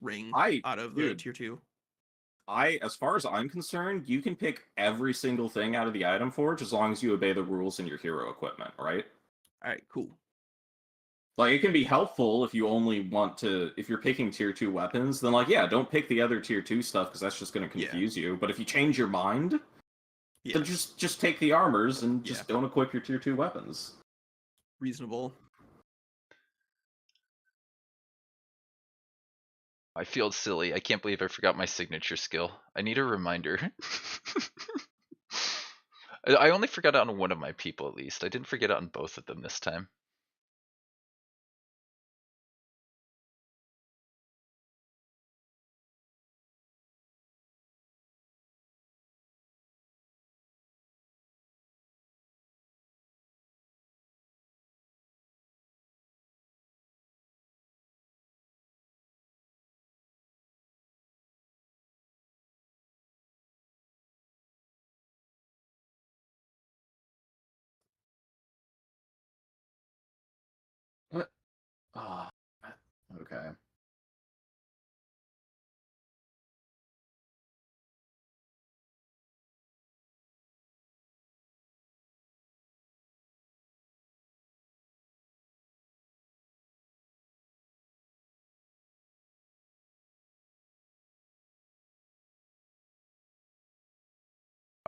ring I out of the dude, tier 2. as far as I'm concerned, you can pick every single thing out of the item forge as long as you obey the rules in your hero equipment, right? Alright, cool. Like, it can be helpful if you only want to, if you're picking tier 2 weapons, then, like, yeah, don't pick the other tier 2 stuff, because that's just going to Yeah. confuse you. But if you change your mind, Yeah. then just take the armors and Yeah. just don't equip your tier 2 weapons. Reasonable. I feel silly. I can't believe I forgot my signature skill. I need a reminder. I only forgot it on one of my people, at least. I didn't forget it on both of them this time. What? Ah, okay.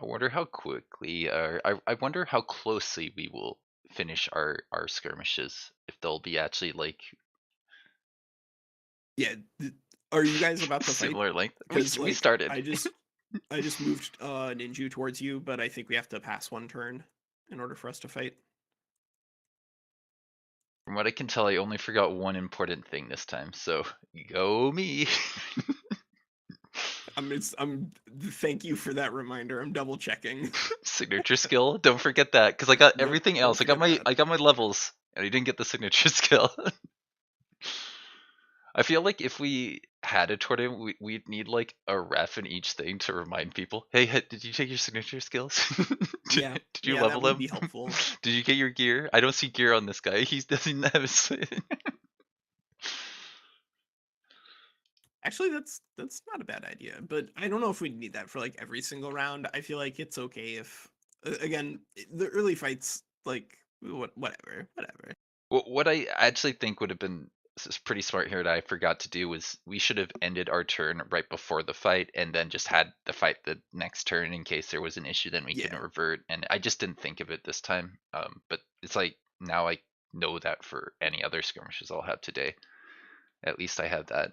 I wonder how quickly, I wonder how closely we will finish our skirmishes. If they'll be actually like Yeah. Are you guys about to fight? similar length. Because We like started. I just moved Ninju towards you, but I think we have to pass one turn in order for us to fight. From what I can tell, I only forgot one important thing this time. So go me. Thank you for that reminder. I'm double checking. Signature skill. Don't forget that, because I got Nope, everything don't else. forget that. I got my levels, and I didn't get the signature skill. I feel like if we had a tournament, we'd need like a ref in each thing to remind people. Hey, did you take your signature skills? Yeah. Did you Yeah, that level would them? be helpful. Did you get your gear? I don't see gear on this guy. He doesn't have his. Actually, that's not a bad idea, but I don't know if we need that for like every single round. I feel like it's okay if again, the early fights like whatever. What I actually think would have been pretty smart here that I forgot to do was we should have ended our turn right before the fight and then just had the fight the next turn in case there was an issue. Then we can Yeah. revert. And I just didn't think of it this time. But it's like now I know that for any other skirmishes I'll have today. At least I have that.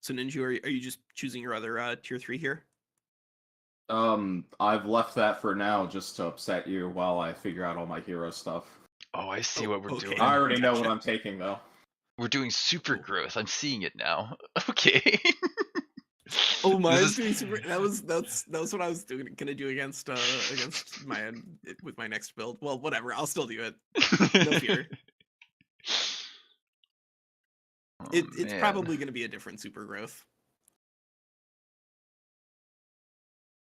So Ninja, are you just choosing your other tier 3 here? I've left that for now just to upset you while I figure out all my hero stuff. Oh, I see Oh, what we're okay. doing. I already know what Gotcha. I'm taking, though. We're doing super Cool. growth. I'm seeing it now. Okay. Oh, This mine's is doing super. That was what I was gonna do against Miah with my next build. Well, whatever. I'll still do it. No fear. Oh, It's man. probably gonna be a different super growth.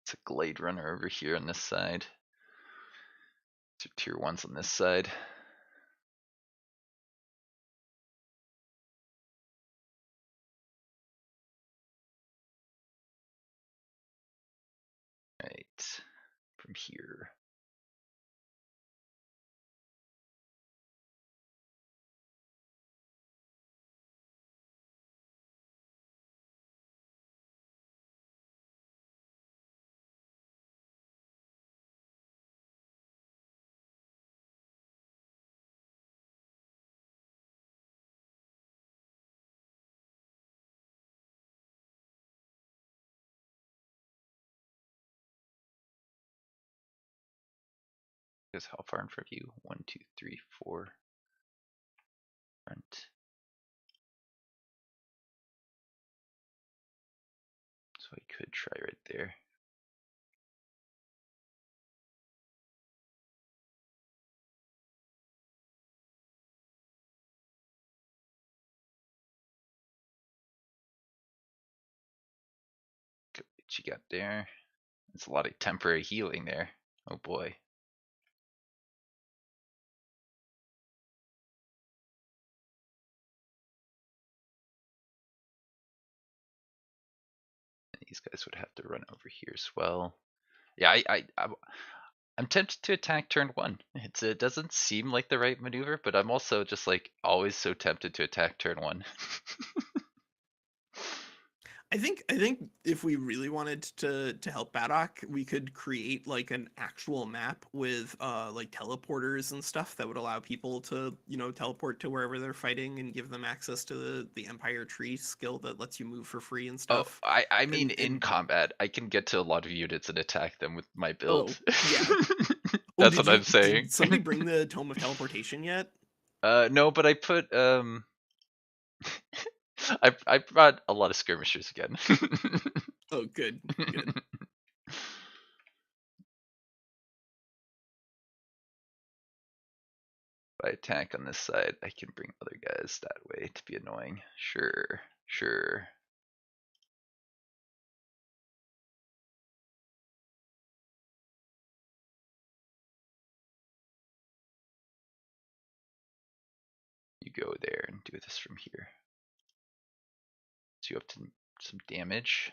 It's a Glade Runner over here on this side. Two tier 1s on this side. Right. From here. Because how far in front of you? 1, 2, 3, 4. Front. So I could try right there. Good, what you got there? That's a lot of temporary healing there. Oh boy. these guys would have to run over here as well. Yeah, I'm tempted to attack turn 1. It doesn't seem like the right maneuver, but I'm also just like always so tempted to attack turn 1. I think if we really wanted to help Baddock, we could create like an actual map with like teleporters and stuff that would allow people to, teleport to wherever they're fighting and give them access to the Empire Tree skill that lets you move for free and Oh, stuff. I mean in And combat, I can get to a lot of units and attack them with my build. yeah. That's what I'm saying. Did somebody bring the Tome of Teleportation yet? No, but I put I brought a lot of skirmishers again. Oh, good. Good. If I attack on this side, I can bring other guys that way to be annoying. Sure, sure. You go there and do this from here. So you have to some damage.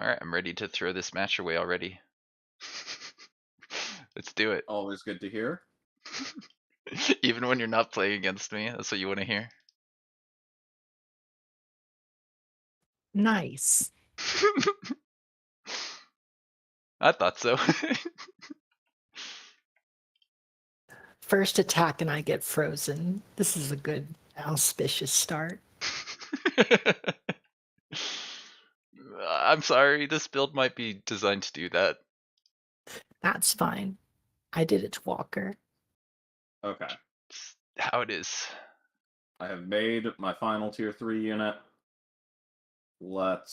Alright, I'm ready to throw this match away already. Let's do it. Always good to hear. Even when you're not playing against me, that's what you want to hear. Nice. I thought so. First attack and I get frozen. This is a good auspicious start. I'm sorry, this build might be designed to do that. That's fine. I did it to Walker. Okay. It's how it is. I have made my final tier 3 unit. Let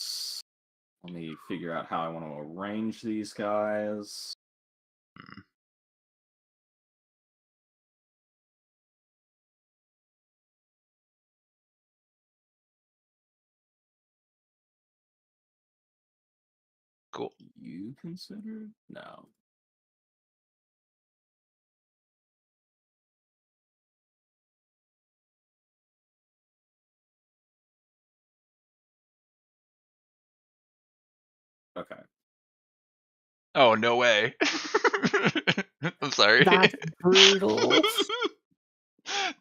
me figure out how I want to arrange these guys. Cool. You considered? No. Okay. Oh, no way. I'm sorry. That's brutal.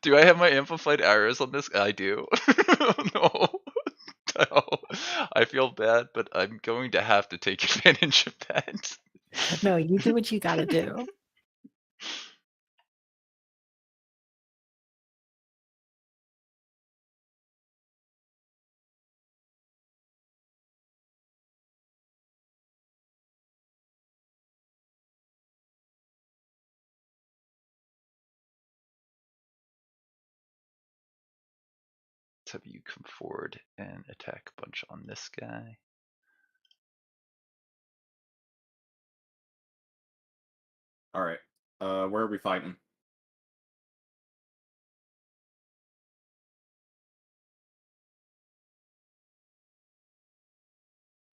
Do I have my amplified arrows on this? I do. No. No. I feel bad, but I'm going to have to take advantage of that. No, you do what you gotta do. Let's have you come forward and attack a bunch on this guy. All right. Where are we fighting?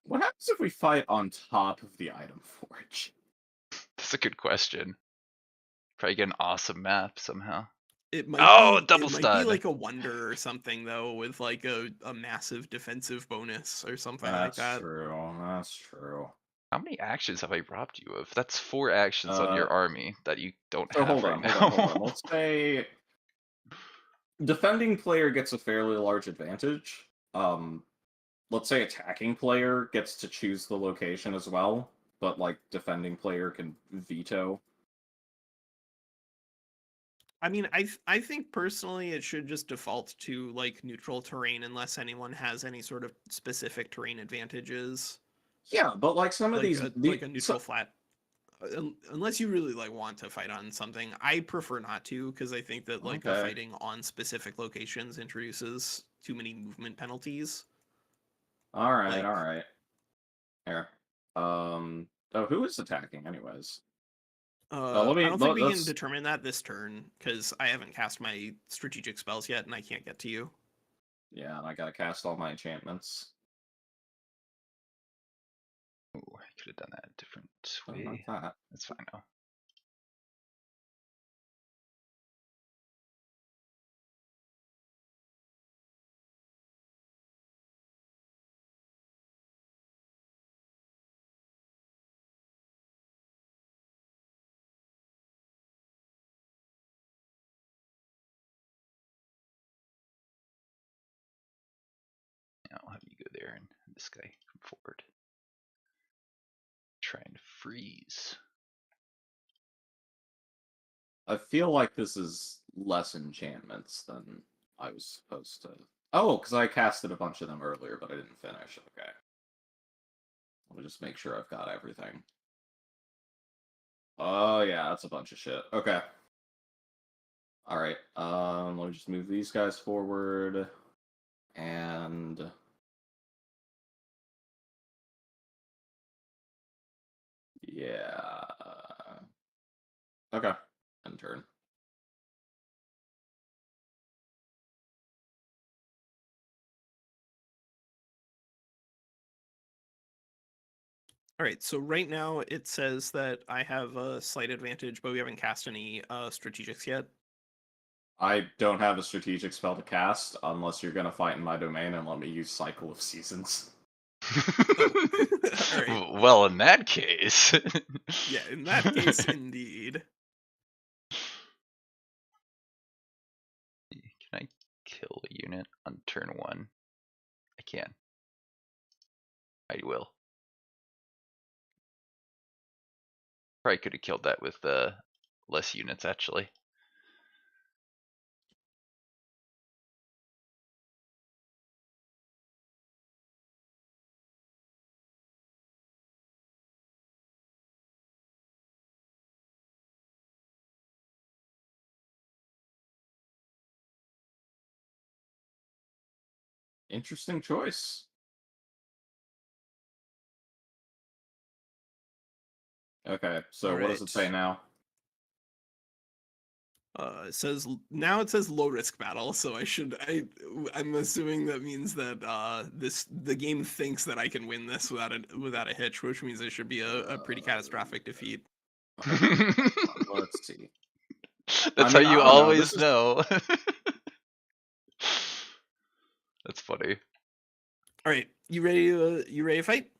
What happens if we fight on top of the item forge? That's a good question. Probably get an awesome map somehow. It might Oh, be, double it might stun. be like a wonder or something though, with like a massive defensive bonus or something like That's that. true. That's true. How many actions have I robbed you of? That's 4 actions on your army that you don't So have hold right on, now. hold on. Let's say defending player gets a fairly large advantage. Let's say attacking player gets to choose the location as well, but like defending player can veto. I mean, I think personally it should just default to like neutral terrain unless anyone has any sort of specific terrain advantages, Yeah, but like some of like these, like a neutral flat. Unless you really like want to fight on something, I prefer not to because I think that like the Okay. fighting on specific locations introduces too many movement penalties. All right, Like, all right. Here. Oh, who is attacking anyways? I don't think we can determine that this turn because I haven't cast my strategic spells yet, and I can't get to you. Yeah, and I gotta cast all my enchantments. Ooh, I could have done that a different Oh, way. not that. That's fine though. Now I'll have you go there and this guy come forward. Try and freeze. I feel like this is less enchantments than I was supposed to. Oh, because I casted a bunch of them earlier, but I didn't finish. Okay. Let me just make sure I've got everything. Oh, yeah, that's a bunch of shit. Okay. Alright, let me just move these guys forward. And... yeah... Okay. End turn. All right, so right now it says that I have a slight advantage, but we haven't cast any strategics yet. I don't have a strategic spell to cast unless you're gonna fight in my domain and let me use Cycle of Seasons. Oh. All right. Well, in that case. Yeah, in that case, indeed. Can I kill a unit on turn 1? I can. I will. Probably could have killed that with less units, actually. Interesting choice. Okay, so what does it say Alright. now? It says now it says low risk battle, so I'm assuming that means that the game thinks that I can win this without a hitch, which means it should be a pretty catastrophic defeat. Let's see. That's I mean, how I you don't know, always this is- know. That's funny. All right, you ready to fight?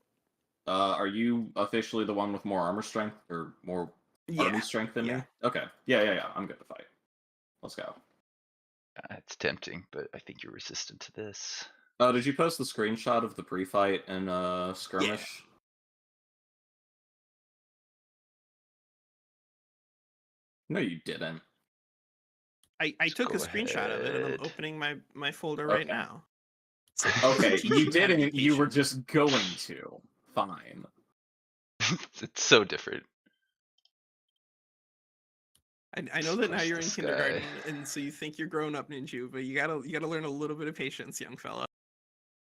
Are you officially the one with more armor strength or more army strength than me? Okay. Yeah. I'm good to fight. Let's go. It's tempting, but I think you're resistant to this. Did you post the screenshot of the pre-fight in Skirmish? No, you didn't. I took a go screenshot of it, and I'm ahead. opening my folder right now. So Okay, teach you how to be didn't. You were patient. just going to. Fine. It's so different. I know that now Push you're in this kindergarten, guy. and so you think you're grown up, Ninju, but you gotta learn a little bit of patience, young fella.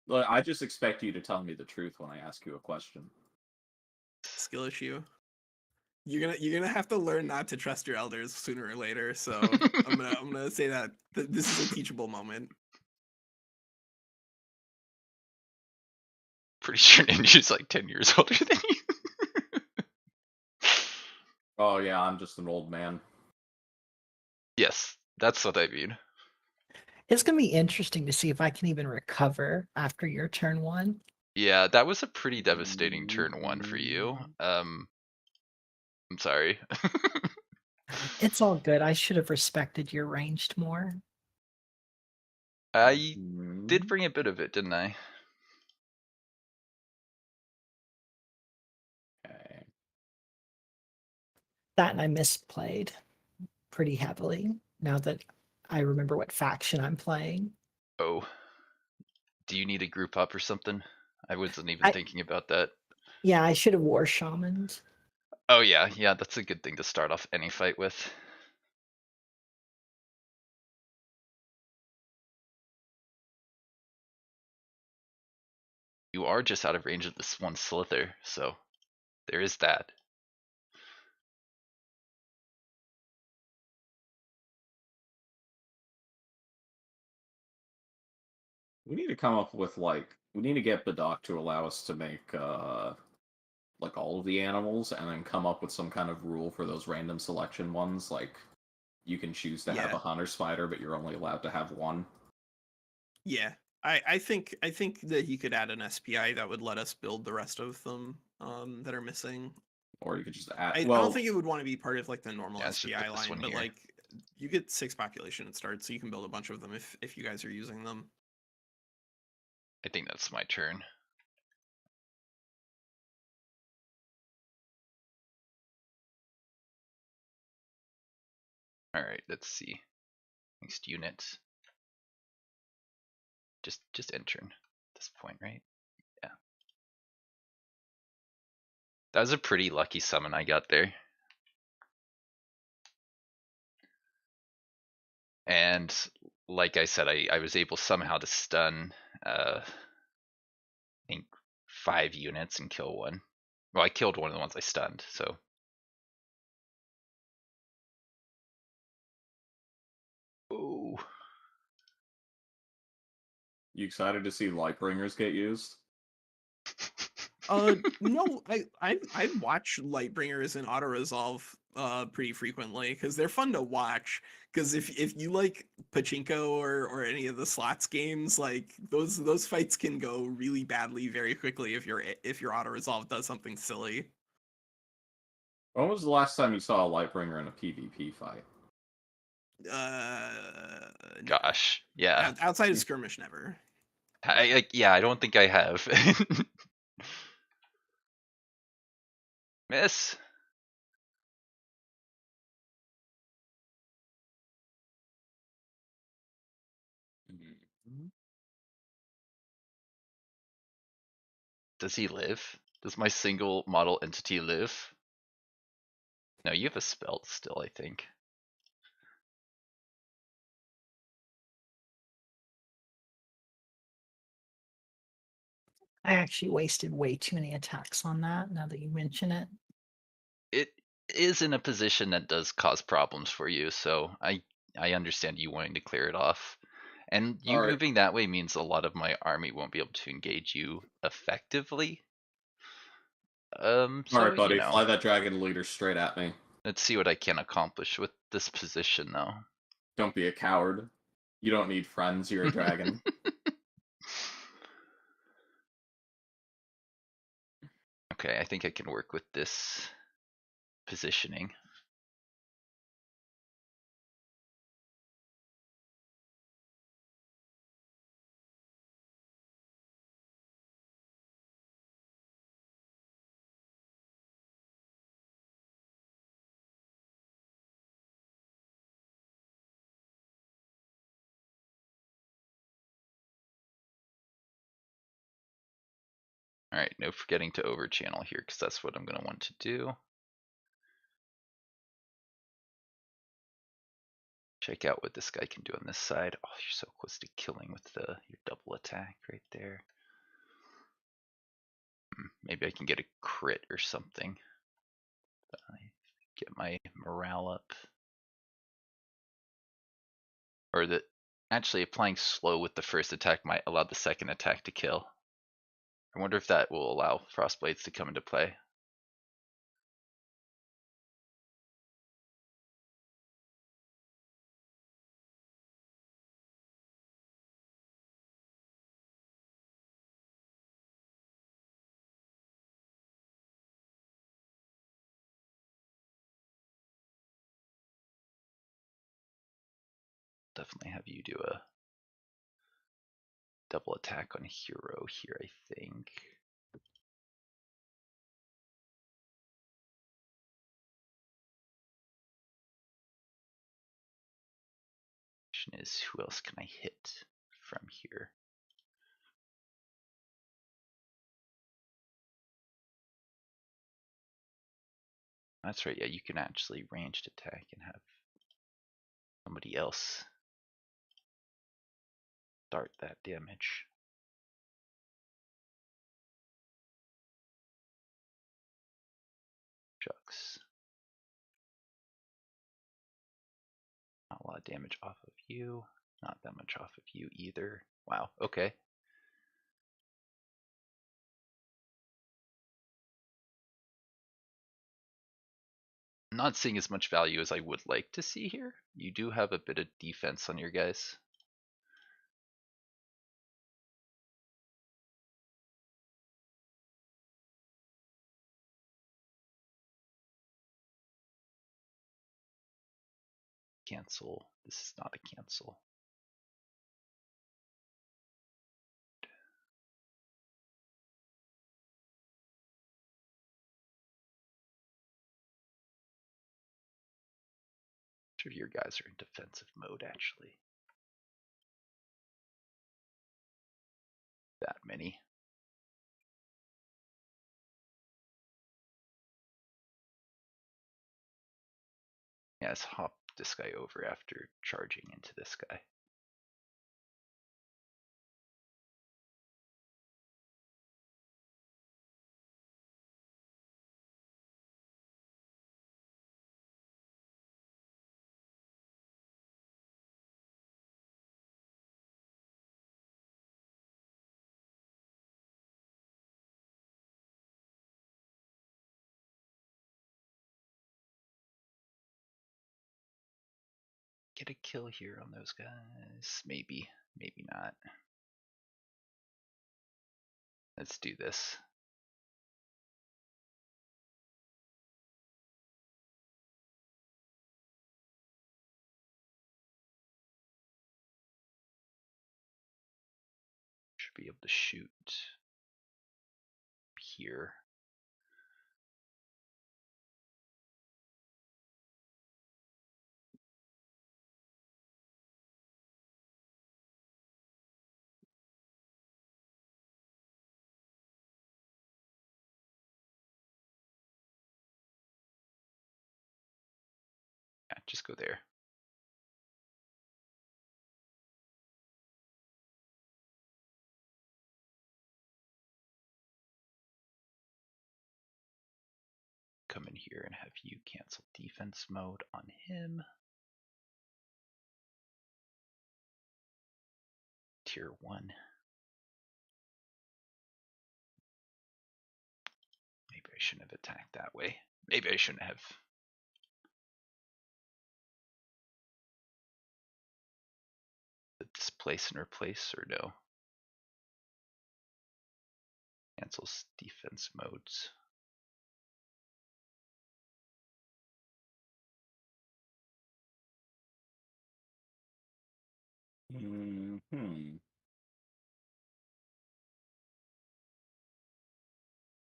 Look, I just expect you to tell me the truth when I ask you a question. Skill issue. You're gonna have to learn not to trust your elders sooner or later. So I'm gonna say that this is a teachable moment. Pretty sure Ninja's like 10 years older than you. Oh yeah, I'm just an old man. Yes, that's what I mean. It's gonna be interesting to see if I can even recover after your turn 1. Yeah, that was a pretty devastating turn 1 for you. I'm sorry. It's all good. I should have respected your ranged more. I did bring a bit of it, didn't I? Okay. That and I misplayed pretty heavily now that I remember what faction I'm playing. Oh. Do you need a group up or something? I wasn't even I- thinking about that. Yeah, I should have war shamans. Oh yeah, that's a good thing to start off any fight with. You are just out of range of this one slither, so there is that. We need to come up with we need to get Badok to allow us to make like all of the animals, and then come up with some kind of rule for those random selection ones. Like you can choose to have Yeah. a hunter spider, but you're only allowed to have one. Yeah, I think that he could add an SPI that would let us build the rest of them that are missing. Or you could just add. I Well, don't think it would want to be part of like the normal Yeah, let's just SPI put this line, one but here. like you get 6 population at start, so you can build a bunch of them if you guys are using them. I think that's my turn. All right, let's see. Next unit. Just enter at this point, right? Yeah. That was a pretty lucky summon I got there. And like I said, I was able somehow to stun I think 5 units and kill one. Well, I killed one of the ones I stunned, so. Ooh. you excited to see Lightbringers get used? No, I watch Lightbringers and auto resolve pretty frequently because they're fun to watch. Because if you like pachinko or any of the slots games, like those fights can go really badly very quickly if your auto resolve does something silly. When was the last time you saw a Lightbringer in a PvP fight? Never. Gosh, yeah. Outside of skirmish, never. Yeah, I don't think I have. Miss. Does he live? Does my single model entity live? No, you have a spell still, I think. I actually wasted way too many attacks on that now that you mention it. It is in a position that does cause problems for you, so I understand you wanting to clear it off. And you Alright. moving that way means a lot of my army won't be able to engage you effectively. So Alright, buddy, you know, fly that dragon leader straight at me. let's see what I can accomplish with this position, though. Don't be a coward. You don't need friends, you're a dragon. Okay, I think I can work with this positioning. All right, no forgetting to overchannel here because that's what I'm going to want to do. Check out what this guy can do on this side. Oh, you're so close to killing with your double attack right there. Maybe I can get a crit or something. Get my morale up. Or that actually applying slow with the first attack might allow the second attack to kill. I wonder if that will allow Frostblades to come into play. Definitely have you do a double attack on a hero here, I think. Question is, who else can I hit from here? That's right, yeah, you can actually ranged attack and have somebody else start that damage. Shucks. Not a lot of damage off of you. Not that much off of you either. Wow, okay. not seeing as much value as I would like to see here. You do have a bit of defense on your guys. Cancel. This is not a cancel. Sure, your guys are in defensive mode actually. That many. Yeah, let's hop this guy over after charging into this guy. Get a kill here on those guys. Maybe, maybe not. Let's do this. Should be able to shoot here. Yeah, just go there. Come in here and have you cancel defense mode on him. Tier 1. Maybe I shouldn't have attacked that way. Maybe I shouldn't have. Displace and replace or no? Cancels defense modes.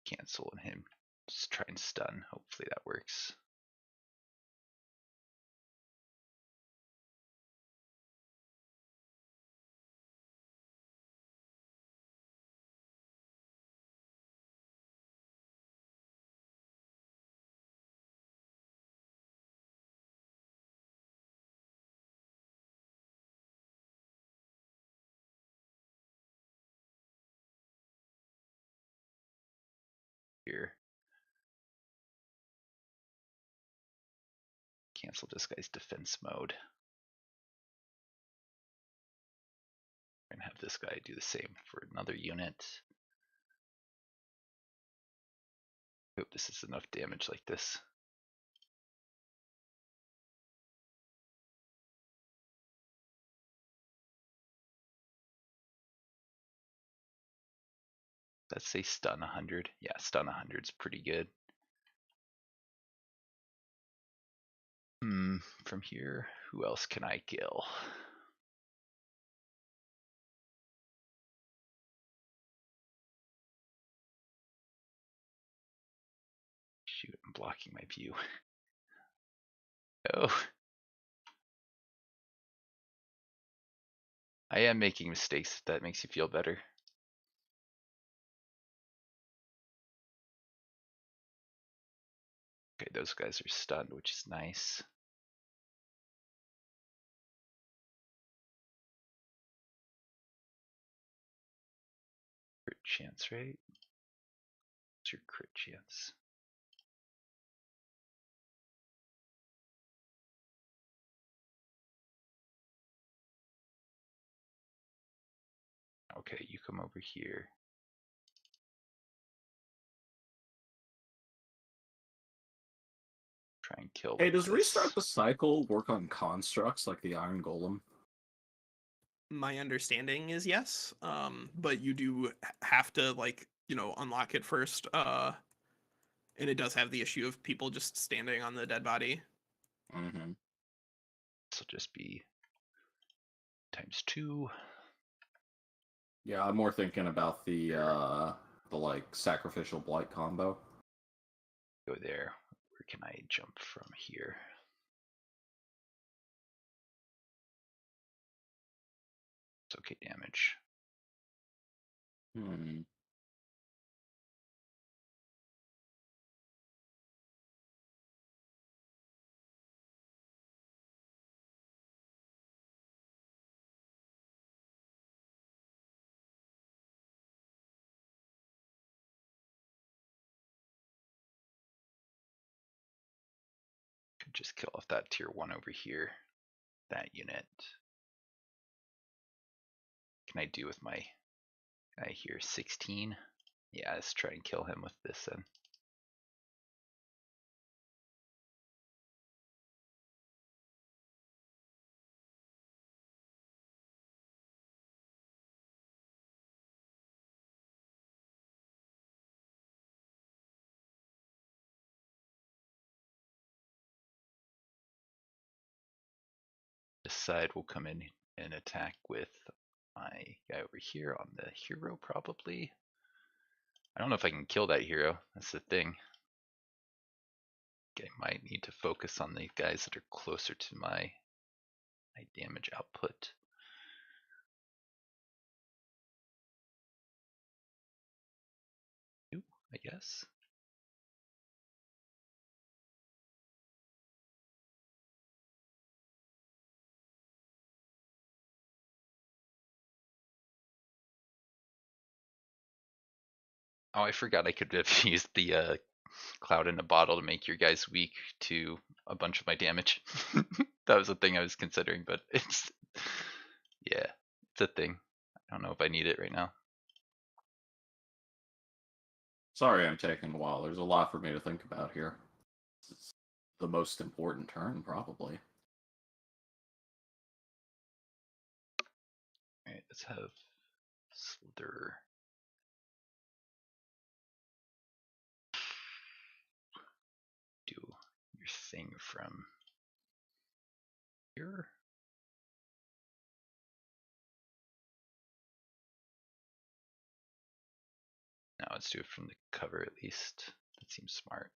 Cancel on him. Just try and stun. Hopefully that works. Here. Cancel this guy's defense mode. And have this guy do the same for another unit. Hope this is enough damage like this. Let's say stun 100. Yeah, stun 100 is pretty good. From here, who else can I kill? Shoot, I'm blocking my view. Oh. I am making mistakes if that makes you feel better. Okay, those guys are stunned, which is nice. Crit chance, right? What's your crit chance? Okay, you come over here. Try and kill. Hey, with does this. Restart the Cycle work on constructs like the Iron Golem? My understanding is yes, but you do have to like unlock it first, and it does have the issue of people just standing on the dead body. Mm-hmm. This will just be ×2. Yeah, I'm more thinking about the like Sacrificial Blight combo. Go there. Where can I jump from here? It's okay damage. Hmm. Could just kill off that tier 1 over here. That unit. Can I do with my guy here? 16. Yeah, let's try and kill him with this then. This side will come in and attack with my guy over here on the hero probably. I don't know if I can kill that hero. That's the thing. I might need to focus on the guys that are closer to my damage output. Ooh, I guess. Oh, I forgot I could have used the cloud in a bottle to make your guys weak to a bunch of my damage. That was a thing I was considering, but it's yeah, it's a thing. I don't know if I need it right now. Sorry I'm taking a while. There's a lot for me to think about here. This is the most important turn, probably. Alright, let's have Slither. Do your thing from here. No, let's do it from the cover at least. That seems smart.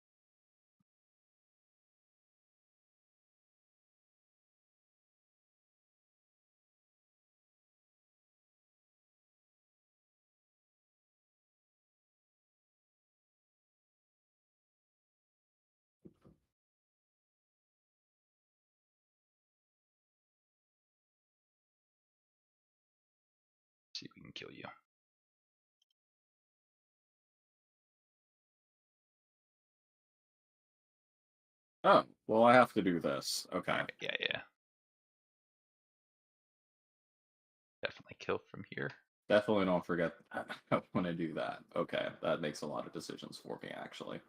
See if we can kill you. Oh, well, I have to do this. Okay. Alright, yeah. Definitely kill from here. Definitely don't forget when I do that. Okay, that makes a lot of decisions for me, actually.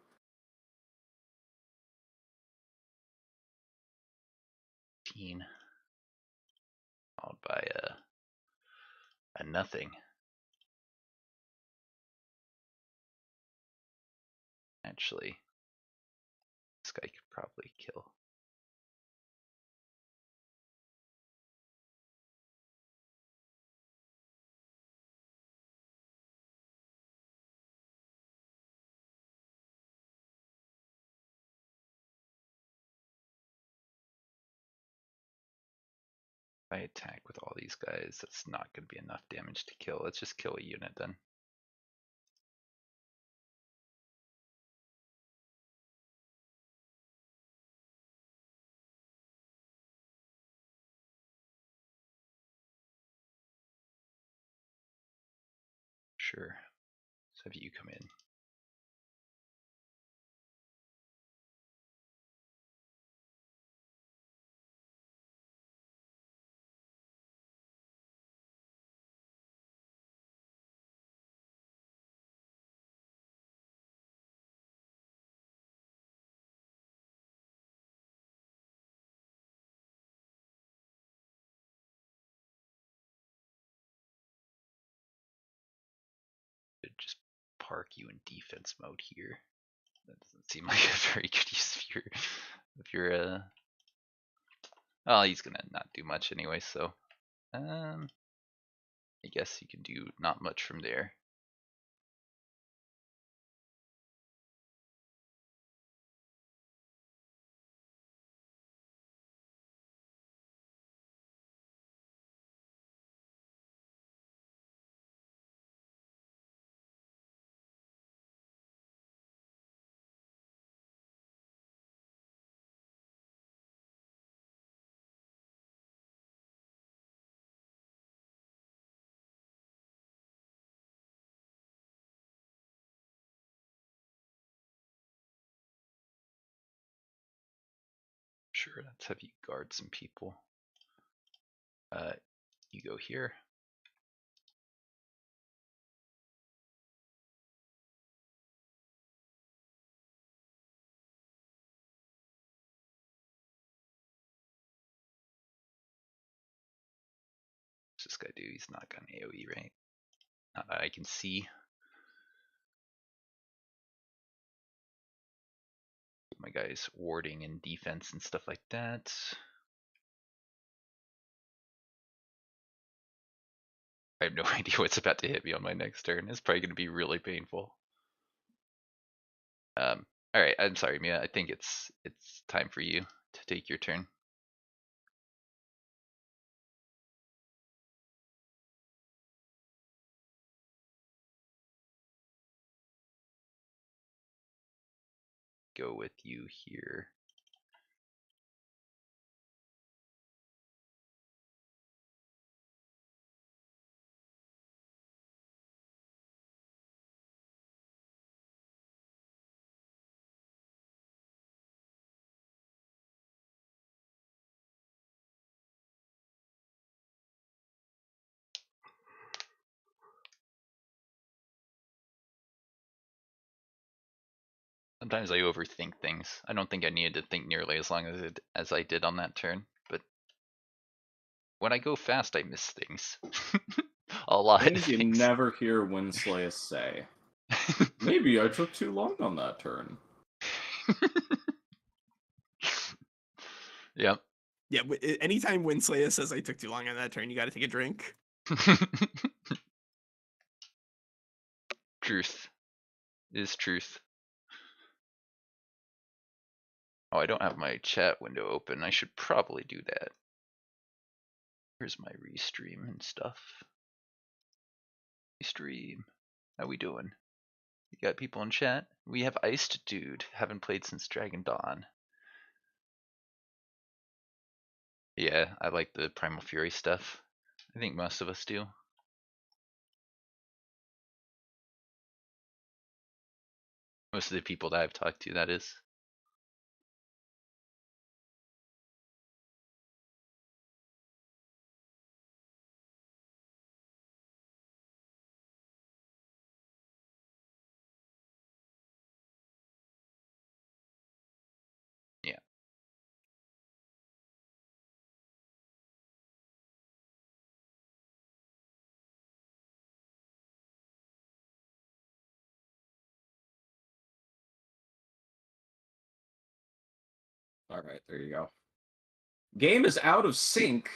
Followed by a nothing. Actually, this guy could probably kill. If I attack with all these guys, that's not going to be enough damage to kill. Let's just kill a unit then. Sure. Let's have you come in. park you in defense mode here. That doesn't seem like a very good use of your well, he's gonna not do much anyway, so I guess you can do not much from there. Sure, let's have you guard some people. You go here. What's this guy do? He's not got an AoE, right? Not that I can see. My guy's warding and defense and stuff like that. I have no idea what's about to hit me on my next turn. It's probably going to be really painful. All right, I'm sorry, Miah. I think it's time for you to take your turn. Go with you here. Sometimes I overthink things. I don't think I needed to think nearly as long as I did on that turn, but when I go fast, I miss things. A lot of Things you things. never hear Winslayer say. Maybe I took too long on that turn. Yep. Yeah, anytime Winslaya says I took too long on that turn, you got to take a drink. Truth is truth. Oh, I don't have my chat window open. I should probably do that. Here's my restream and stuff. Restream. How we doing? You got people in chat? We have Iced Dude. Haven't played since Dragon Dawn. Yeah, I like the Primal Fury stuff. I think most of us do. Most of the people that I've talked to, that is. Yeah. Alright, there you go. Game is out of sync.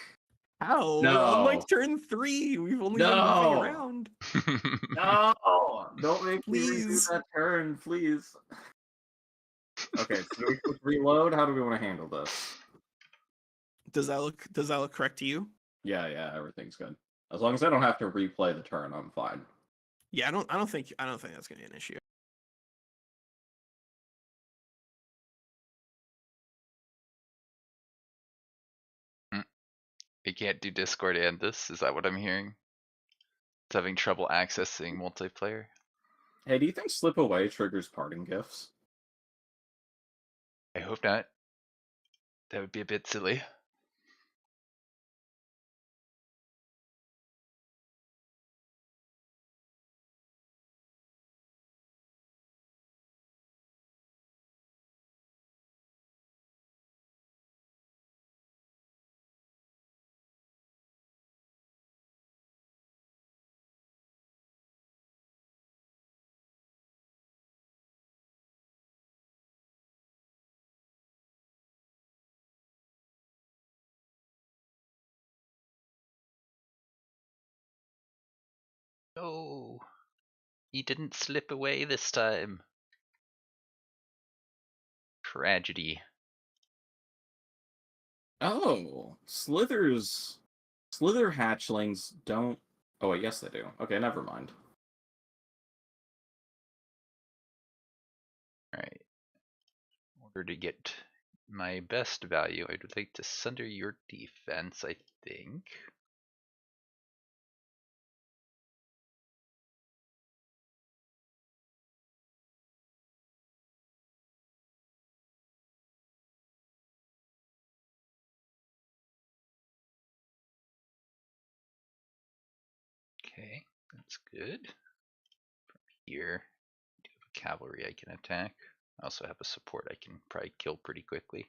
How? No. On like turn 3, we've only been moving No. around. No! Don't make me redo Please. that turn, please. Okay, so we click reload. How do we want to handle this? Does that look correct to you? Yeah, everything's good. As long as I don't have to replay the turn, I'm fine. Yeah, I don't think that's gonna be an issue. You can't do Discord and this? Is that what I'm hearing? It's having trouble accessing multiplayer? Hey, do you think Slip Away triggers parting gifts? I hope not. That would be a bit silly. No, he didn't slip away this time. Tragedy. Oh, Slither hatchlings don't. Oh wait, yes they do. Okay, never mind. Alright. In order to get my best value, I would like to sunder your defense, I think. Okay, that's good. From here, I do have a cavalry I can attack. I also have a support I can probably kill pretty quickly.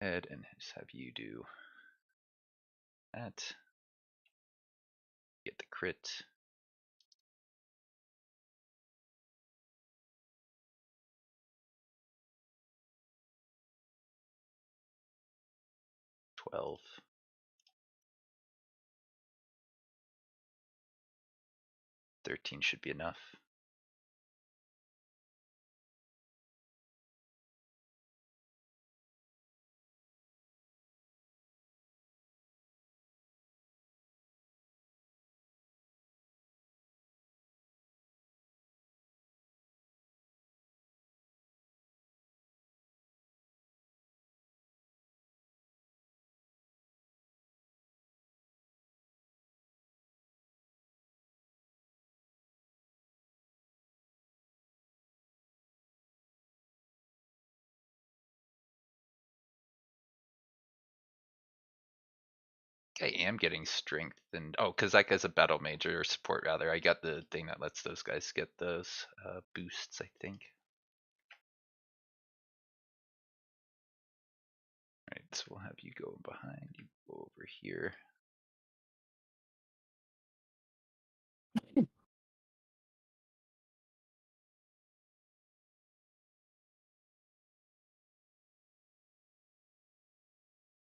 Head and just have you do that. Get the crit. $12. 13 should be enough. I am getting strength and because that guy's a battle major or support rather. I got the thing that lets those guys get those boosts, I think. Alright, so we'll have you go behind, you go over here.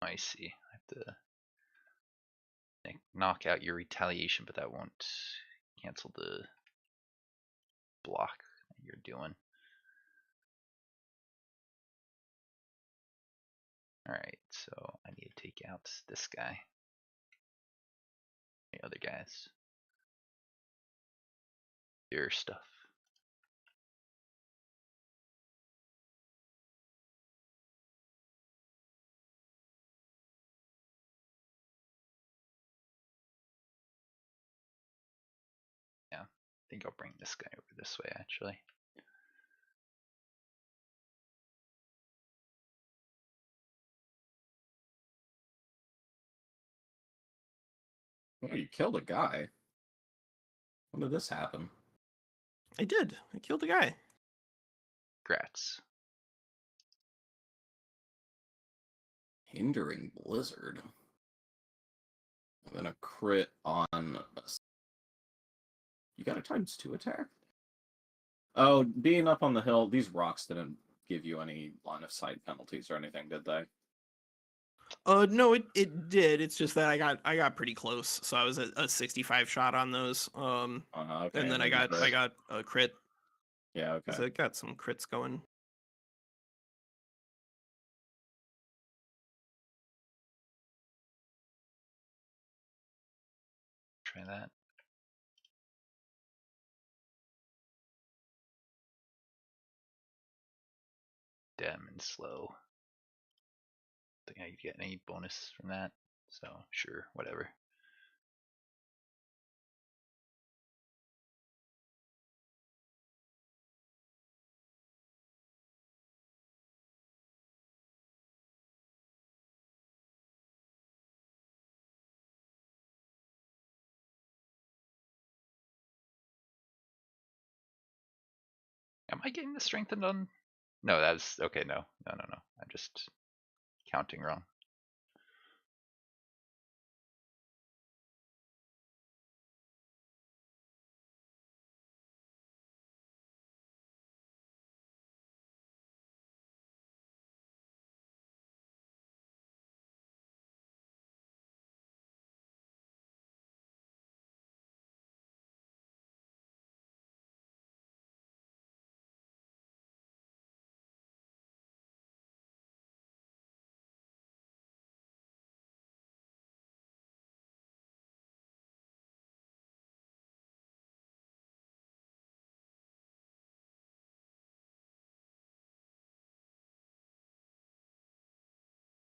I see. I have to knock out your retaliation, but that won't cancel the block that you're doing. Alright, so I need to take out this guy. The other guys. Your stuff. Yeah, I think I'll bring this guy over this way actually. Oh, you killed a guy. When did this happen? I did. I killed a guy. Grats. Hindering Blizzard. And then a crit on. You got a ×2 attack? Oh, being up on the hill, these rocks didn't give you any line of sight penalties or anything, did they? No, it did. It's just that I got pretty close, so I was at a 65 shot on those. Okay. And then I you crit. got a crit. Yeah, okay. So I got some crits going. Try that. Damn and slow. Think I get any bonus from that. So sure, whatever. Am I getting the strengthened on? No, that's okay. No. I'm just counting wrong.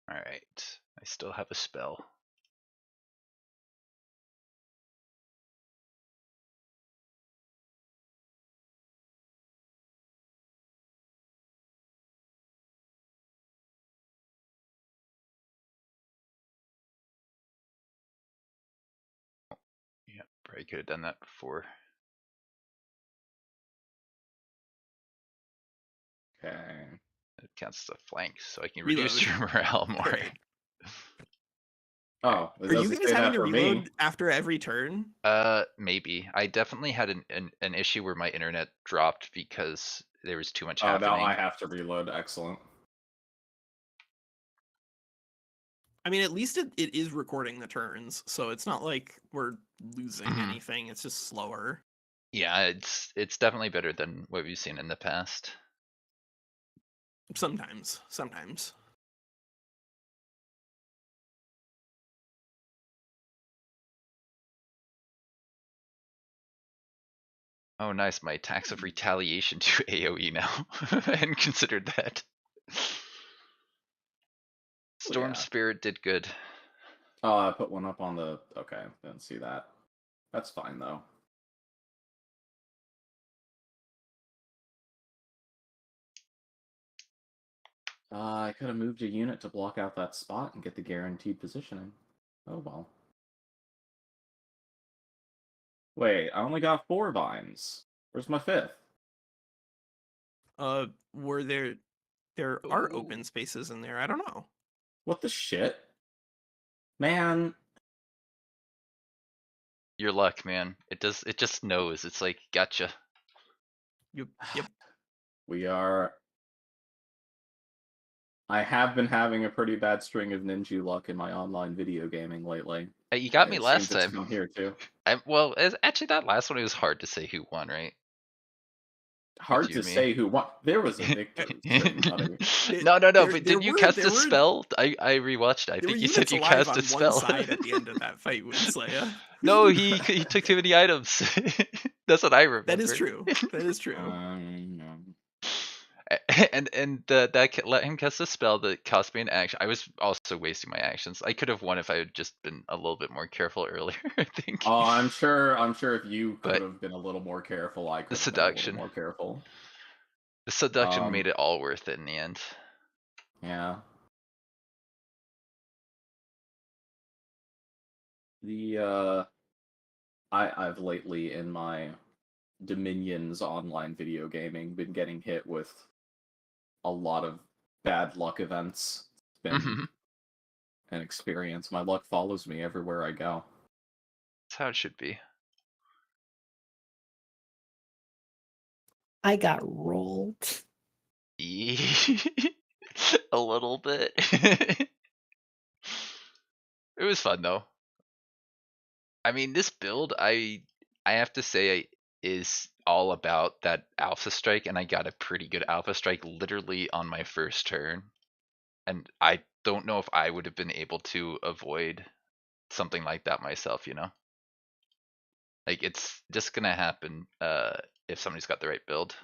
Alright. I still have a spell. Yeah, probably could have done that before. Okay. It counts as a flank, so I can Reload. reduce your morale more. Great. Oh, it Are you doesn't guys say having that to for me. reload after every turn? Maybe. I definitely had an issue where my internet dropped because there was too much Oh, happening. now I have to reload. Excellent. I mean, at least it is recording the turns, so it's not like we're losing Mhm. anything. It's just slower. Yeah, it's definitely better than what we've seen in the past. Sometimes. Oh, nice. My attacks of retaliation to AoE now. I hadn't considered that. Storm yeah. Spirit did good. Oh, I put one up on the... Okay, didn't see that. That's fine, though. I could have moved a unit to block out that spot and get the guaranteed positioning. Oh, well. Wait, I only got 4 vines. Where's my 5th? Were there are open spaces in there. I don't know. What the shit? Man. Your luck, man. It just knows. It's like, gotcha. Yep. We are... I have been having a pretty bad string of ninja luck in my online video gaming lately. Hey, you got me It last seems it's time. come here, too. Well, actually, that last one, it was hard to say who won, right? Hard you to and me. say who won. There was a victor, buddy. No, There- but there did you were- cast there a were- spell? I rewatched it. I There were think you said units you alive cast a on spell. one side at the end of that fight with Slaya. No, he took too many items. That's what I remember. That is true. That is true. And that let him cast a spell that cost me an action. I was also wasting my actions. I could have won if I had just been a little bit more careful earlier, I think. Oh, I'm sure if you could But have been a little more careful, I could the have been a little seduction. more careful. The seduction made it all worth it in the end. Yeah. I've lately in my Dominions online video gaming been getting hit with a lot of bad luck events. It's been an experience. My luck follows me everywhere I go. That's how it should be. I got rolled. A little bit. It was fun though. I mean, this build, I have to say, is all about that alpha strike, and I got a pretty good alpha strike literally on my first turn. And I don't know if I would have been able to avoid something like that myself, you know? Like, it's just gonna happen if somebody's got the right build.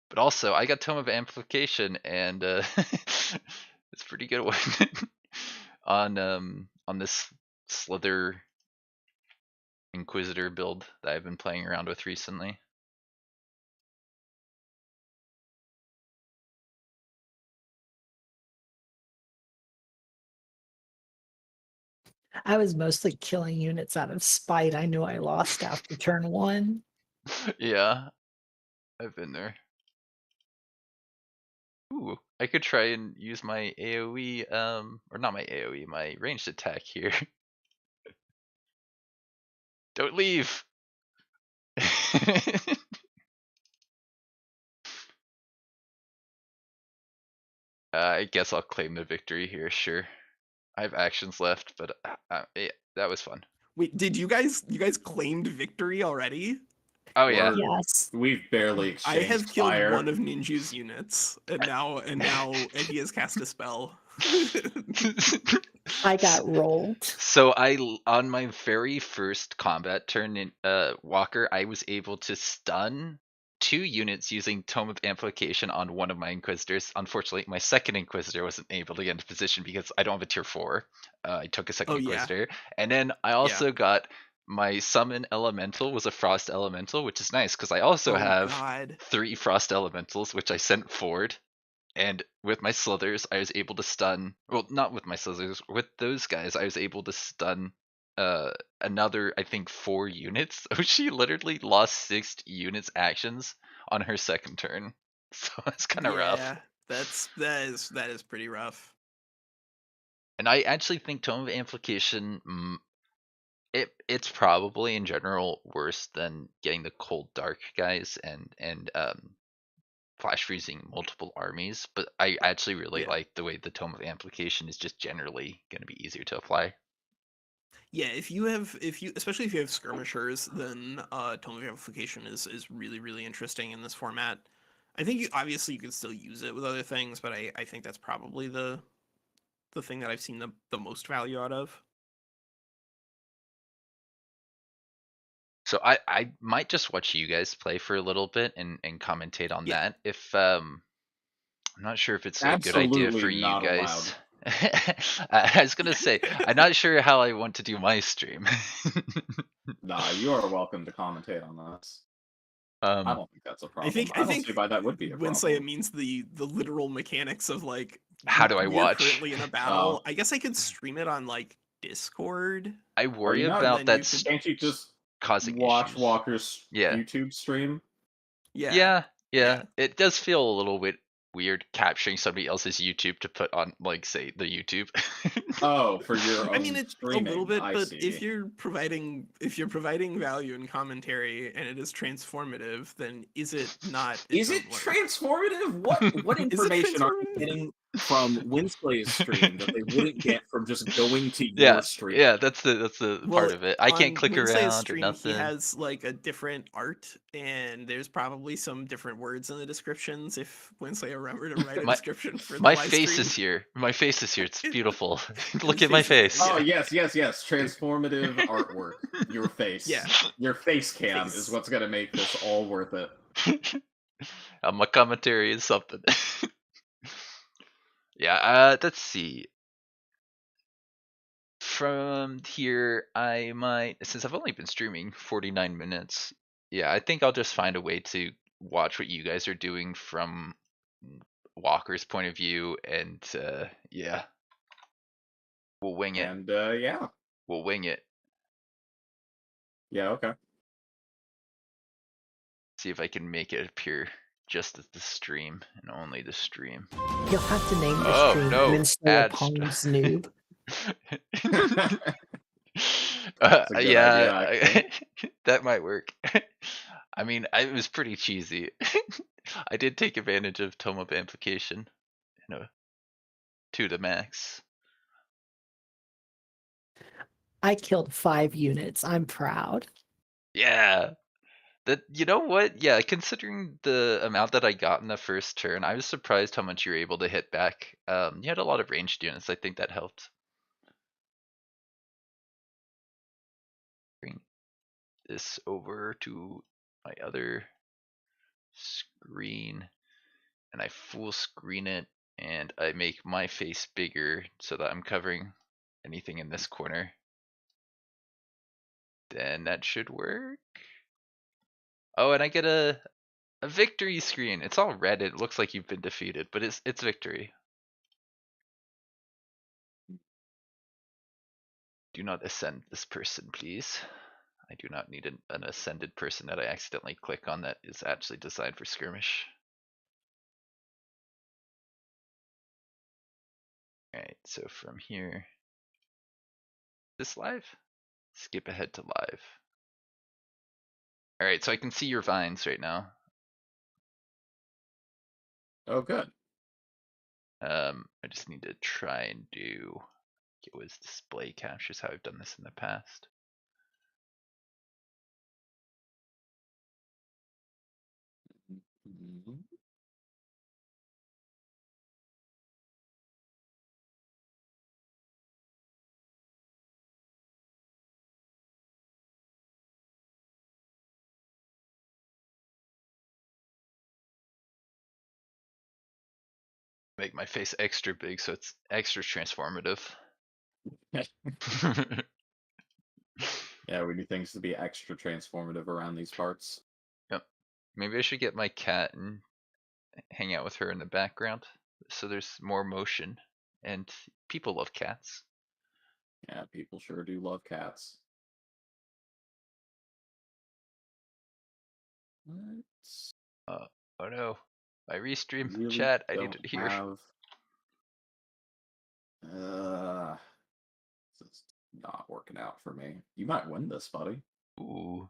But also, I got Tome of Amplification, and it's pretty good one on this Slither Inquisitor build that I've been playing around with recently. I was mostly killing units out of spite. I knew I lost after turn 1. Yeah, I've been there. Ooh, I could try and use my AoE, or not my AoE, my ranged attack here. Don't leave! I guess I'll claim the victory here, sure. I have actions left, but yeah, that was fun. Wait, did you guys claimed victory already? Oh yeah. Yes. We've barely I exchanged have killed fire. one of Ninjew's units, and now he has cast a spell. I got rolled. So on my very first combat turn in Walker, I was able to stun 2 units using Tome of Amplification on one of my Inquisitors. Unfortunately, my second Inquisitor wasn't able to get into position because I don't have a tier 4. I took a second Oh, yeah. Inquisitor. And then I also got my Summon Elemental was a Frost Elemental, which is nice because I also Oh, have God. 3 Frost Elementals, which I sent forward. And with my Slithers, I was able to stun. Well, not with my Slithers. With those guys, I was able to stun another, I think, 4 units. So she literally lost 6 units actions on her second turn. So it's kind of rough. Yeah, that is pretty rough. And I actually think Tome of Amplification, it's probably in general worse than getting the Cold Dark guys and flash freezing multiple armies, but I actually really like the way the Tome of Amplification is just generally going to be easier to apply. Yeah, especially if you have skirmishers, then Tome of Amplification is really, really interesting in this format. I think obviously you can still use it with other things, but I think that's probably the thing that I've seen the most value out of. So I might just watch you guys play for a little bit and commentate on that. If I'm not sure if it's a good idea for Absolutely you not guys. I was gonna say I'm not sure how I want to do my stream. Nah, you are welcome to commentate on this. I don't think that's a problem. I don't see why that would be a when say it problem. means the literal mechanics of like How do I we're watch? currently in a battle. I guess I could stream it on like Discord. I worry not- about then that Can't you just causing watch issues. Walker's Yeah. YouTube stream? Yeah. It does feel a little bit weird capturing somebody else's YouTube to put on, like, say, the YouTube. Oh, for your own I mean, it's streaming. a little bit, I but see. if you're providing value in commentary and it is transformative, then is it not? Is it transformative? What information are you getting from Winsplay's stream that they wouldn't get from just going to your stream? Yeah, that's the part of it. I can't click Winslay's around stream, or nothing. He has like a different art, and there's probably some different words in the descriptions. If Winslay remembered to write a description for the my live face stream. is here. My face is here. It's beautiful. Look at my face. Oh yes. Transformative artwork. Your face. Yeah. Your face cam is what's gonna make this all worth it. My commentary is something. Yeah. Let's see. From here, I might, since I've only been streaming 49 minutes. Yeah, I think I'll just find a way to watch what you guys are doing from Walker's point of view, and yeah, we'll wing it. And yeah, we'll wing it. Yeah, okay. See if I can make it appear just as the stream and only the stream. You'll have to name the stream Winslow Pong's Noob. Yeah, that might work. I mean, it was pretty cheesy. I did take advantage of Tome of Amplification, to the max. I killed 5 units. I'm proud. Yeah. You know what? Yeah, considering the amount that I got in the first turn, I was surprised how much you were able to hit back. You had a lot of ranged units. I think that helped. Bring this over to my other screen, and I full screen it, and I make my face bigger so that I'm covering anything in this corner. Then that should work. Oh, and I get a victory screen. It's all red. It looks like you've been defeated, but it's victory. Do not ascend this person, please. I do not need an ascended person that I accidentally click on that is actually designed for skirmish. Alright, so from here, this live? Skip ahead to live. Alright, so I can see your vines right now. Oh, good. I just need to try and do, it was display captures, how I've done this in the past. make my face extra big so it's extra transformative. Yeah, we need things to be extra transformative around these parts. Yep. Maybe I should get my cat and hang out with her in the background so there's more motion. And people love cats. Yeah, people sure do love cats. Let's Oh no. My restream really chat, I need don't to hear. have. This is not working out for me. You might win this, buddy. Ooh.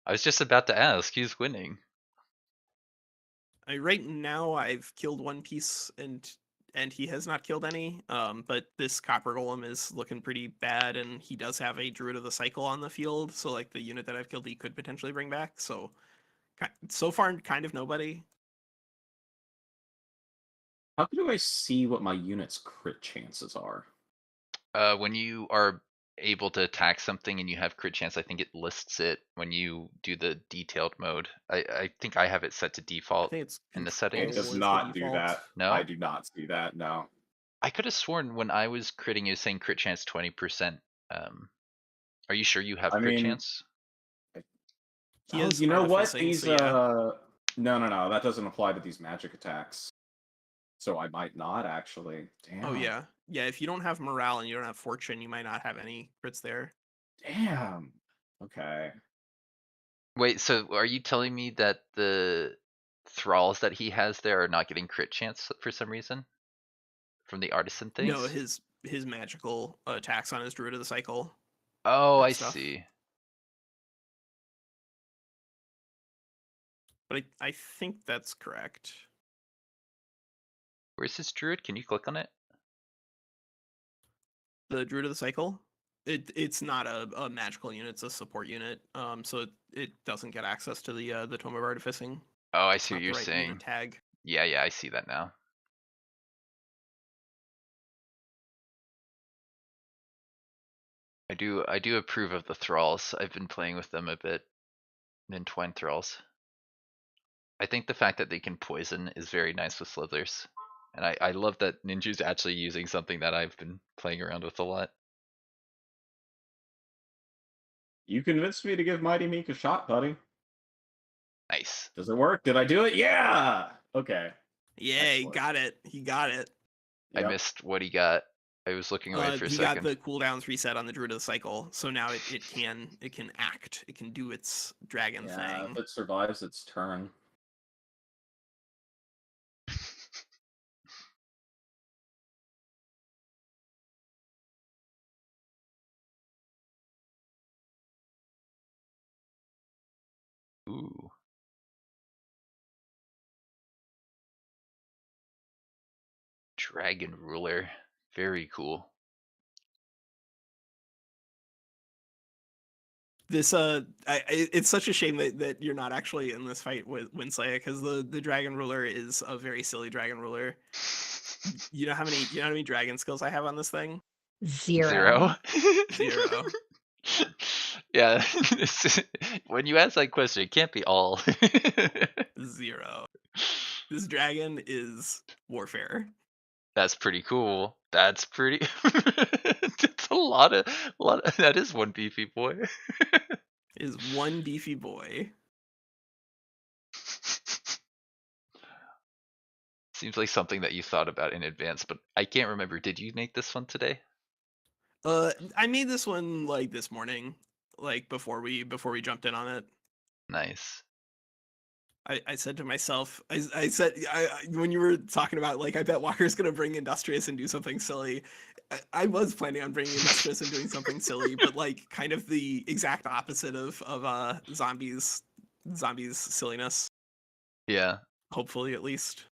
I was just about to ask, who's winning? Right now, I've killed one piece, and he has not killed any. But this copper golem is looking pretty bad, and he does have a druid of the cycle on the field. So like the unit that I've killed, he could potentially bring back. So far, kind of nobody. How do I see what my unit's crit chances are? When you are able to attack something and you have crit chance, I think it lists it when you do the detailed mode. I think I have it set to I default think it's in the It settings. does is the not do default. that. No? I do not see that. No. I could have sworn when I was critting, it was saying crit chance 20%. Are you sure you have I crit mean, chance? He oh, is you know what? artificing, These so yeah. no, that doesn't apply to these magic attacks. So I might not actually. Damn. Oh yeah, yeah. If you don't have morale and you don't have fortune, you might not have any crits there. Damn. Okay. Wait, so are you telling me that the thralls that he has there are not getting crit chance for some reason? From the artisan things? No, his magical attacks on his druid of the cycle. Oh, and I stuff. see. But I think that's correct. Where's his druid? Can you click on it? The druid of the cycle. It's not a magical unit; it's a support unit. So it doesn't get access to the Tome of Artificing. Oh, I It's see what not the you're right saying. unit tag. Yeah, I see that now. I do approve of the thralls. I've been playing with them a bit. Entwined thralls. I think the fact that they can poison is very nice with slithers. And I love that Ninjew's actually using something that I've been playing around with a lot. You convinced me to give Mighty Meek a shot, buddy. Nice. Does it work? Did I do it? Yeah. Okay. Yeah, Excellent. he got it. He got it. I Yep. missed what he got. I was looking away for a He second. got the cooldowns reset on the druid of the cycle, so now it can act. It can do its dragon Yeah, thing. if it survives its turn. Ooh. Dragon ruler. Very cool. This it's such a shame that you're not actually in this fight with Winslaya, because the dragon ruler is a very silly dragon ruler. You know how many dragon skills I have on this thing? Zero. Zero. Yeah. When you ask that question, it can't be all. Zero. This dragon is warfare. That's pretty cool. That's pretty. That's a lot of. That is one beefy boy. Is one beefy boy. Seems like something that you thought about in advance, but I can't remember. Did you make this one today? I made this one like this morning, like before we jumped in on it. Nice. I said to myself, I said when you were talking about like I bet Walker's gonna bring Industrious and do something silly. I was planning on bringing Industrious and doing something silly, but like kind of the exact opposite of zombies silliness. Yeah. Hopefully, at least.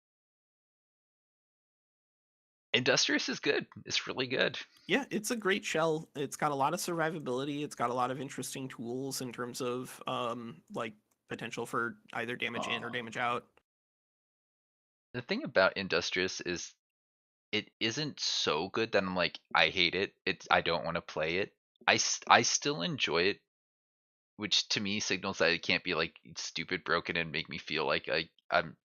Industrious is good. It's really good. Yeah, it's a great shell. It's got a lot of survivability. It's got a lot of interesting tools in terms of like potential for either damage in or damage out. The thing about Industrious is it isn't so good that I'm like, I hate it. I don't want to play it. I still enjoy it, which to me signals that it can't be like stupid broken and make me feel like I'm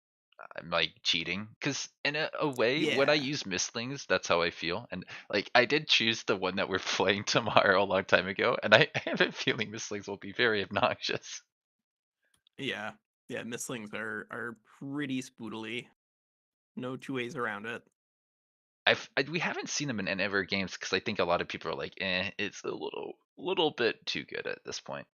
I'm like cheating because in a way when I Yeah. use mistlings, that's how I feel. And like I did choose the one that we're playing tomorrow a long time ago, and I have a feeling mistlings will be very obnoxious. Yeah. Yeah, mislings are pretty spoodily. No two ways around it. We haven't seen them in any of our games because I think a lot of people are like, it's a little bit too good at this point.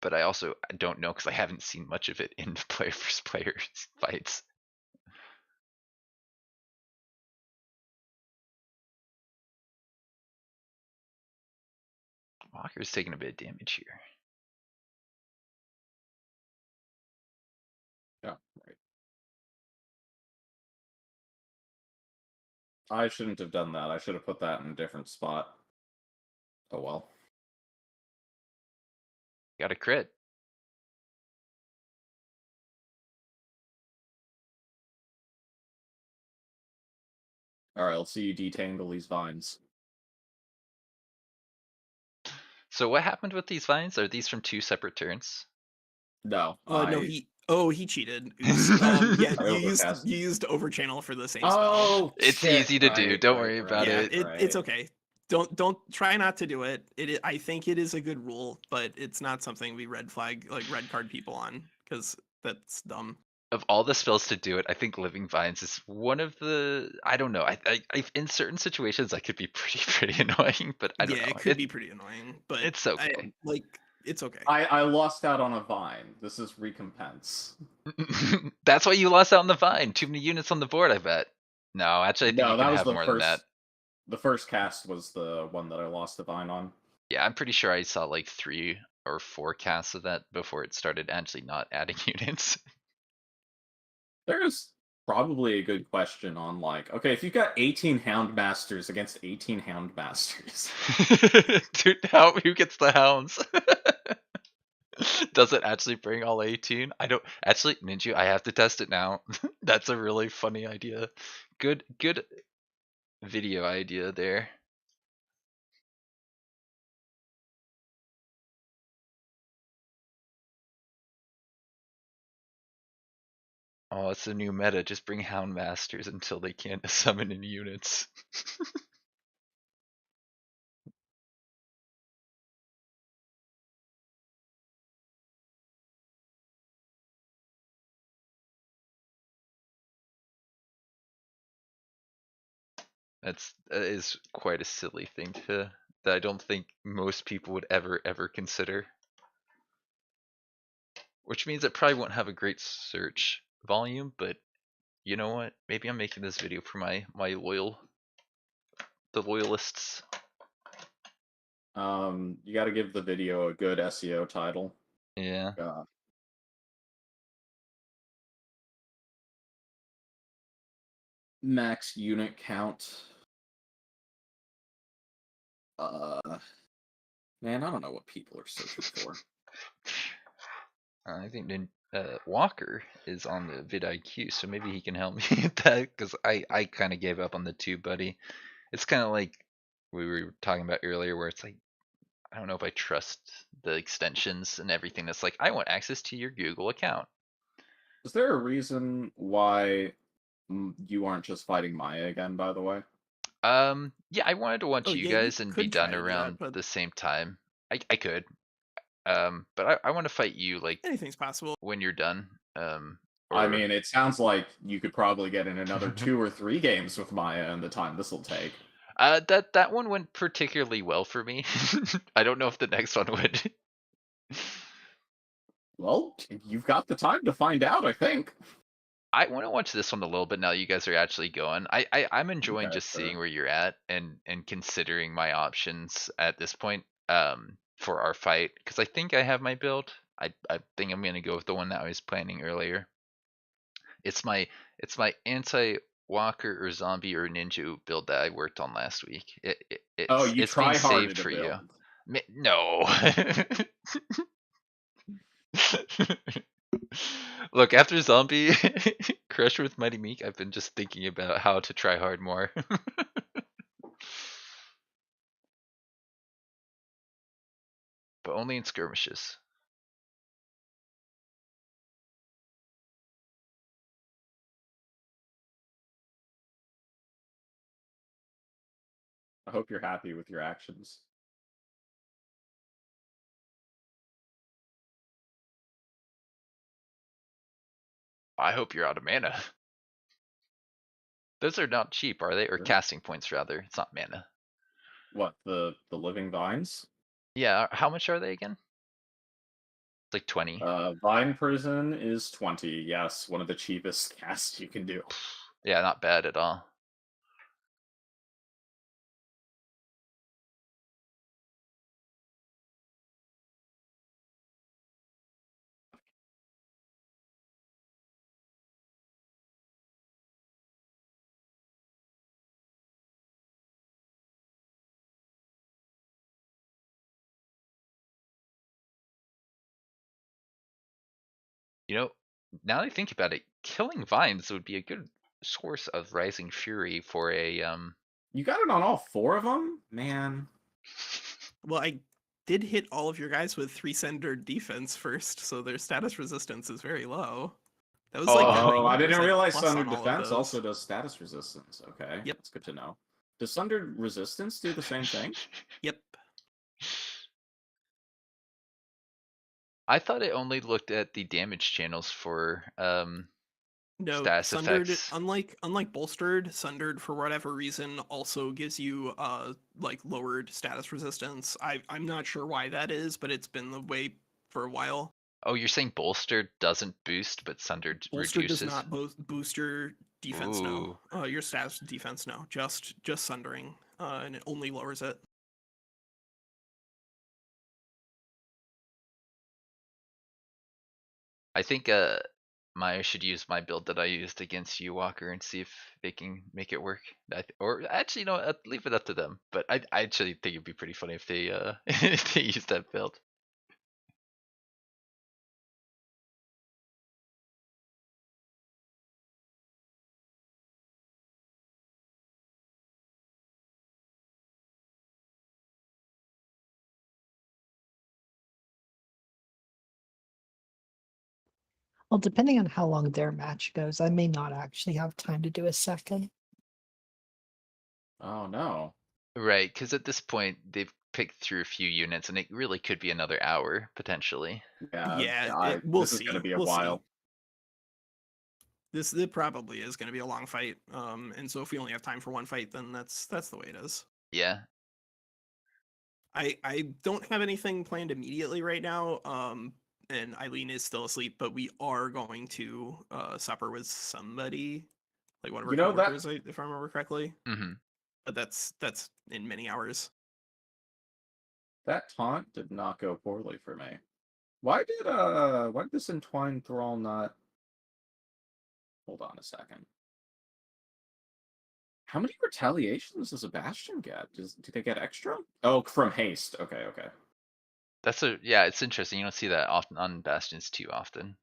But I also don't know because I haven't seen much of it in player versus player fights. Walker's taking a bit of damage here. Yeah, right. I shouldn't have done that. I should have put that in a different spot. Oh well. Got a crit. Alright, let's see you detangle these vines. So what happened with these vines? Are these from 2 separate turns? No, No, he cheated. Oops. Yeah, I overcast. you used overchannel for the same spell. Oh, It's shit. easy to do. Right, Don't right, worry right, about Yeah, it. it's okay. Don't try not to do it. I think it is a good rule, but it's not something we red card people on because that's dumb. Of all the spells to do it, I think Living Vines is one of the. I don't know. I in certain situations I could be pretty annoying, but I don't Yeah, know. it could be pretty annoying, but It's okay. it's okay. I lost out on a vine. This is recompense. That's why you lost out on the vine. Too many units on the board, I bet. No, actually, I think No, you that can was have the more than that. first. The first cast was the one that I lost the vine on. Yeah, I'm pretty sure I saw like 3 or 4 casts of that before it started actually not adding units. There's probably a good question on like, okay, if you've got 18 Houndmasters against 18 Houndmasters. Dude, who gets the hounds? Does it actually bring all 18? I don't actually, Ninja, I have to test it now. That's a really funny idea. Good video idea there. Oh, it's a new meta. Just bring Houndmasters until they can't summon in units. That is quite a silly thing that I don't think most people would ever consider. Which means it probably won't have a great search volume, but you know what? Maybe I'm making this video for the loyalists. You got to give the video a good SEO title. Yeah. Max unit count. Man, I don't know what people are searching for. I think Walker is on the vidIQ, so maybe he can help me with that, because I kind of gave up on the TubeBuddy. It's kind of like we were talking about earlier, where it's like, I don't know if I trust the extensions and everything that's like, I want access to your Google account. Is there a reason why you aren't just fighting Miah again, by the way? Yeah, I wanted to watch Oh, you yeah, you guys and be could try done to do that, around but the same time. I could. But I want to fight you like anything's possible. when you're done. I mean, it sounds like you could probably get in another 2 or 3 games with Miah in the time this will take. That one went particularly well for me. I don't know if the next one would. Well, you've got the time to find out, I think. I want to watch this one a little bit now you guys are actually going. I'm enjoying Okay, just sure. seeing where you're at and considering my options at this point for our fight, because I think I have my build. I think I'm gonna go with the one that I was planning earlier. It's my anti Walker or zombie or ninja build that I worked on last week. Oh, you it's being try-harded saved a for you. build. No. Look, after zombie crush with Mighty Meek, I've been just thinking about how to try hard more. but only in skirmishes. I hope you're happy with your actions. I hope you're out of mana. Those are not cheap, are they? Or Sure. casting points, rather. It's not mana. What, the living vines? Yeah, how much are they again? It's like 20. Vine Prison is 20. Yes, one of the cheapest casts you can do. Yeah, not bad at all. You know, now that I think about it, killing vines would be a good source of Rising Fury for a You got it on all 4 of them? Man. Well, I did hit all of your guys with 3 centered defense first, so their status resistance is very low. That was like Oh, I didn't 91% realize plus on Sundered all of Defense those. also does status resistance. Okay, Yep. that's good to know. Does Sundered Resistance do the same thing? Yep. I thought it only looked at the damage channels for No, status Sundered, effects. unlike Bolstered, Sundered for whatever reason also gives you like lowered status resistance. I'm not sure why that is, but it's been the way for a while. Oh, you're saying bolstered doesn't boost, but sundered Bolstered reduces? does not boost your defense Ooh. no. Your status defense no. Just Sundering. And it only lowers it. I think Miah should use my build that I used against you, Walker, and see if they can make it work. Or actually, no, leave it up to them. But I actually think it'd be pretty funny if they if they use that build. Well, depending on how long their match goes, I may not actually have time to do a second. Oh no. Right, because at this point they've picked through a few units, and it really could be another hour potentially. Yeah, we'll this see. is gonna be a We'll while. See. This probably is going to be a long fight. And so if we only have time for one fight, then that's the way it is. Yeah. I don't have anything planned immediately right now. And Eileen is still asleep, but we are going to supper with somebody, like one of our You know that- coworkers, if I remember correctly. Mm-hmm. But that's in many hours. That taunt did not go poorly for me. Why did this Entwined Thrall not... Hold on a second. How many retaliations does a Bastion get? Do they get extra? Oh, from haste. Okay. That's yeah, it's interesting. You don't see that often on Bastions too often.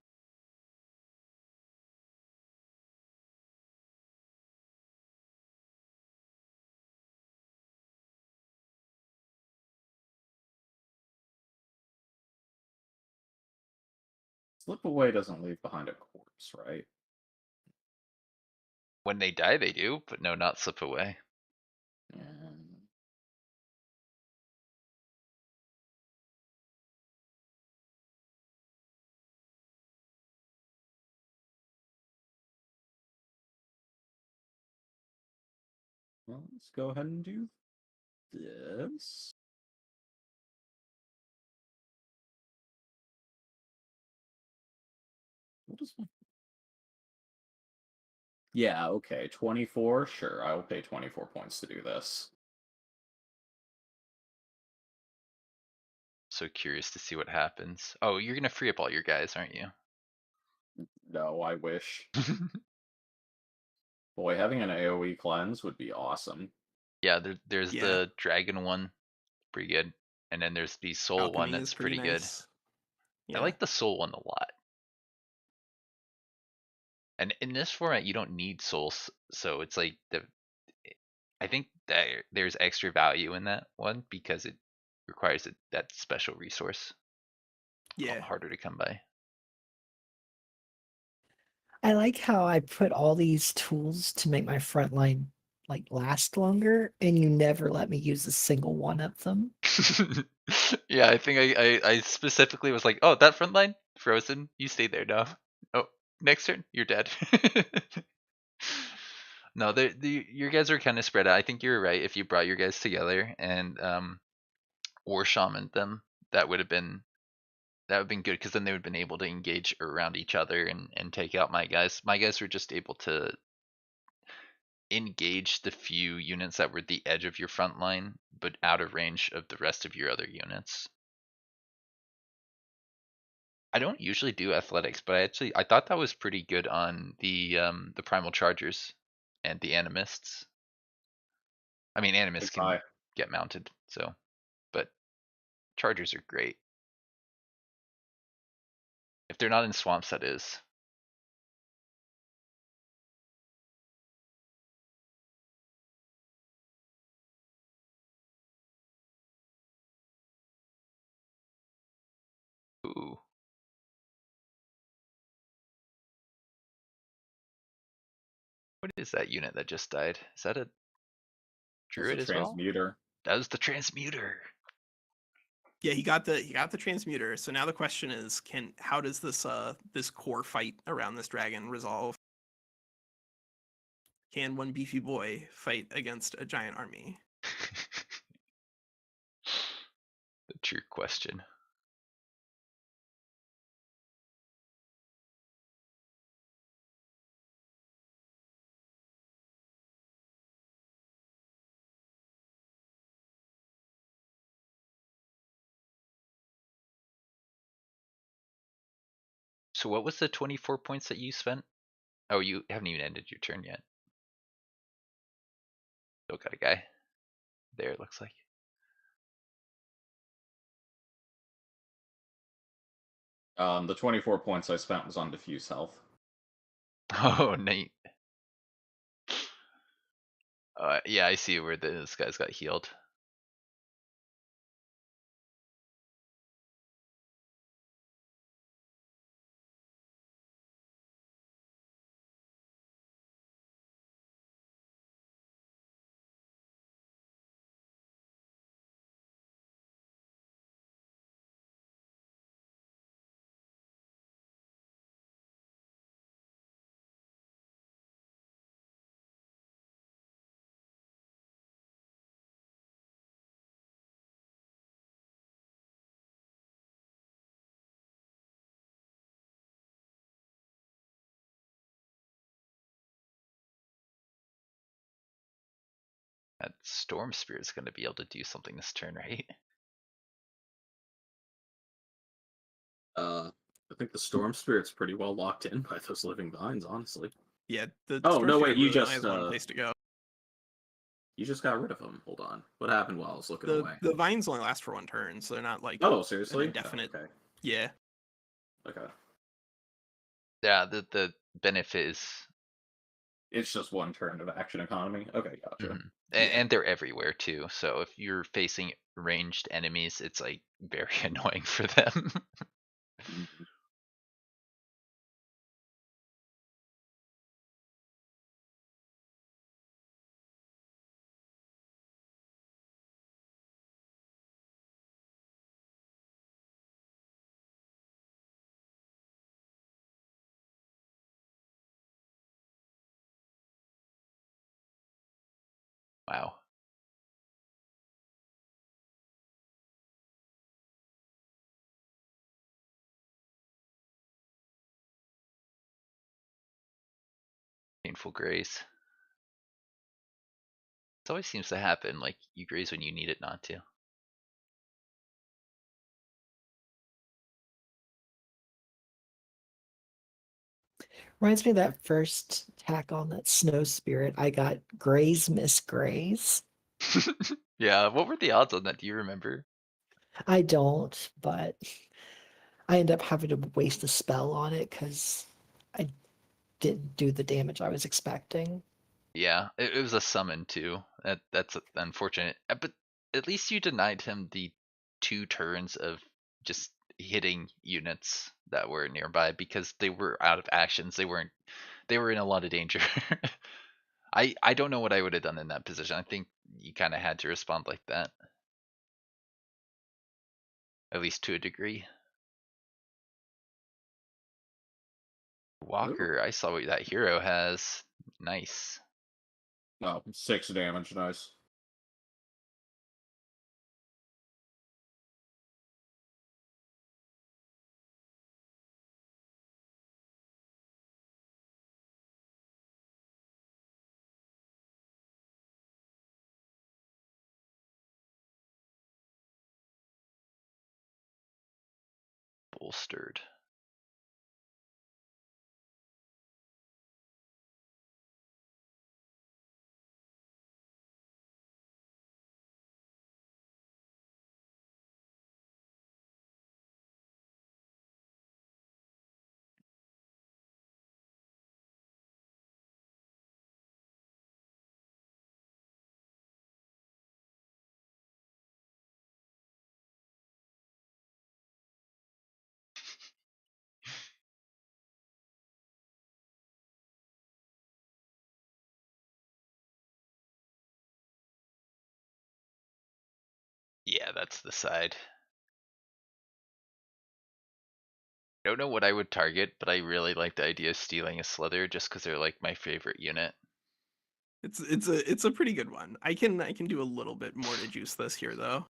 Slip away doesn't leave behind a corpse, right? When they die, they do, but no, not slip away. Well, let's go ahead and do this. What is my... Yeah, okay, 24. Sure, I will pay 24 points to do this. So curious to see what happens. Oh, you're gonna free up all your guys, aren't you? No, I wish. Boy, having an AoE cleanse would be awesome. Yeah, there's Yeah. the dragon one, pretty good, and then there's the soul one Alchemy that's is pretty good. nice. I like the soul one a lot. And in this format, you don't need souls, so it's like I think that there's extra value in that one because requires that special resource. Yeah. Harder to come by. I like how I put all these tools to make my front line like last longer, and you never let me use a single one of them. Yeah, I think I specifically was like, oh, that front line frozen. You stay there now. Oh, next turn you're dead. No, your guys are kind of spread out. I think you're right. If you brought your guys together and war shaman them, that would have been good because then they would have been able to engage around each other and take out my guys. My guys were just able to engage the few units that were the edge of your front line, but out of range of the rest of your other units. I don't usually do athletics, but I thought that was pretty good on the primal chargers and the animists. I mean, animists can get mounted, so, but chargers are great. If they're not in swamps, that is. Ooh. What is that unit that just died? Is that a druid as well? Transmuter. That was the transmuter. Yeah, he got the transmuter. So now the question is, how does this core fight around this dragon resolve? Can one beefy boy fight against a giant army? The true question. So what was the 24 points that you spent? Oh, you haven't even ended your turn yet. Still got a guy. There, it looks like. The 24 points I spent was on diffuse health. Oh, neat. Yeah, I see where this guy's got healed. That Storm Spirit's going to be able to do something this turn, right? I think the Storm Spirit's pretty well locked in by those living vines, honestly. Yeah, the Oh, Storm no, Spirit wait, you really only just, has one place to go. You just got rid of them. Hold on. What happened while I was looking away? The vines only last for one turn, so they're not like Oh, seriously? an indefinite. Oh, okay. Yeah. Okay. Yeah, the benefit is... It's just one turn of action economy. Okay, gotcha. And they're everywhere too. So if you're facing ranged enemies, it's like very annoying for them. Mhm. Wow. Painful graze. It always seems to happen, like you graze when you need it not to. Reminds me of that first attack on that snow spirit. I got Graze Miss Graze. Yeah, what were the odds on that? Do you remember? I don't, but I end up having to waste a spell on it because I didn't do the damage I was expecting. Yeah, it was a summon too. That's unfortunate. But at least you denied him the 2 turns of just hitting units that were nearby because they were out of actions. They were in a lot of danger. I don't know what I would have done in that position. I think you kind of had to respond like that. At least to a degree. Walker, I saw what that hero has. Nice. Oh, 6 damage, nice. Bolstered. Yeah, that's the side. I don't know what I would target, but I really like the idea of stealing a Slither just because they're like my favorite unit. It's a pretty good one. I can do a little bit more to juice this here though.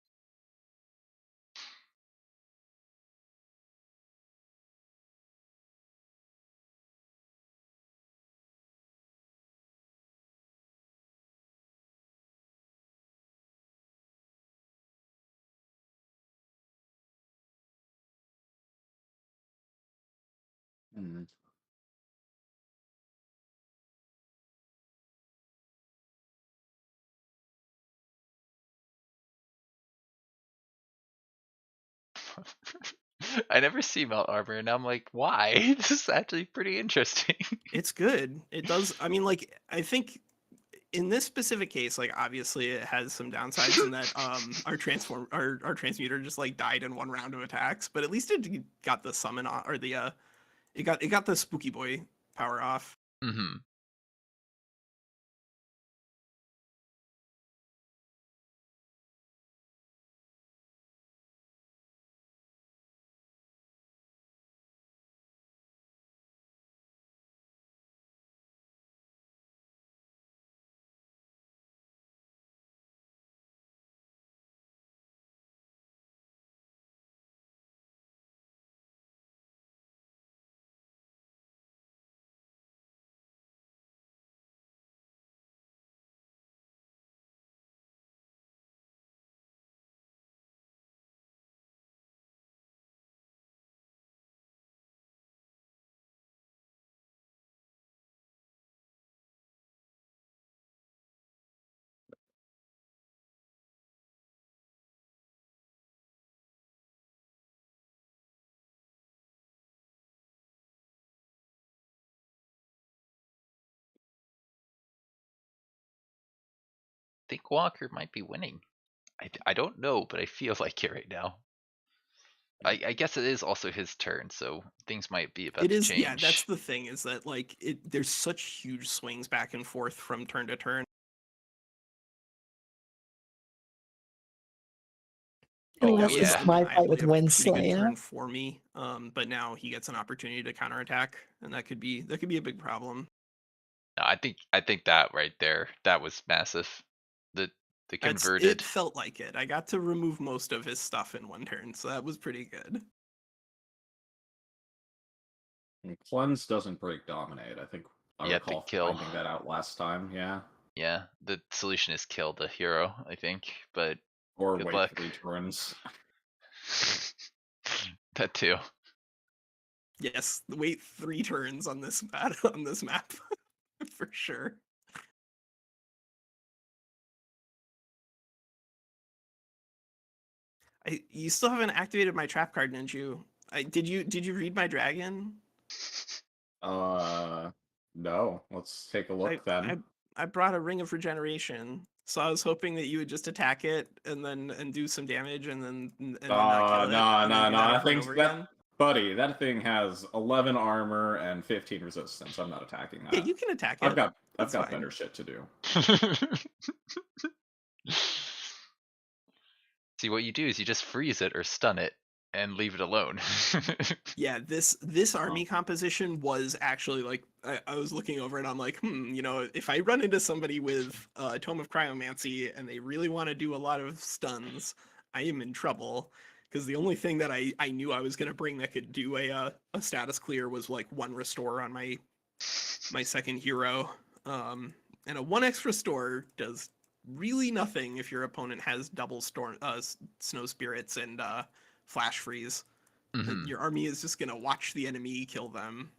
Mm. I never see melt armor, and I'm like, why? This is actually pretty interesting. It's good. It does. I mean, like, I think in this specific case, like, obviously it has some downsides in that our transmuter just like died in one round of attacks, but at least it got the summon on, or the it got the spooky boy power off. Mm-hmm. I think Walker might be winning. I don't know, but I feel like it right now. I guess it is also his turn, so things might be about It to is, change. yeah. That's the thing, is that like there's such huge swings back and forth from turn to turn. Oh, That Unless was it's yeah. my fight undeniably with a pretty good Windslayer. turn for me. But now he gets an opportunity to counterattack, and that could be a big problem. No, I think that right there, that was massive. The It converted. felt like it. I got to remove most of his stuff in one turn, so that was pretty good. And Cleanse doesn't break Dominate. I think I You have to recall kill. finding that out last time, yeah. Yeah, the solution is kill the hero, I think, but Or good wait luck. 3 turns. That too. Yes, wait 3 turns on this on this map for sure. You still haven't activated my trap card, Ninju. Did you read my dragon? No. Let's take a look then. I brought a ring of regeneration. So I was hoping that you would just attack it and do some damage and then not kill it. Nah. And then do that I over and think over that, again. buddy, that thing has 11 armor and 15 resistance. I'm not attacking that. Yeah, you can attack it. I've got That's fine. better shit to do. See, what you do is you just freeze it or stun it and leave it alone. Yeah, this army composition was actually like I was looking over and I'm like, you know, if I run into somebody with a Tome of Cryomancy and they really want to do a lot of stuns, I am in trouble. Because the only thing that I knew I was gonna bring that could do a status clear was like 1 restore on my second hero. And a 1x restore does really nothing if your opponent has double storm snow spirits and flash freeze. Mhm. Your army is just gonna watch the enemy kill them.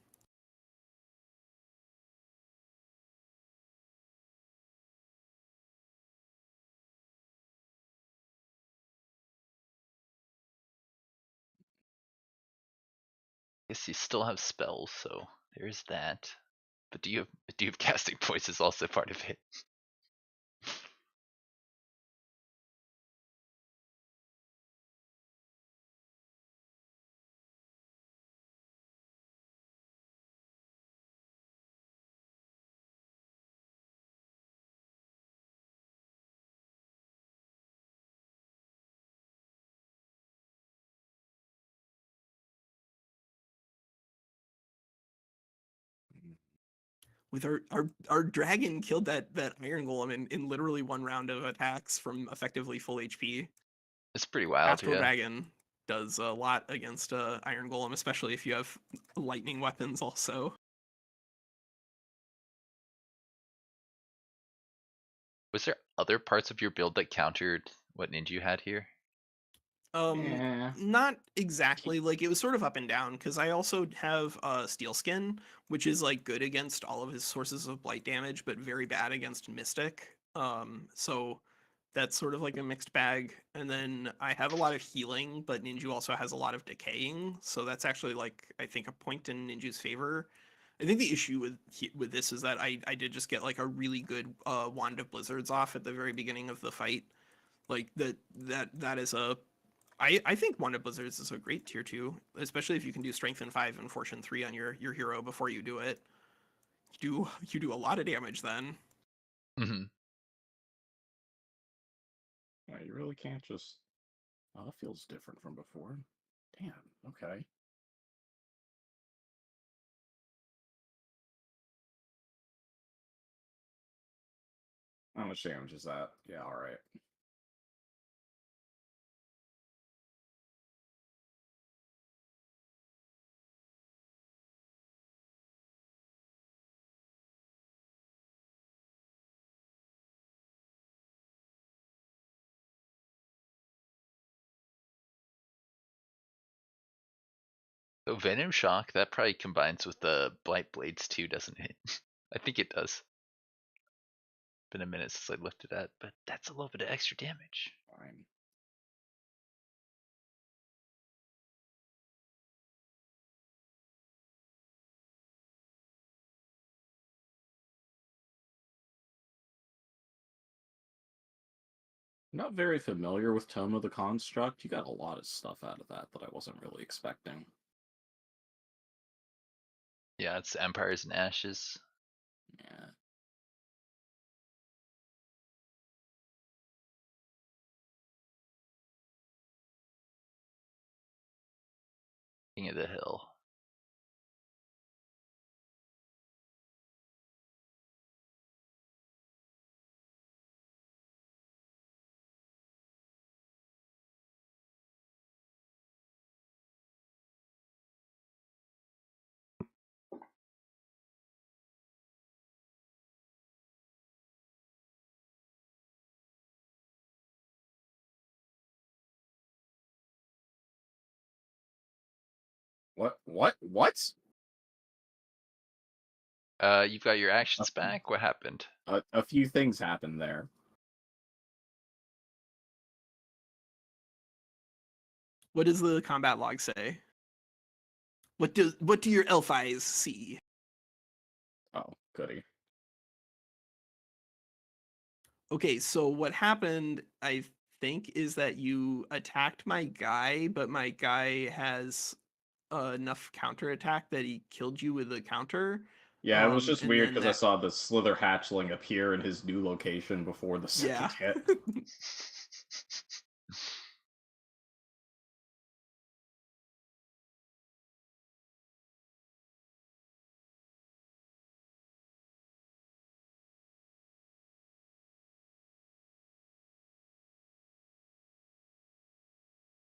Guess you still have spells, so there's that. But do you have casting points is also part of it. With our dragon killed that iron golem in literally 1 round of attacks from effectively full HP. It's pretty wild, Astral yeah. Dragon does a lot against iron golem, especially if you have lightning weapons also. Was there other parts of your build that countered what Ninja had here? Yeah. Not exactly. Like it was sort of up and down because I also have Steel Skin, which is like good against all of his sources of blight damage, but very bad against Mystic. So that's sort of like a mixed bag. And then I have a lot of healing, but Ninju also has a lot of decaying. So that's actually like I think a point in Ninju's favor. I think the issue with this is that I did just get like a really good Wand of Blizzards off at the very beginning of the fight. Like that is a I think Wand of Blizzards is a great tier 2, especially if you can do Strength 5 and Fortune 3 on your hero before you do it. You do a lot of damage then. Mm-hmm. Yeah, you really can't just. Oh, that feels different from before. Damn. Okay. How much damage is that? Yeah. All right. So Venom Shock, that probably combines with the Blight Blades too, doesn't it? I think it does. Been a minute since I lifted that, but that's a little bit of extra damage. Fine. I'm not very familiar with Tome of the Construct. You got a lot of stuff out of that I wasn't really expecting. Yeah, it's Empires and Ashes. Yeah. King of the Hill. What? You've got your actions back. What happened? A few things happened there. What does the combat log say? What do your elf eyes see? Oh, goody. Okay, so what happened, I think, is that you attacked my guy, but my guy has enough counterattack that he killed you with a counter. Yeah, it was just And weird then because I that, saw the Slither hatchling appear in his new location before the second yeah. hit.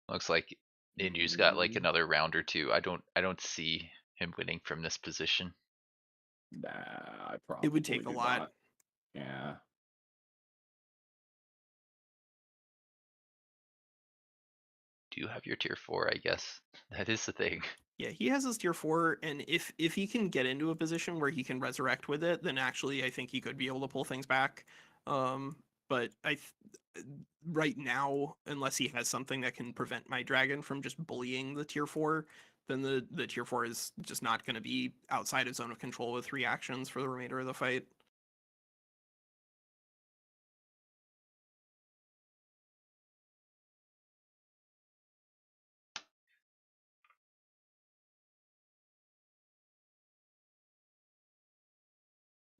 Looks like Ninju's got like another round or two. I don't see him winning from this position. Nah, I It probably would take a do lot. not. Yeah. Do you have your tier 4, I guess? That is the thing. Yeah, he has his tier 4, and if he can get into a position where he can resurrect with it, then actually I think he could be able to pull things back. But right now, unless he has something that can prevent my dragon from just bullying the tier 4, then the tier 4 is just not going to be outside of zone of control with 3 actions for the remainder of the fight.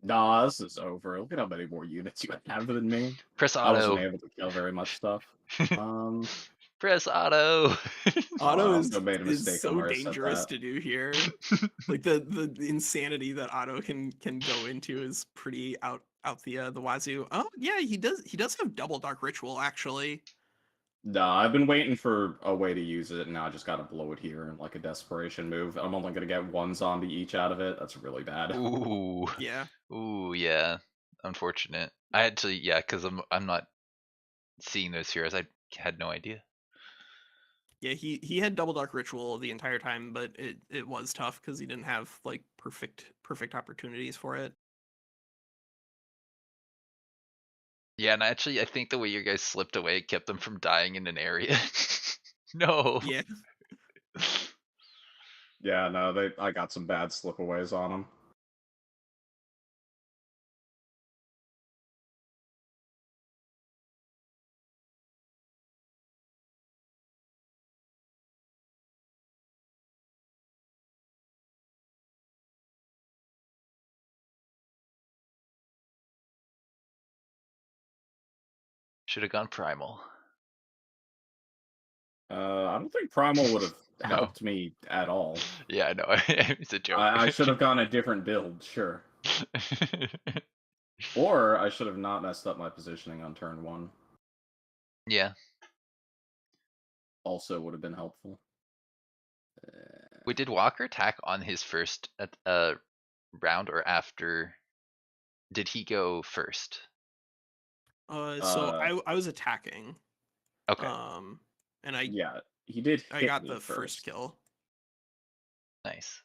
Nah, this is over. Look at how many more units you have than me. Press I wasn't auto. able to kill very much stuff. Press auto. Auto I is made a mistake on so where I said dangerous that. to do here. Like the insanity that Auto can go into is pretty out the wazoo. Oh yeah, he does have double dark ritual actually. Nah, I've been waiting for a way to use it, and now I just gotta blow it here in like a desperation move. I'm only gonna get 1 zombie each out of it. That's really bad. Ooh. Yeah. Ooh, yeah. Unfortunate. I actually, yeah, because I'm not seeing those heroes. I had no idea. Yeah, he had double dark ritual the entire time, but it was tough because he didn't have like perfect opportunities for it. Yeah, and actually, I think the way you guys slipped away kept them from dying in an area. No. Yeah. Yeah, no, I got some bad slipaways on them. Should have gone primal. I don't think Primal would have No. helped me at all. Yeah, I know. It's a joke. I should have gone a different build, sure. Or I should have not messed up my positioning on turn 1. Yeah. Also would have been helpful. Wait, did Walker attack on his first round or after? Did he go first? So I was attacking. Okay. And yeah, he did. I hit got me the first kill. Nice.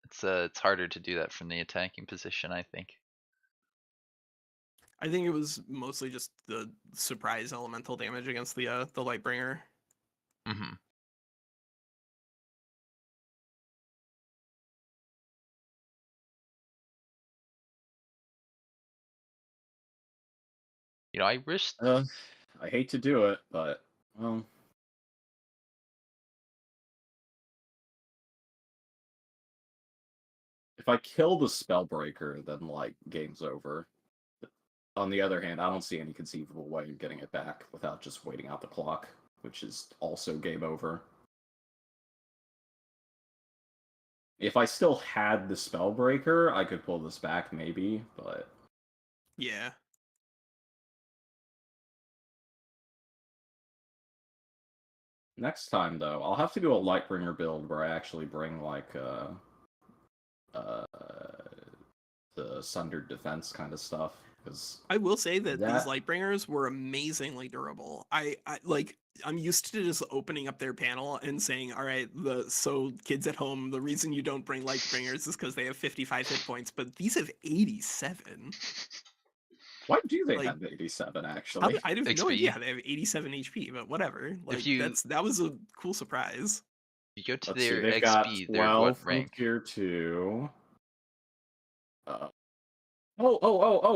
It's harder to do that from the attacking position, I think. I think it was mostly just the surprise elemental damage against the Lightbringer. Mm-hmm. You know, I wish. I hate to do it, but well. If I kill the Spellbreaker, then like game's over. On the other hand, I don't see any conceivable way of getting it back without just waiting out the clock, which is also game over. If I still had the Spellbreaker, I could pull this back maybe, but Yeah. next time though, I'll have to do a Lightbringer build where I actually bring like the Sundered Defense kind of stuff. Because I will say that these Lightbringers were amazingly durable. I'm used to just opening up their panel and saying, all right, so kids at home, the reason you don't bring Lightbringers is because they have 55 hit points, but these have 87. Why do they Like, have 87 actually? I have no XP. idea they have 87 HP, but whatever. Like that was a cool surprise. You go to Let's see, their they've XP, got they're 12 what from rank? tier 2. Oh!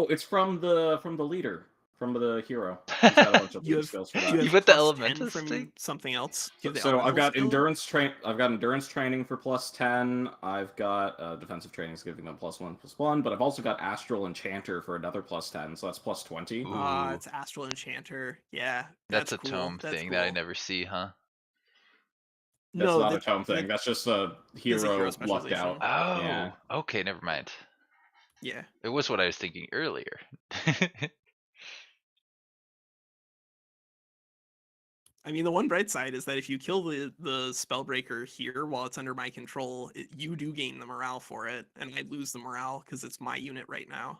It's from the leader. from the hero. He's got a bunch of You lead have- skills for Do that. you have You put the plus 10 Elementus from thing? something else? Do you have the So I've elemental got skill? I've got endurance training for plus 10. I've got defensive training is giving them +1/+1, but I've also got astral enchanter for another plus 10, so that's plus 20. Ooh. It's Astral Enchanter. Yeah, That's a cool. tome That's thing cool. that I never see, huh? That's No, not a tome thing. That's just a hero lucked specialization. out. Oh, Yeah. okay, never mind. Yeah. It was what I was thinking earlier. I mean, the one bright side is that if you kill the Spellbreaker here while it's under my control, you do gain the morale for it, and I lose the morale because it's my unit right now.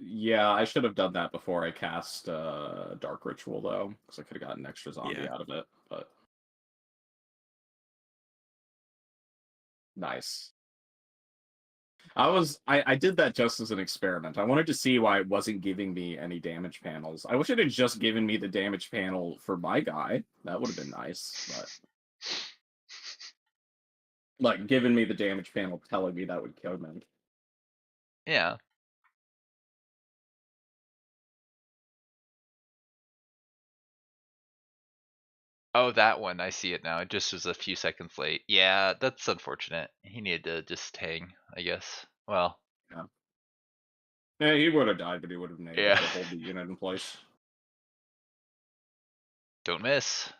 Yeah, I should have done that before I cast Dark Ritual though, because I could have gotten extra zombie Yeah. out of it. But nice. I did that just as an experiment. I wanted to see why it wasn't giving me any damage panels. I wish it had just given me the damage panel for my guy. That would have been nice, but like giving me the damage panel telling me that would kill me. Yeah. Oh, that one. I see it now. It just was a few seconds late. Yeah, that's unfortunate. He needed to just hang, I guess. Well, Yeah, he would have died, but he would have been able Yeah. to hold the unit in place. don't miss.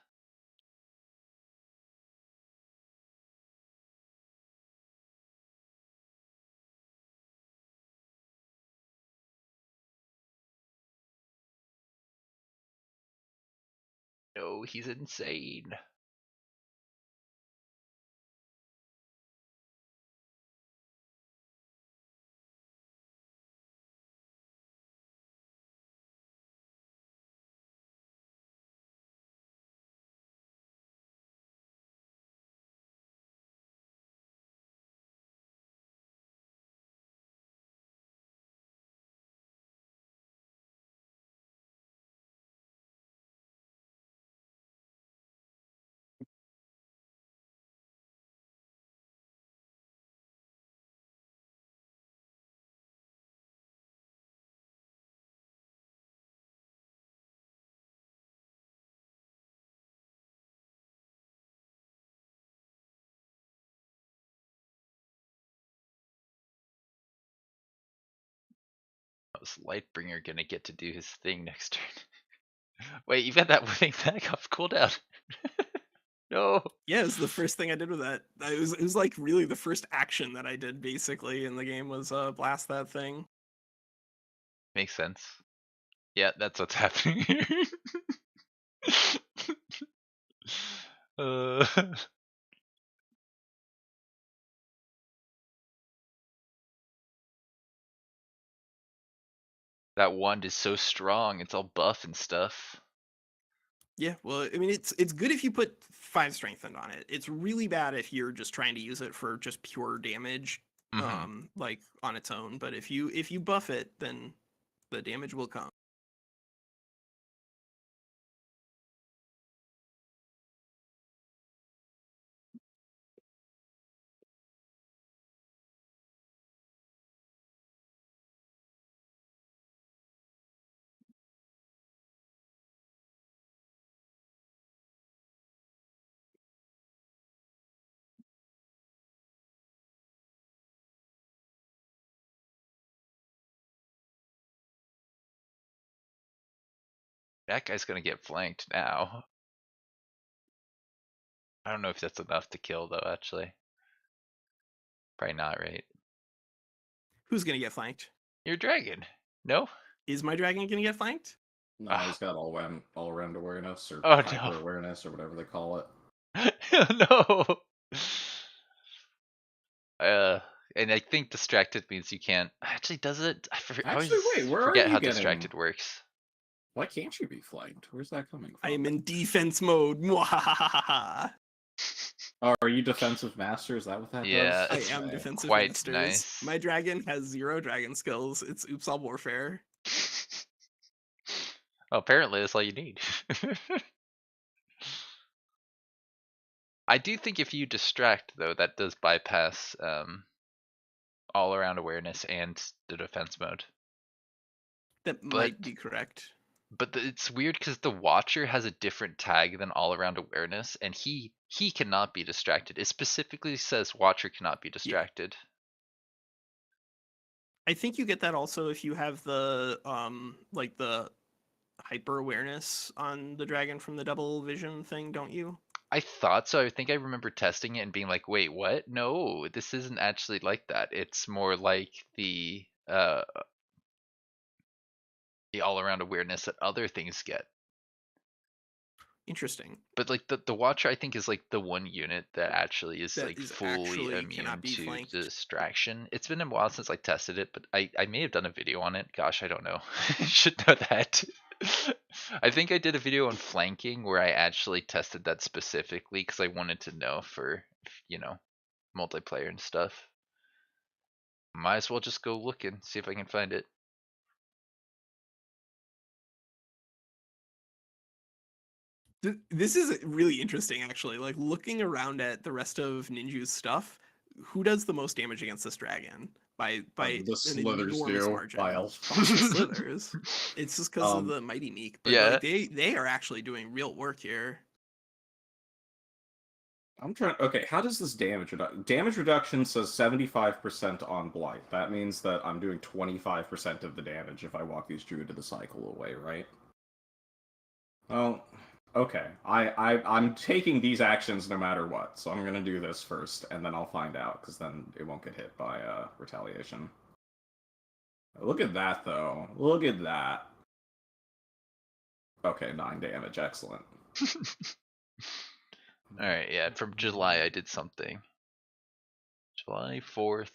No, he's insane. How's Lightbringer gonna get to do his thing next turn? Wait, you've got that winning back off cooldown. No. Yeah, it was the first thing I did with that. It was like really the first action that I did basically in the game was blast that thing. Makes sense. Yeah, that's what's happening here. uh, that wand is so strong. It's all buff and stuff. Yeah, well, I mean, it's good if you put 5 strengthened on it. It's really bad if you're just trying to use it for just pure damage, like on its own. But if you buff it, then the damage will come. That guy's gonna get flanked now. I don't know if that's enough to kill though, actually. Probably not, right? Who's gonna get flanked? Your dragon. No? Is my dragon gonna get flanked? No, he's got all around awareness or Oh, hyper no. awareness or whatever they call it. No. And I think distracted means you can't. Actually, does it? I always Actually, wait, where are forget you how getting- distracted works. Why can't you be flanked? Where's that coming from? I am in defense mode. Mwahahaha. Oh, are you defensive master? Is that what that Yeah, does? I am Okay. defensive quite masters. nice. My dragon has 0 dragon skills. It's Oops All Warfare. Well, apparently that's all you need. I do think if you distract though, that does bypass all around awareness and the defense mode. That But might be correct. it's weird because the Watcher has a different tag than all around awareness, and he cannot be distracted. It specifically says Watcher cannot be distracted. I think you get that also if you have the like the hyper awareness on the dragon from the double vision thing, don't you? I thought so. I think I remember testing it and being like, wait, what? No, this isn't actually like that. It's more like the all around awareness that other things get. Interesting. But like the Watcher, I think is like the one unit that actually is That like is fully actually immune cannot be to flanked. distraction. It's been a while since I tested it, but I may have done a video on it. Gosh, I don't know. Should know that. I think I did a video on flanking where I actually tested that specifically because I wanted to know for, you know, multiplayer and stuff. Might as well just go look and see if I can find it. This is really interesting, actually. Like looking around at the rest of Ninju's stuff, who does the most damage against this dragon by The an Slithers enormous do, margin? by a Fucking Slithers. It's just because of Um, the Mighty Meek, but Yeah. like they are actually doing real work here. I'm trying. Okay, how does this damage reduction says 75% on blight? That means that I'm doing 25% of the damage if I walk these Druid to the cycle away, right? Well, okay. I'm taking these actions no matter what, so I'm gonna do this first, and then I'll find out, because then it won't get hit by retaliation. Look at that, though. Look at that. Okay, 9 damage. Excellent. Alright, yeah, from July I did something. July 4th.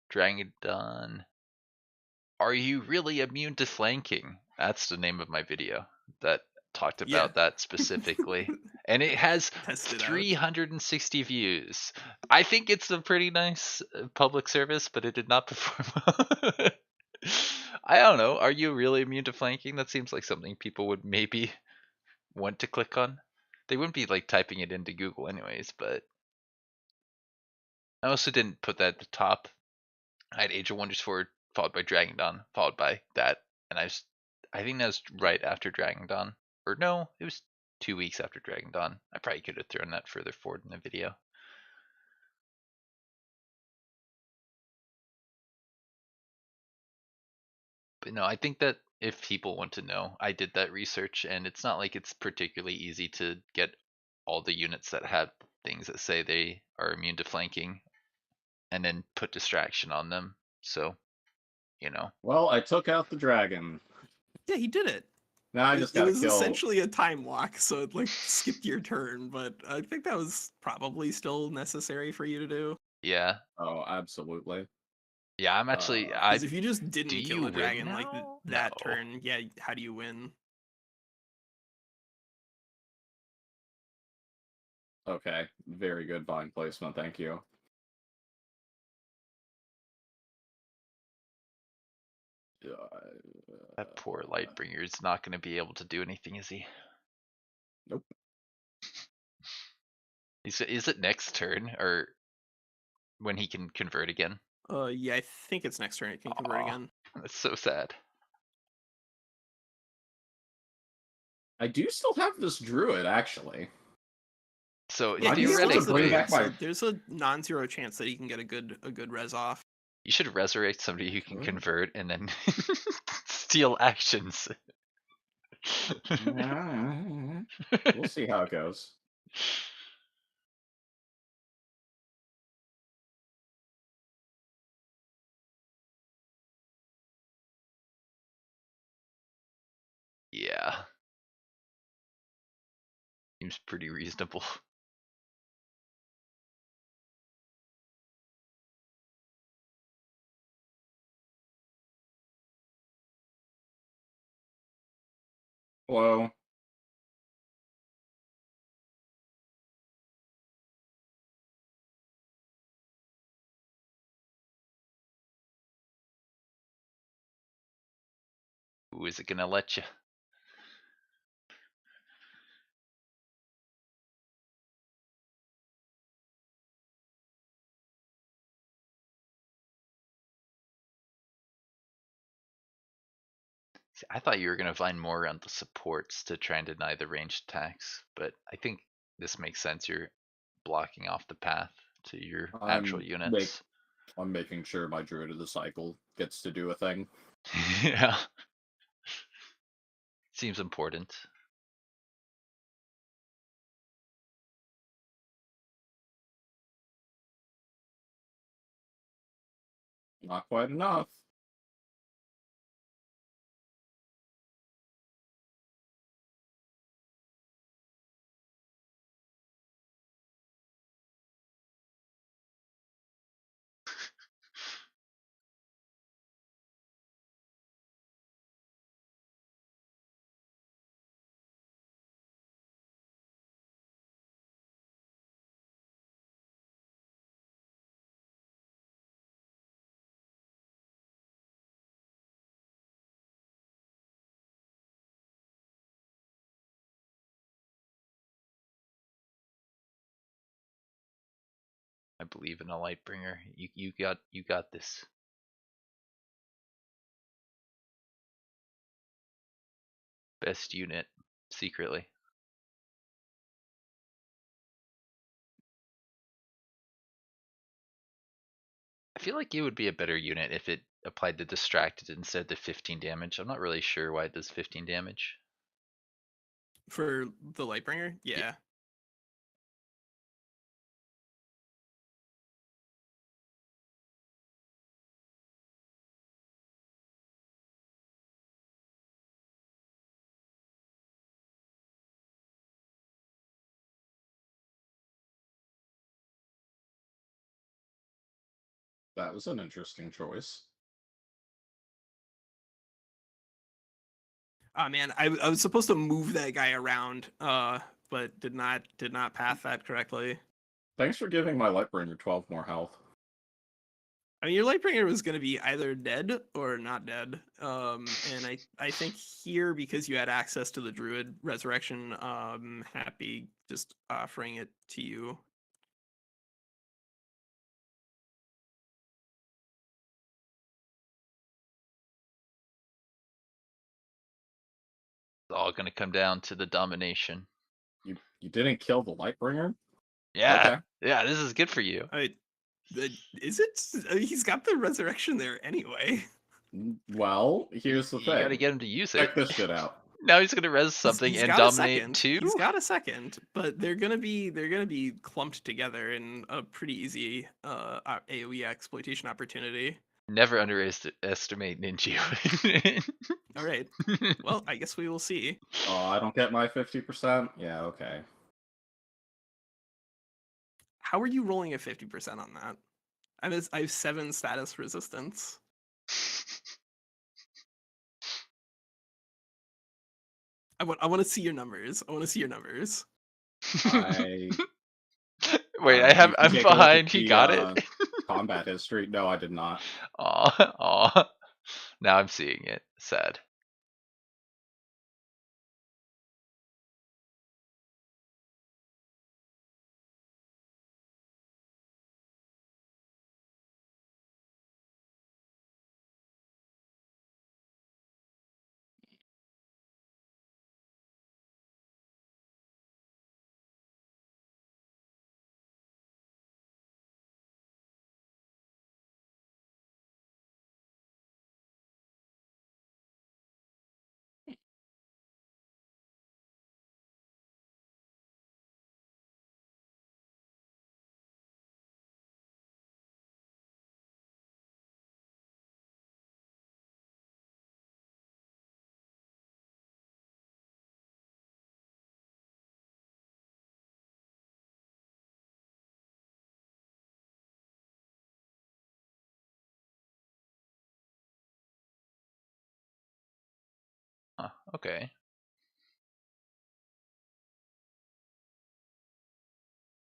Dragon Dawn. Are you really immune to flanking? That's the name of my video that talked Yeah. about that specifically. And it has Test it out. 360 views. I think it's a pretty nice public service, but it did not perform well. I don't know. Are you really immune to flanking? That seems like something people would maybe want to click on. They wouldn't be like typing it into Google anyways, but I also didn't put that at the top. I had Age of Wonders 4 followed by Dragon Dawn, followed by that, and I think that was right after Dragon Dawn. Or no, it was 2 weeks after Dragon Dawn. I probably could have thrown that further forward in the video. But no, I think that if people want to know, I did that research, and it's not like it's particularly easy to get all the units that have things that say they are immune to flanking and then put distraction on them. So, you know. Well, I took out the dragon. Yeah, he did it. Now I It, just it gotta was kill. essentially a time walk, so it like skipped your turn, but I think that was probably still necessary for you to do. Yeah. Oh, absolutely. Yeah, I'm actually Because if you just do didn't kill you a win dragon like now? that No. turn, yeah, how do you win? Okay, very good vine placement, thank you. That poor Lightbringer is not going to be able to do anything, is he? Nope. Is it next turn or when he can convert again? Yeah, I think it's next turn it can convert Aw, again. that's so sad. I do still have this druid, actually. So Yeah, Might he be able to still bring has a back druid, my- so there's a non-zero chance that he can get a good res off. You should resurrect somebody who can Sure. convert and then steal actions. We'll see how it goes. Yeah. Seems pretty reasonable. Hello. Who is it gonna let you? See, I thought you were gonna find more around the supports to try and deny the ranged attacks, but I think this makes sense. You're blocking off the path to your actual units. I'm making sure my Druid of the Cycle gets to do a thing. Yeah. Seems important. Not quite enough. I believe in a Lightbringer. You got this. Best unit, secretly. I feel like it would be a better unit if it applied the distracted instead of the 15 damage. I'm not really sure why it does 15 damage. For the Lightbringer? Yeah. That was an interesting choice. Oh man, I was supposed to move that guy around, but did not path that correctly. Thanks for giving my Lightbringer 12 more health. I mean, your Lightbringer was going to be either dead or not dead. And I think here, because you had access to the Druid Resurrection, happy just offering it to you. It's all gonna come down to the domination. You didn't kill the Lightbringer? Yeah, Okay. yeah, this is good for you. Is it? He's got the Resurrection there anyway. Well, here's the You thing. gotta get him to use it. Check this shit out. Now he's gonna res something He's and got a dominate second. too. He's got a second, but they're gonna be clumped together in a pretty easy AOE exploitation opportunity. Never underestimate Ninju. All right. Well, I guess we will see. Oh, I don't get my 50%? Yeah, okay. How are you rolling a 50% on that? I have 7 status resistance. I want to see your numbers. I want to see your numbers. I Wait, you can I'm take a look behind. at He the, got it. combat history. No, I did not. Aw. Now I'm seeing it. Sad. Huh, okay.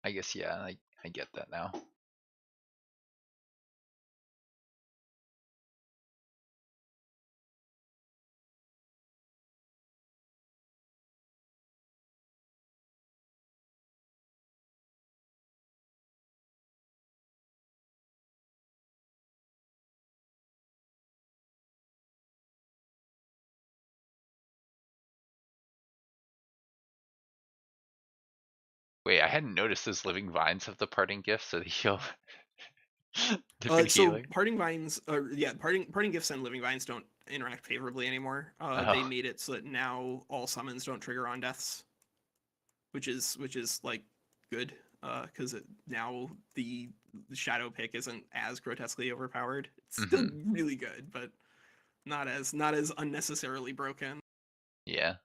I guess, yeah, I get that now. I hadn't noticed those living vines have the parting gift, so they heal. They've been So healing. parting vines, parting gifts and living vines don't interact favorably anymore. They Oh. made it so that now all summons don't trigger on deaths, which is like good, because now the shadow pick isn't as grotesquely overpowered. It's still really good, but not as unnecessarily broken. Yeah.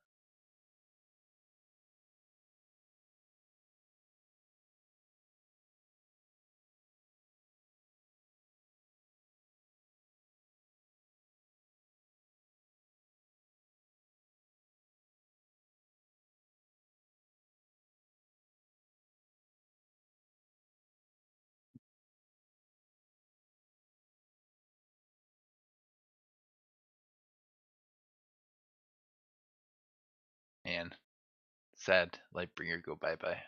Man, sad. Lightbringer go bye bye.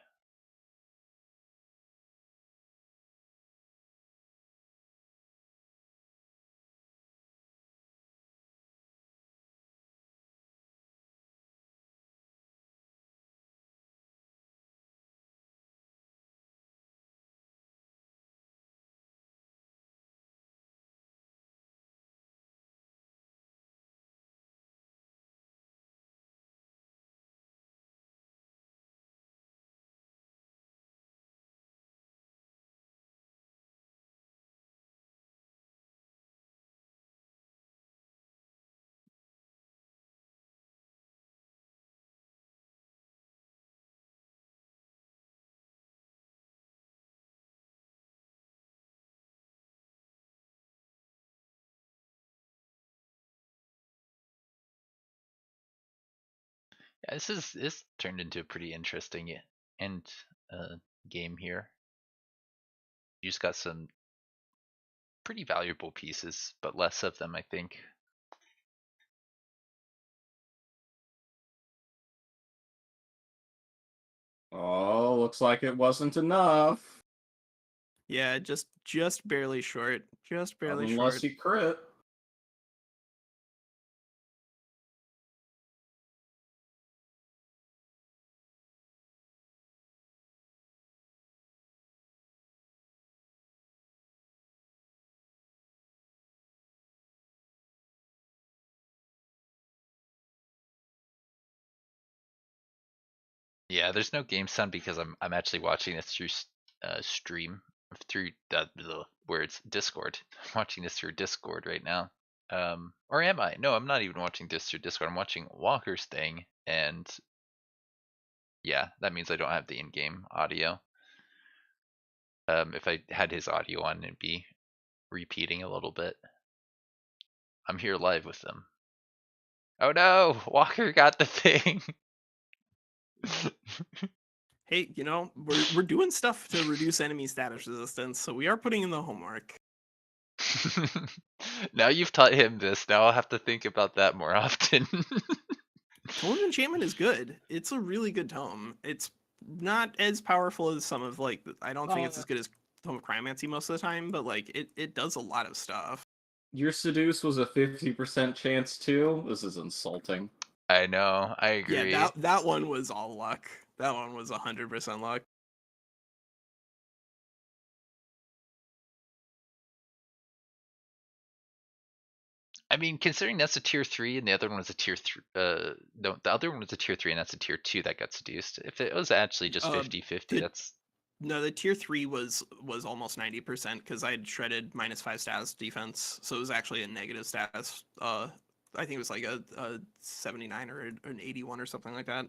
Yeah, this turned into a pretty interesting end game here. You just got some pretty valuable pieces, but less of them, I think. Oh, looks like it wasn't enough. Yeah, just barely short. Just barely Unless short. you crit. Yeah, there's no game sound because I'm actually watching this through stream through the words Discord. I'm watching this through Discord right now. Or am I? No, I'm not even watching this through Discord. I'm watching Walker's thing, and yeah, that means I don't have the in-game audio. If I had his audio on, it'd be repeating a little bit. I'm here live with them. Oh no, Walker got the thing. Hey, we're doing stuff to reduce enemy status resistance, so we are putting in the homework. Now you've taught him this. Now I'll have to think about that more often. Tome of Enchantment is good. It's a really good tome. It's not as powerful as some of I don't think it's as good as Tome of Cryomancy most of the time, but it does a lot of stuff. Your seduce was a 50% chance too? This is insulting. I know, I agree. Yeah, that one was all luck. That one was 100% luck. I mean, considering that's a tier 3 and the other one was a tier 3, no, the other one was a tier 3 and that's a tier 2 that got seduced. If it was actually just 50-50, that's... No, the tier 3 was almost 90% because I had shredded -5 status defense, so it was actually a negative status. I think it was like a 79 or an 81 or something like that.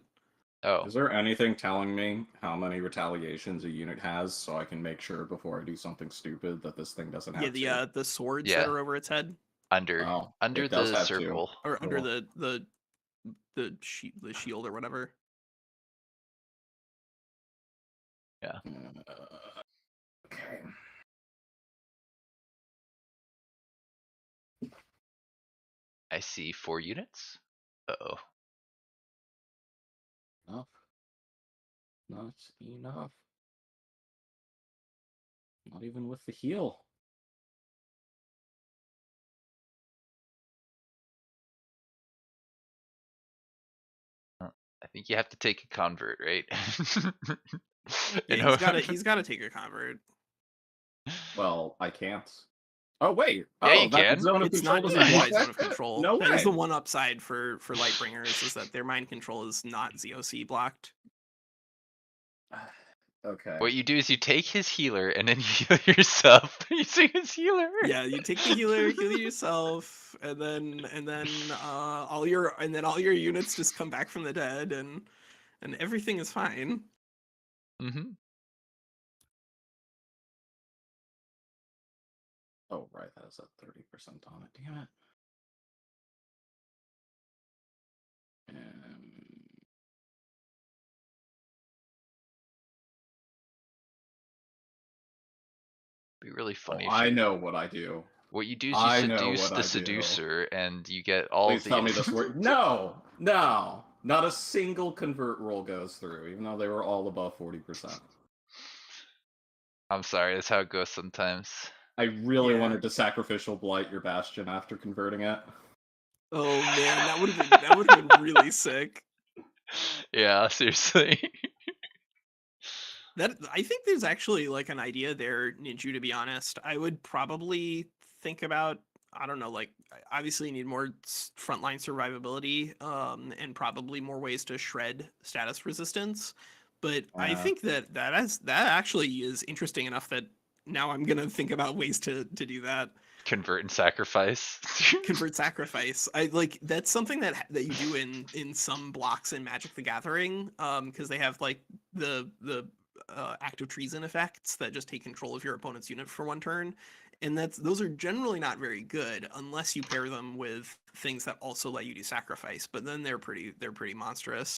Oh. Is there anything telling me how many retaliations a unit has so I can make sure before I do something stupid that this thing doesn't have Yeah, the swords Yeah. that are over its head. Under it does the have circle. Or under Cool. the shield or whatever. Yeah. Okay. I see 4 units. Uh-oh. Enough. Not enough. Not even with the heal. I think you have to take a convert, right? Yeah, know? he's gotta take a convert. Well, I can't. Oh wait. Yeah, Oh, you that can. zone of It's control not doesn't impacted block by zone that? of control. No That way. is the one upside for Lightbringers, is that their mind control is not ZOC blocked. Okay. What you do is you take his healer and then you heal yourself using his healer. Yeah, you take the healer, heal yourself, and then all your units just come back from the dead, and everything is fine. Mm-hmm. Oh right, that has a 30% on it. Damn it. Be really funny. Oh, I know what I do. What you do is you I know seduce what the I do. seducer, and you get all Please the. tell me this word. No, not a single convert roll goes through, even though they were all above 40%. I'm sorry, that's how it goes sometimes. I really Yeah. wanted to sacrificial blight your bastion after converting it. Oh man, that would have been really sick. Yeah, seriously. That I think there's actually like an idea there, Ninju, to be honest. I would probably think about, I don't know, like obviously you need more frontline survivability, and probably more ways to shred status resistance. But I Yeah. think that actually is interesting enough that now I'm gonna think about ways to do that. Convert and sacrifice. Convert sacrifice. I like that's something that you do in some blocks in Magic the Gathering, because they have like the act of treason effects that just take control of your opponent's unit for one turn, and those are generally not very good unless you pair them with things that also let you do sacrifice. But then they're pretty monstrous.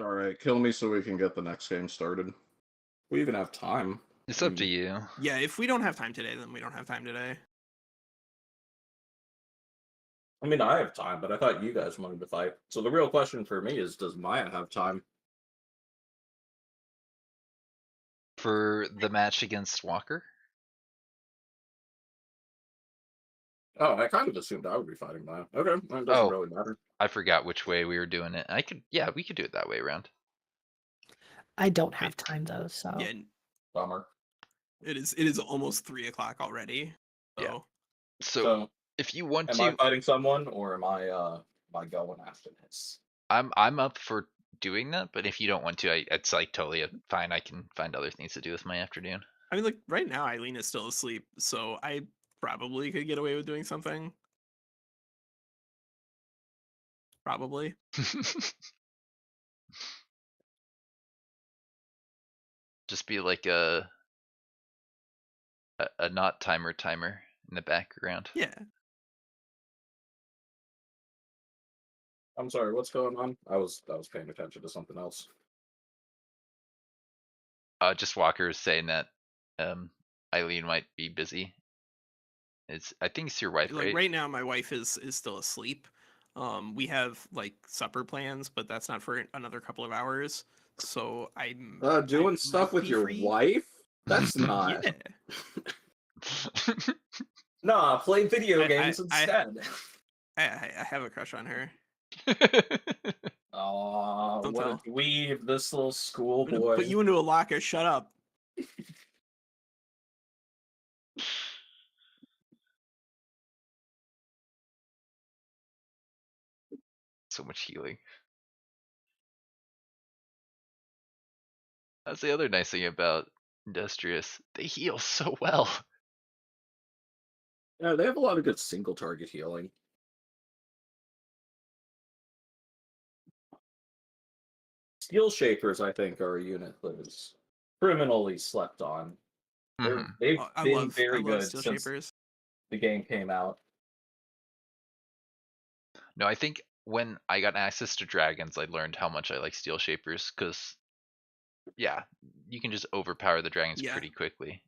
All right, kill me so we can get the next game started. We even have time. It's up to you. Yeah, if we don't have time today, then we don't have time today. I mean, I have time, but I thought you guys wanted to fight. So the real question for me is, does Miah have time? For the match against Walker? Oh, I kind of assumed I would be fighting Miah. Okay, that doesn't Oh. really matter. I forgot which way we were doing it. We could do it that way around. I don't have time though, so Yeah, Bummer. it is almost 3 o'clock already. So. Yeah. So So, if you want am to, I fighting someone, or am I going after this? I'm up for doing that. But if you don't want to, it's like totally fine. I can find other things to do with my afternoon. I mean, like right now, Eileen is still asleep, so I probably could get away with doing something. Probably. Just be like a not timer in the background. Yeah. I'm sorry, what's going on? I was paying attention to something else. Just Walker is saying that Eileen might be busy. I think it's your wife, Like right? right now, my wife is still asleep. We have like supper plans, but that's not for another couple of hours. So I'm Doing I stuff might with be your free. wife? That's not. Yeah. Nah, play video games I- instead. I have a crush on her. Aw, Don't what tell. a dweeb, this little I'm gonna schoolboy. put you into a locker. Shut up. So much healing. That's the other nice thing about Industrious. They heal so well. Yeah, they have a lot of good single target healing. Steel Shapers, I think, are a unit that is criminally slept on. Mhm. They've I been love very good Steel since Shapers. the game came out. No, I think when I got access to dragons, I learned how much I like Steel Shapers because, yeah, you can just overpower the dragons Yeah. pretty quiquely.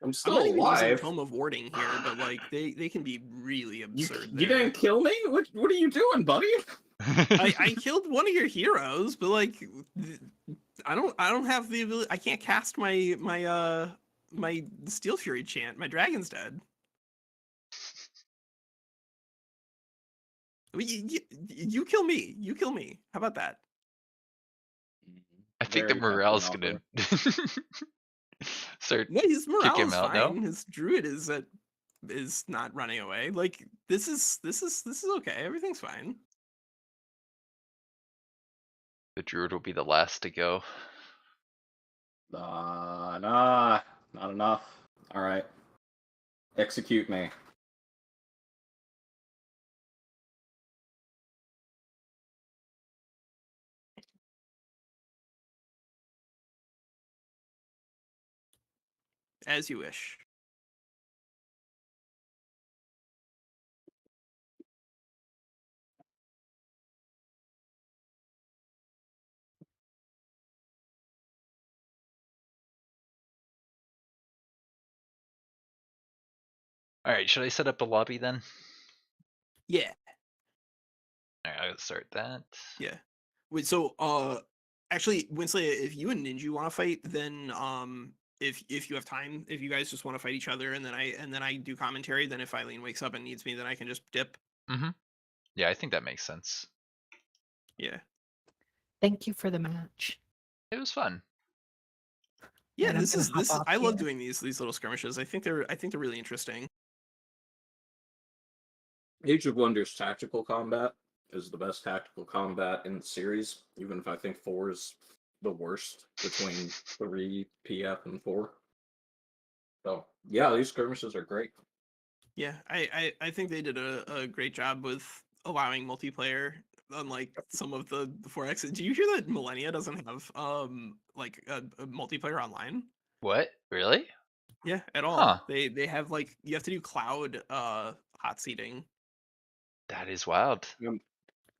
I'm I'm still not even using alive. Tome of Warding here, but like they can be really absurd. You there. didn't kill me? What are you doing, buddy? I killed one of your heroes, but like I don't have the ability. I can't cast my Steel Fury chant. My dragon's dead. You kill me. You kill me. How about that? I think the Very tempting morale's offer. gonna start No, his kick morale him is out. fine. No, His druid is not running away. Like this is okay. Everything's fine. the druid will be the last to go. Nah, not enough. All right, execute me. As you wish. All right, should I set up a lobby then? Yeah. All right, I'll start that. Yeah. Wait, so actually Winsley, if you and Ninju want to fight, then if you have time, if you guys just want to fight each other and then I do commentary, then if Eileen wakes up and needs me, then I can just dip. Mm-hmm. Yeah, I think that makes sense. Yeah. Thank you for the match. It was fun. Yeah, And I'm gonna hop off I love here. doing these little skirmishes. I think they're really interesting. Age of Wonders tactical combat is the best tactical combat in the series, even if I think 4 is the worst between 3, PF, and 4. So, yeah, these skirmishes are great. Yeah, I think they did a great job with allowing multiplayer, unlike some of the 4X. Did you hear that Millennia doesn't have like a multiplayer online? What? Really? Yeah, at Huh. all. They have like you have to do cloud hot seating. That is wild. I'm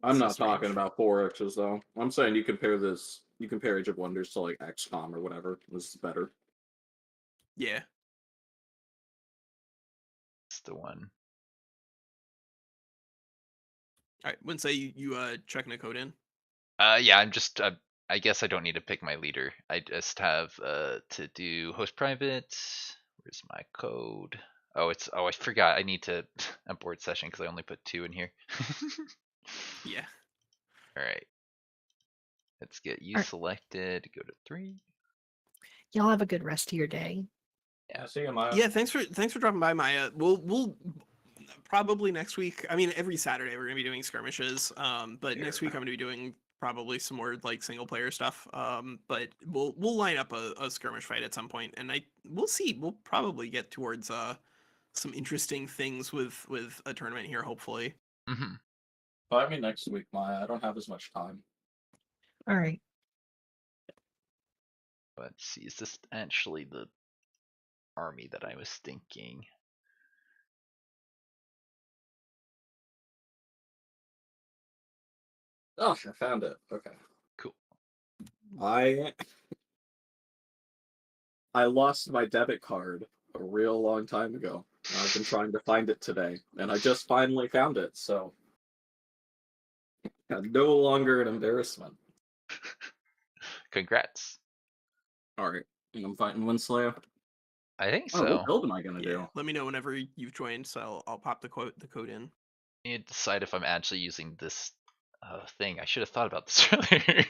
So not talking strange. about 4Xs, though. I'm saying you compare Age of Wonders to, like, XCOM or whatever. This is better. Yeah. It's the one. All right, Wednesday you checking a code in? Yeah, I'm just. I guess I don't need to pick my leader. I just have to do host private. Where's my code? Oh, I forgot. I need to import session because I only put 2 in here. Yeah. All right. Let's get you Alright. selected. Go to 3. Y'all have a good rest of your day. Yeah, see you, Miah. Yeah, thanks for dropping by, Maya. We'll probably next week. I mean, every Saturday we're gonna be doing skirmishes. But next week I'm gonna be doing probably some more like single player stuff. But we'll line up a skirmish fight at some point, and we'll see. We'll probably get towards some interesting things with a tournament here, hopefully. Mm-hmm. Buy me next week, Maya. I don't have as much time. All right. Let's see. Is this actually the army that I was thinking? Oh, I found it. Okay. Cool. I lost my debit card a real long time ago. And I've been trying to find it today, and I just finally found it. So, no longer an embarrassment. Congrats. All right, and I'm fighting Winslayer. I think Oh, so. what build am I gonna Yeah. do? Let me know whenever you've joined, so I'll pop the code in. I need to decide if I'm actually using this thing. I should have thought about this earlier.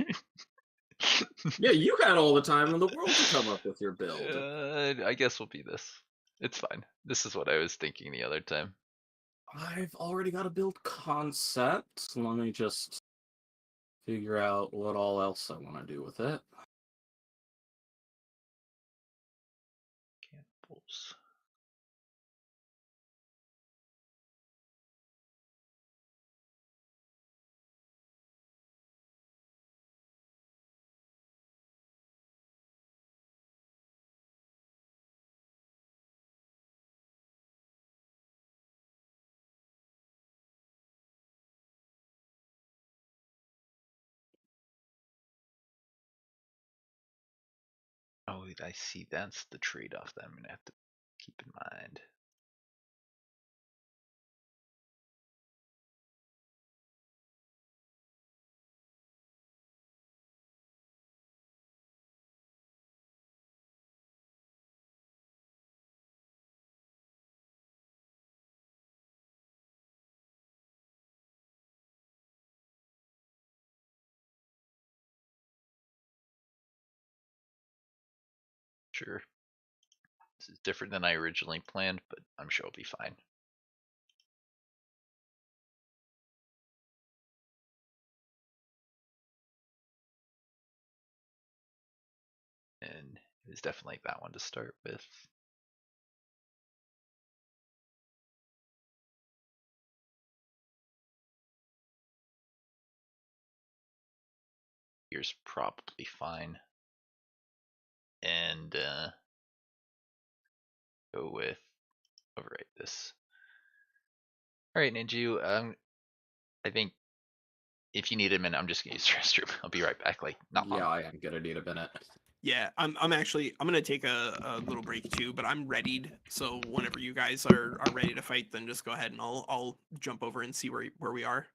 Yeah, you had all the time in the world to come up with your build. I guess we'll be this. It's fine. This is what I was thinking the other time. I've already got a build concept. Let me just figure out what all else I want to do with it. Cannibals. Oh, I see. That's the trade-off that I'm gonna have to keep in mind. Sure. This is different than I originally planned, but I'm sure it'll be fine. And it was definitely that one to start with. Here's probably fine. And go with overwrite this. Alright, Ninju, I think if you need a minute, I'm just gonna use the restroom. I'll be right back, like not long. Yeah, I am gonna need a minute. Yeah, I'm gonna take a little break too, but I'm readied. So whenever you guys are ready to fight, then just go ahead and I'll jump over and see where we are.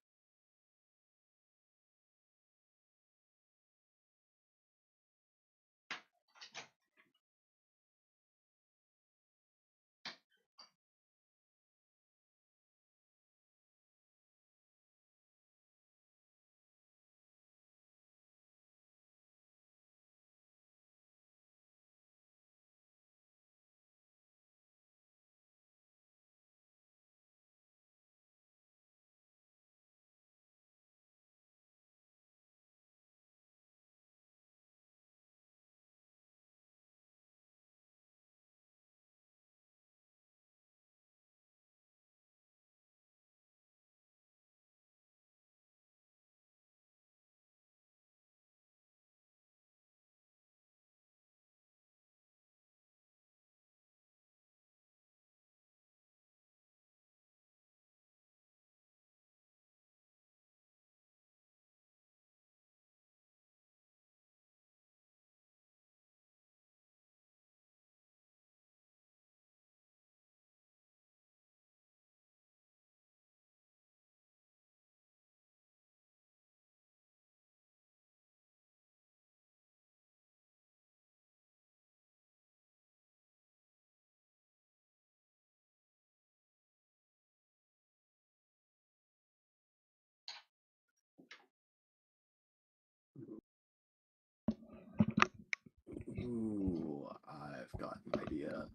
Ooh, I've got an idea.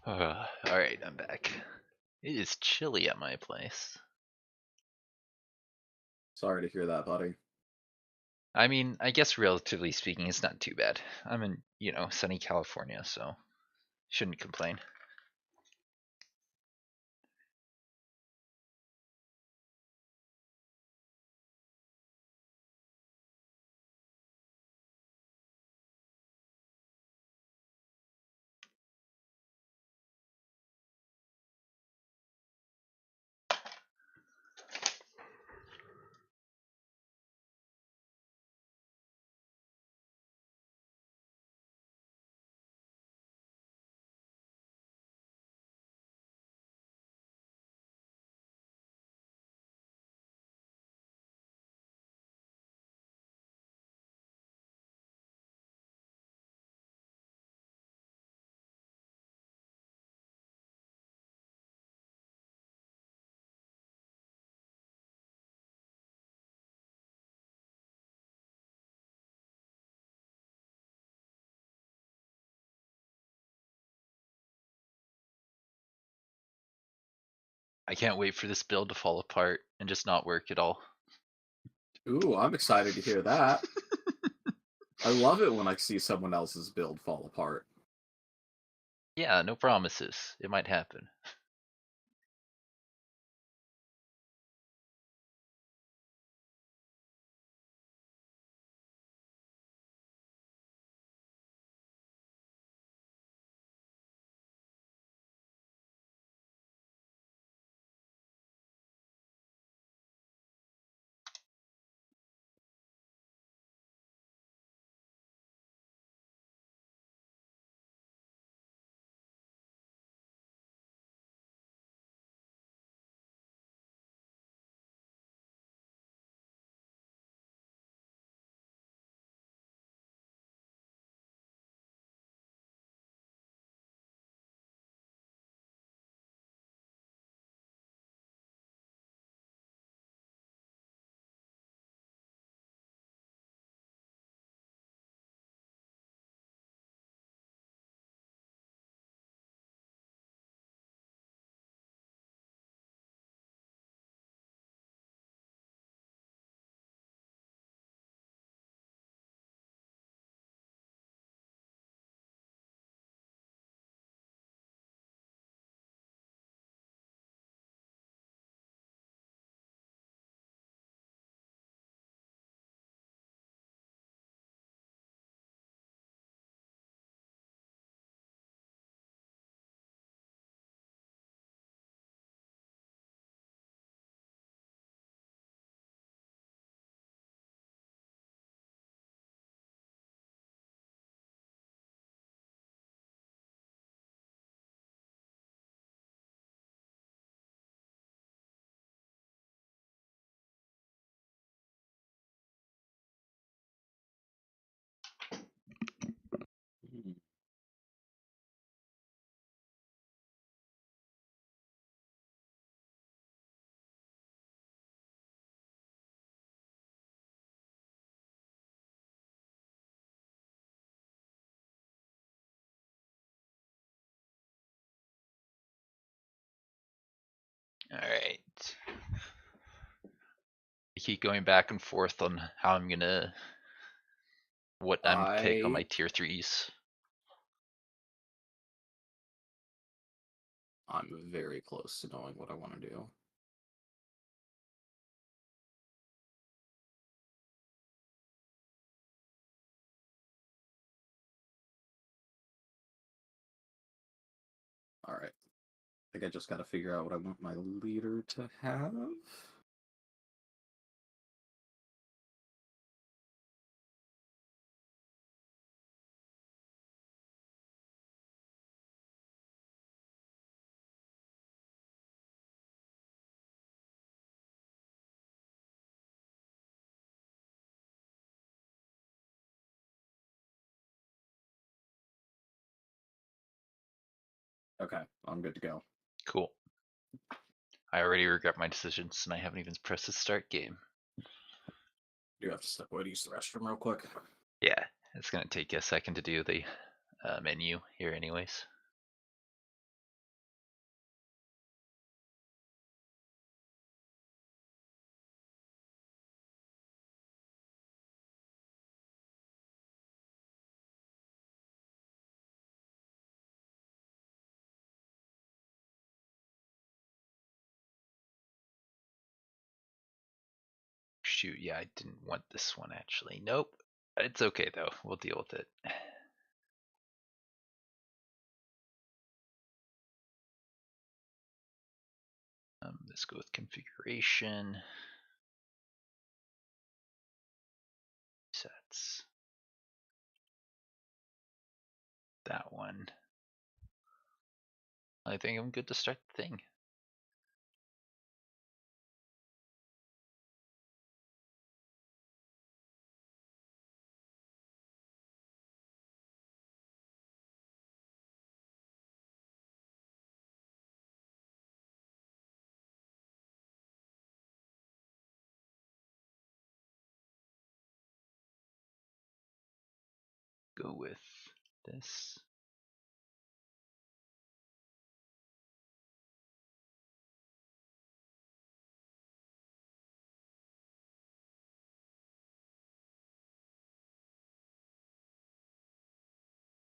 Alright, I'm back. It is chilly at my place. Sorry to hear that, buddy. I mean, I guess relatively speaking, it's not too bad. I'm in, sunny California, so shouldn't complain. I can't wait for this build to fall apart and just not work at all. Ooh, I'm excited to hear that. I love it when I see someone else's build fall apart. Yeah, no promises. It might happen. Alright. I keep going back and forth on how I'm gonna what I'm gonna take on my tier 3s. I'm very close to knowing what I want to do. All right. I think I just got to figure out what I want my leader to have. Okay, I'm good to go. Cool. I already regret my decisions and I haven't even pressed the start game. Do have to step away to use the restroom real quick. Yeah, it's gonna take a second to do the menu here anyways. Shoot, yeah, I didn't want this one actually. Nope. It's okay though, we'll deal with it. Let's go with configuration. Sets. That one. I think I'm good to start the thing. Go with this.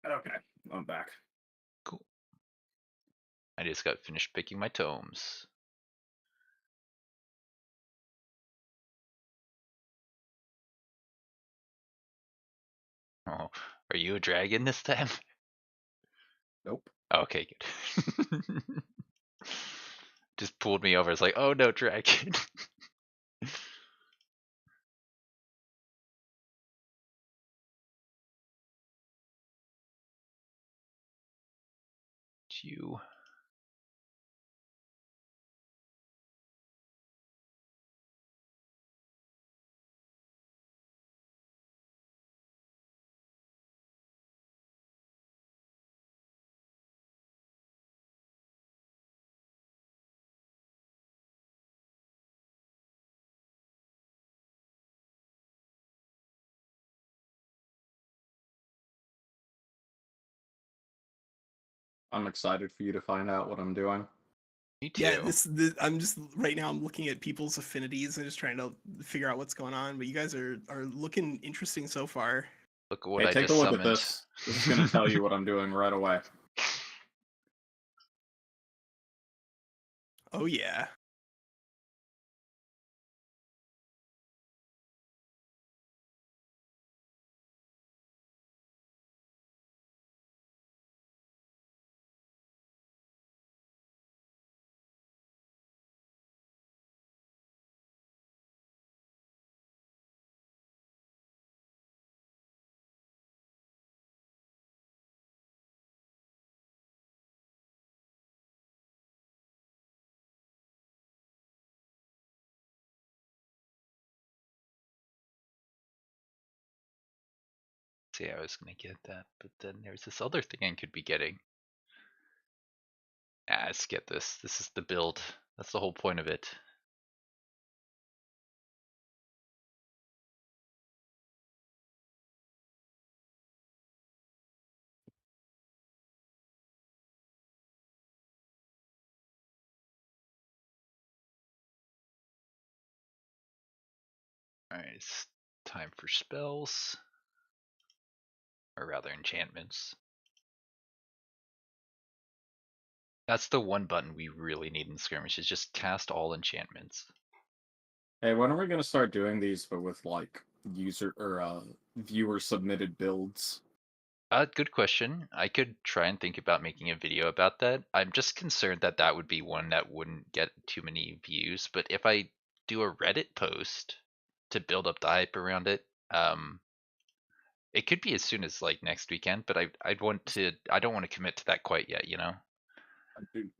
Okay, I'm back. Cool. I just got finished picking my tomes. Oh, are you a dragon this time? Nope. Okay, good. Just pulled me over. It's like, oh no, dragon. You. I'm excited for you to find out what I'm doing. Me too. Yeah, I'm just right now. I'm looking at people's affinities and just trying to figure out what's going on. But you guys are looking interesting so far. Look at what Hey, I take just a look summoned. at this. This is going to tell you what I'm doing right away. Oh yeah. See, I was gonna get that, but then there's this other thing I could be getting. Ah, let's get this. This is the build. That's the whole point of it. Alright, it's time for spells. Or rather, enchantments. That's the one button we really need in Skirmish, is just cast all enchantments. Hey, when are we gonna start doing these, but with like user or viewer submitted builds? Good question. I could try and think about making a video about that. I'm just concerned that that would be one that wouldn't get too many views, but if I do a Reddit post to build up the hype around it, it could be as soon as like next weekend, but I don't want to commit to that quite yet, you know?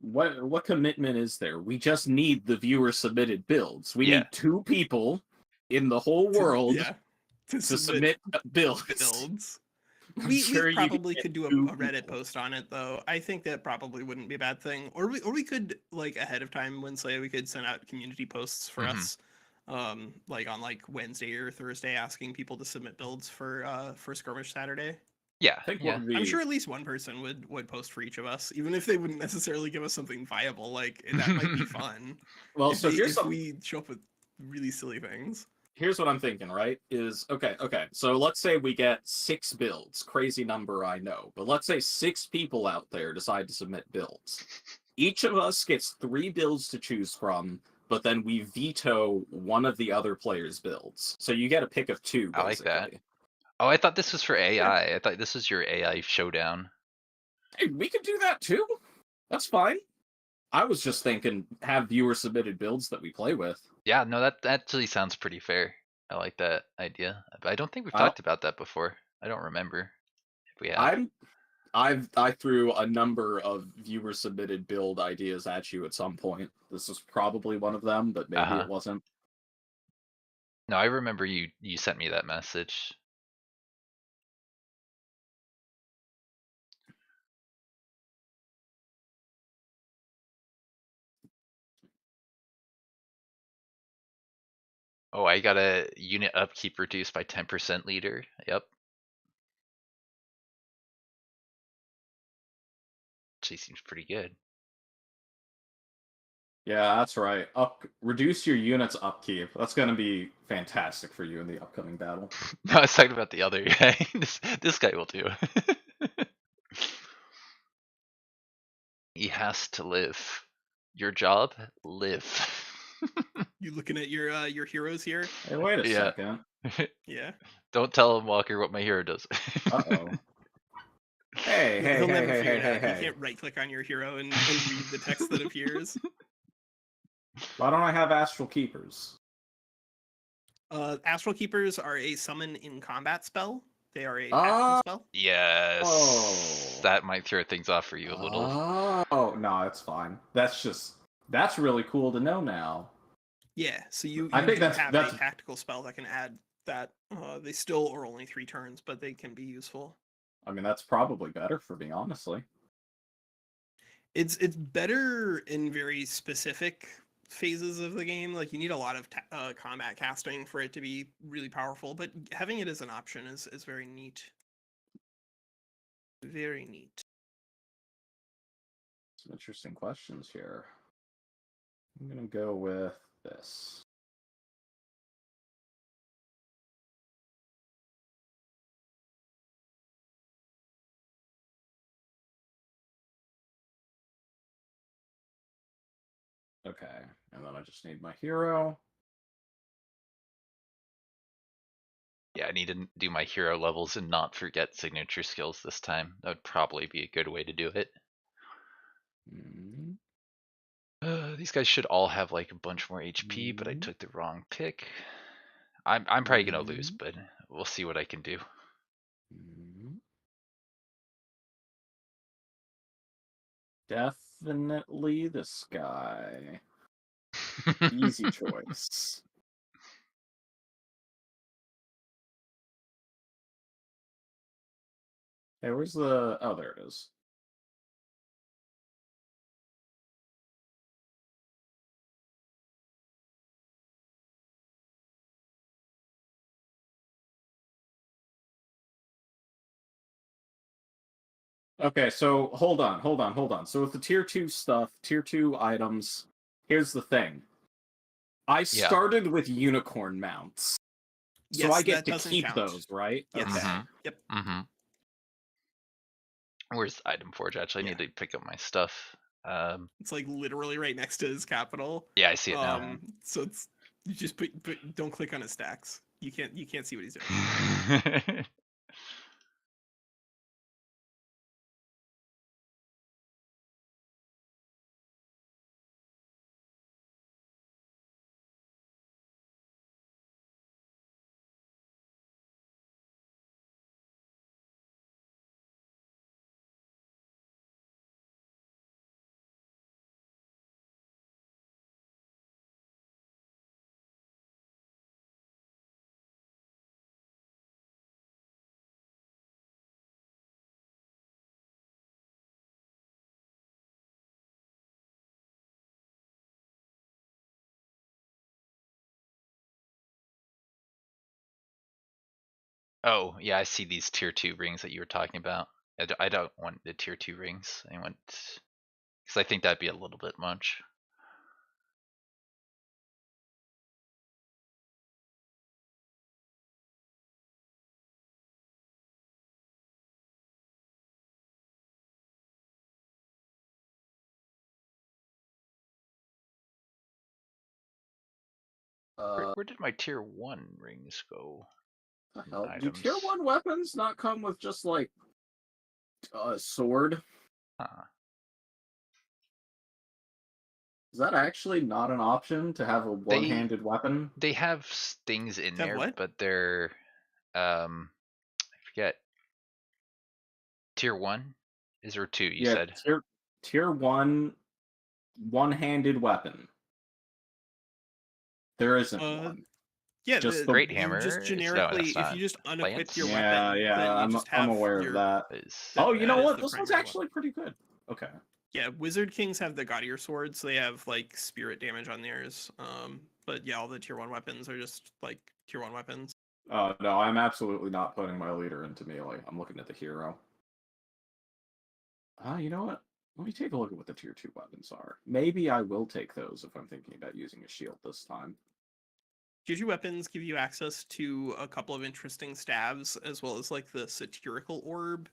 What commitment is there? We just need the viewer submitted builds. We Yeah. need 2 people in the whole world to to submit builds. builds. I'm We sure you probably get could do a 2 Reddit people. post on it though. I think that probably wouldn't be a bad thing. Or we could like ahead of time Wednesday we could send out community posts for us. Like on like Wednesday or Thursday asking people to submit builds for Skirmish Saturday. Yeah. I think yeah. what would be... I'm sure at least one person would post for each of us, even if they wouldn't necessarily give us something viable. Like that might be fun. Well, if so if we show up with really silly things. here's what I'm thinking, right? Is okay. So let's say we get 6 builds. Crazy number, I know, but let's say 6 people out there decide to submit builds. Each of us gets 3 builds to choose from, but then we veto one of the other players' builds. So you get a pick of 2. Basically. I like that. Oh, I thought this was for AI. I thought this was your AI showdown. Hey, we could do that too. That's fine. I was just thinking, have viewer submitted builds that we play with. Yeah, no, that actually sounds pretty fair. I like that idea. But I don't think we've talked about that before. I don't remember if we have. I threw a number of viewer submitted build ideas at you at some point. This is probably one of them, but maybe it wasn't. No, I remember you sent me that message. Oh, I got a unit upkeep reduced by 10% leader. Yep. Actually seems pretty good. Yeah, that's right. Reduce your unit's upkeep. That's going to be fantastic for you in the upcoming battle. No, I was talking about the other guy. This guy will do. He has to live. Your job, live. You looking at your heroes here? Hey, wait a Yeah. second. Yeah. Don't tell him, Walker, what my hero does. Uh-oh. Hey, He'll never figure it out. hey. You can't right click on your hero and read the text that appears. Why don't I have Astral Keepers? Astral Keepers are a summon in combat spell. They are a passive spell. Yes. Oh. That might throw things off for you a little. Oh, no, it's fine. That's really cool to know now. Yeah, so you I think have that's a tactical spell that can add that. They still are only 3 turns, but they can be useful. I mean, that's probably better for me, honestly. It's better in very specific phases of the game. Like you need a lot of combat casting for it to be really powerful, but having it as an option is very neat. Very neat. Some interesting questions here. I'm gonna go with this. Okay, and then I just need my hero. Yeah, I need to do my hero levels and not forget signature skills this time. That would probably be a good way to do it. These guys should all have like a bunch more HP, but I took the wrong pick. I'm probably gonna lose, but we'll see what I can do. Definitely this guy. Easy choice. Hey, where's the... Oh, there it is. Okay, so hold on. So with the tier 2 stuff, tier 2 items, here's the thing. I started with unicorn mounts. So Yes, I get that to doesn't keep count. those, right? Yes. Okay. Mhm. Yep. Where's the item forge? Actually, I need to pick up my stuff. It's like literally right next to his capital. Yeah, I see it now. So it's you just put don't click on his stacks. You can't see what he's doing. Oh, yeah, I see these tier 2 rings that you were talking about. I don't want the tier 2 rings. I want, because I think that'd be a little bit much. Where did my tier 1 rings go? The hell? Do Items. tier 1 weapons not come with just like a sword? Huh. Is that actually not an option to have a one-handed weapon? They have things in To have there, what? but they're I forget. Tier 1? Is there 2, you said? Tier 1 one-handed weapon. There isn't one. Yeah, Just Great you hammer? just No, generically, that's if you not. just unequip Lance? your Yeah, weapon, yeah, then you just I'm have aware your. of that. Is Oh, you know that is what? the This one's primary actually pretty good. Okay. Yeah, Wizard Kings have the Gaudier swords. They have like spirit damage on theirs. But yeah, all the tier 1 weapons are just like tier 1 weapons. No, I'm absolutely not putting my leader into melee. I'm looking at the hero. You know what? Let me take a look at what the tier 2 weapons are. Maybe I will take those if I'm thinking about using a shield this time. Tier 2 weapons give you access to a couple of interesting staves, as well as like the satirical orb,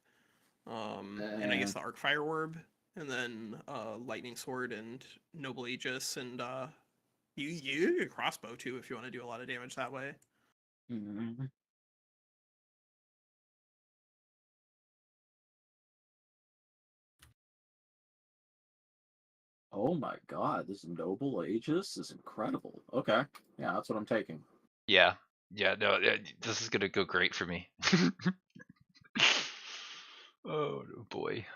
and I guess the arcfire orb, and then lightning sword and noble aegis, and you get a crossbow too if you want to do a lot of damage that way. Mhm. Oh my god, this noble aegis is incredible. Okay, yeah, that's what I'm taking. Yeah. Yeah, no, this is gonna go great for me. Oh boy.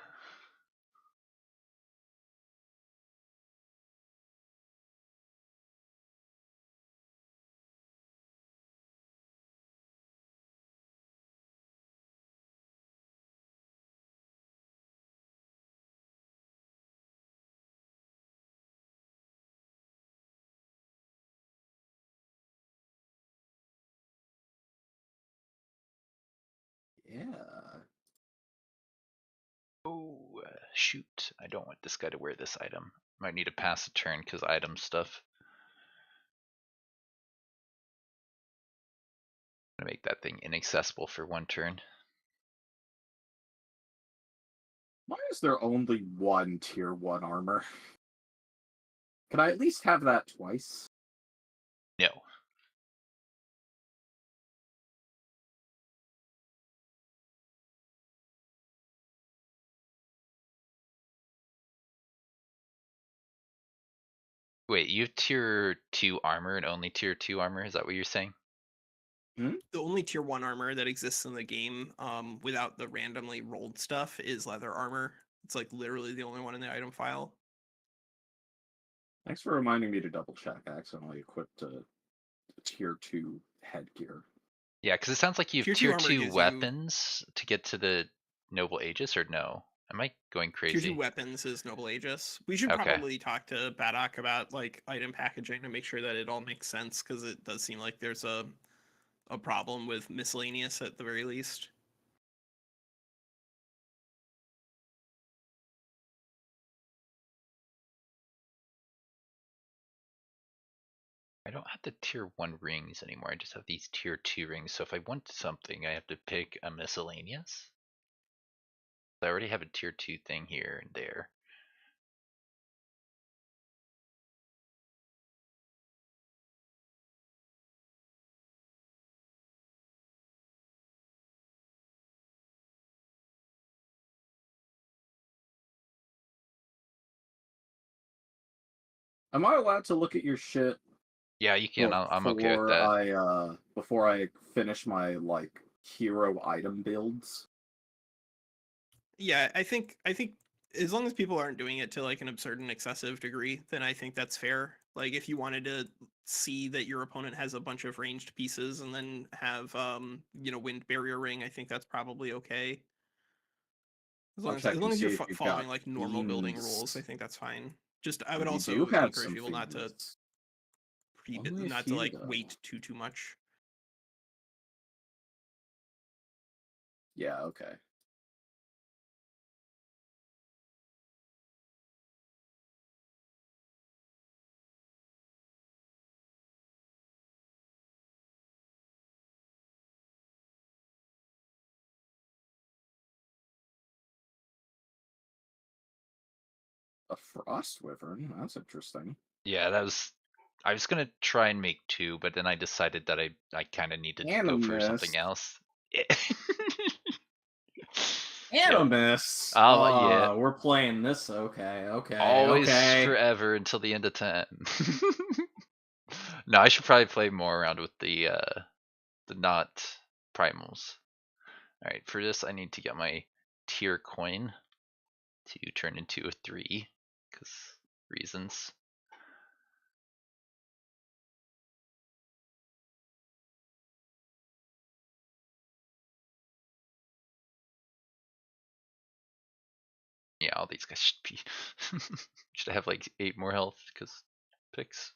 Yeah. Oh, shoot. I don't want this guy to wear this item. Might need to pass a turn because item stuff. I'm gonna make that thing inaccessible for 1 turn. Why is there only one tier 1 armor? Can I at least have that twice? No. Wait, you have tier 2 armor and only tier 2 armor? Is that what you're saying? The only tier 1 armor that exists in the game, without the randomly rolled stuff, is leather armor. It's like literally the only one in the item file. Thanks for reminding me to double check. I accidentally equipped a tier 2 headgear. Yeah, because it sounds like you have Tier 2 tier armor 2 gives you weapons to get to the noble aegis, or no? Am I going tier 2 crazy? weapons is noble aegis. We should Okay. probably talk to Badok about like item packaging to make sure that it all makes sense, because it does seem like there's a problem with miscellaneous at the very least. don't have the tier 1 rings anymore. I just have these tier 2 rings. So if I want something, I have to pick a miscellaneous. I already have a tier 2 thing here and there. Am I allowed to look at your shit? Yeah, you can. I'm okay with that. Before I finish my like hero item builds. Yeah, I think as long as people aren't doing it to like an absurd and excessive degree, then I think that's fair. Like if you wanted to see that your opponent has a bunch of ranged pieces and then have wind barrier ring, I think that's probably okay. I'll As check long and as see you're if you've following got like normal building rules, I fiends. think that's fine. Just I would You also do have encourage some people not to fiends. Only a not to few, like though. wait too much. Yeah, okay. A frost wyvern? That's interesting. Yeah, I was gonna try and make 2, but then I decided that I kind of needed to go for something Animist. else. Yeah. Animus! Yeah. We're playing this. Okay, Always okay. forever until the end of 10. No, I should probably play more around with the not primals. All right, for this I need to get my tier coin to turn into a 3 because reasons. Yeah, all these guys should be should have like 8 more health because picks.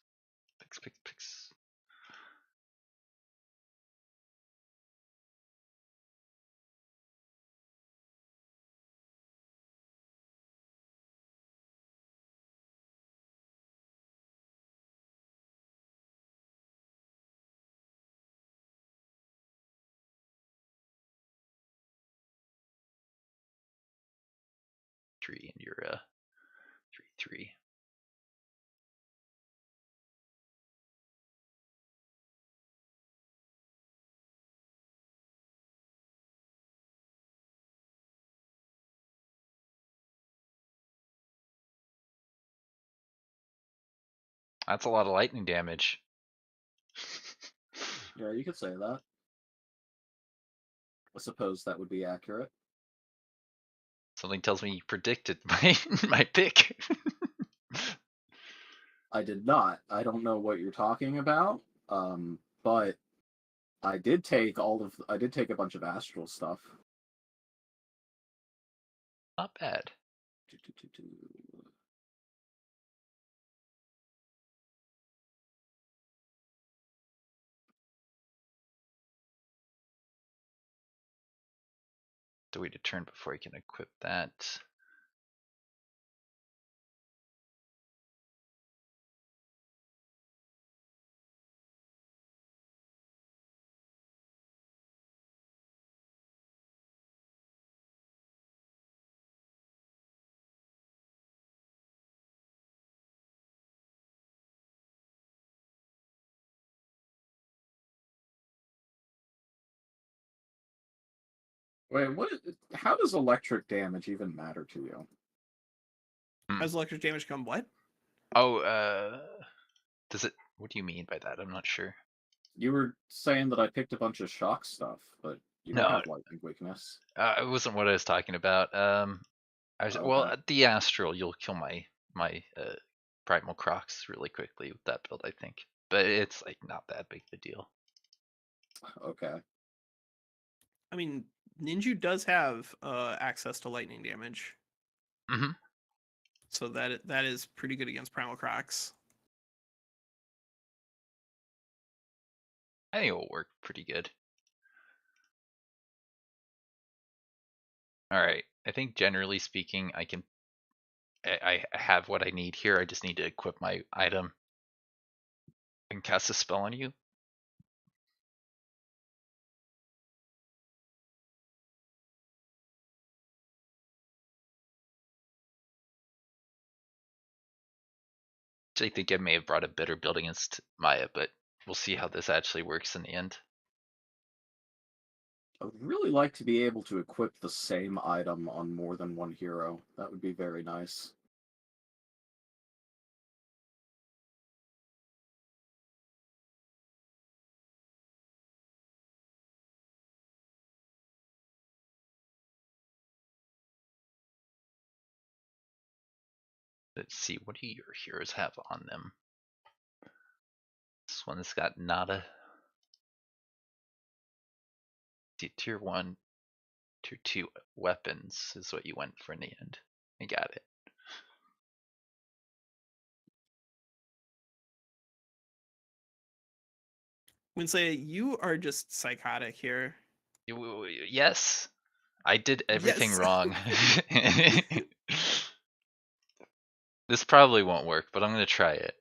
3 and you're 3. That's a lot of lightning damage. Yeah, you could say that. I suppose that would be accurate. Something tells me you predicted my pick. I did not. I don't know what you're talking about. But I did take a bunch of astral stuff. Not bad. To wait a turn before you can equip that. Wait, what? How does electric damage even matter to you? Has electric damage come what? Oh, does it? What do you mean by that? I'm not sure. You were saying that I picked a bunch of shock stuff, but you don't No, have lightning weakness. it wasn't what I was talking about. Well, Okay. at the astral, you'll kill my primal crocs really quickly with that build, I think. But it's like not that big of a deal. Okay. I mean, Ninju does have access to lightning damage. Mm-hmm. So that is pretty good against Primal Crocs. I think it will work pretty good. All right. I think generally speaking, I have what I need here. I just need to equip my item. I can cast a spell on you. I think I may have brought a better build against Miah, but we'll see how this actually works in the end. I would really like to be able to equip the same item on more than one hero. That would be very nice. Let's see, what do your heroes have on them? This one's got nada. Tier 1, Tier 2 weapons is what you went for in the end. I got it. Winslet, you are just psychotic here. Yes, I did everything Yes. wrong. This probably won't work, but I'm gonna try it.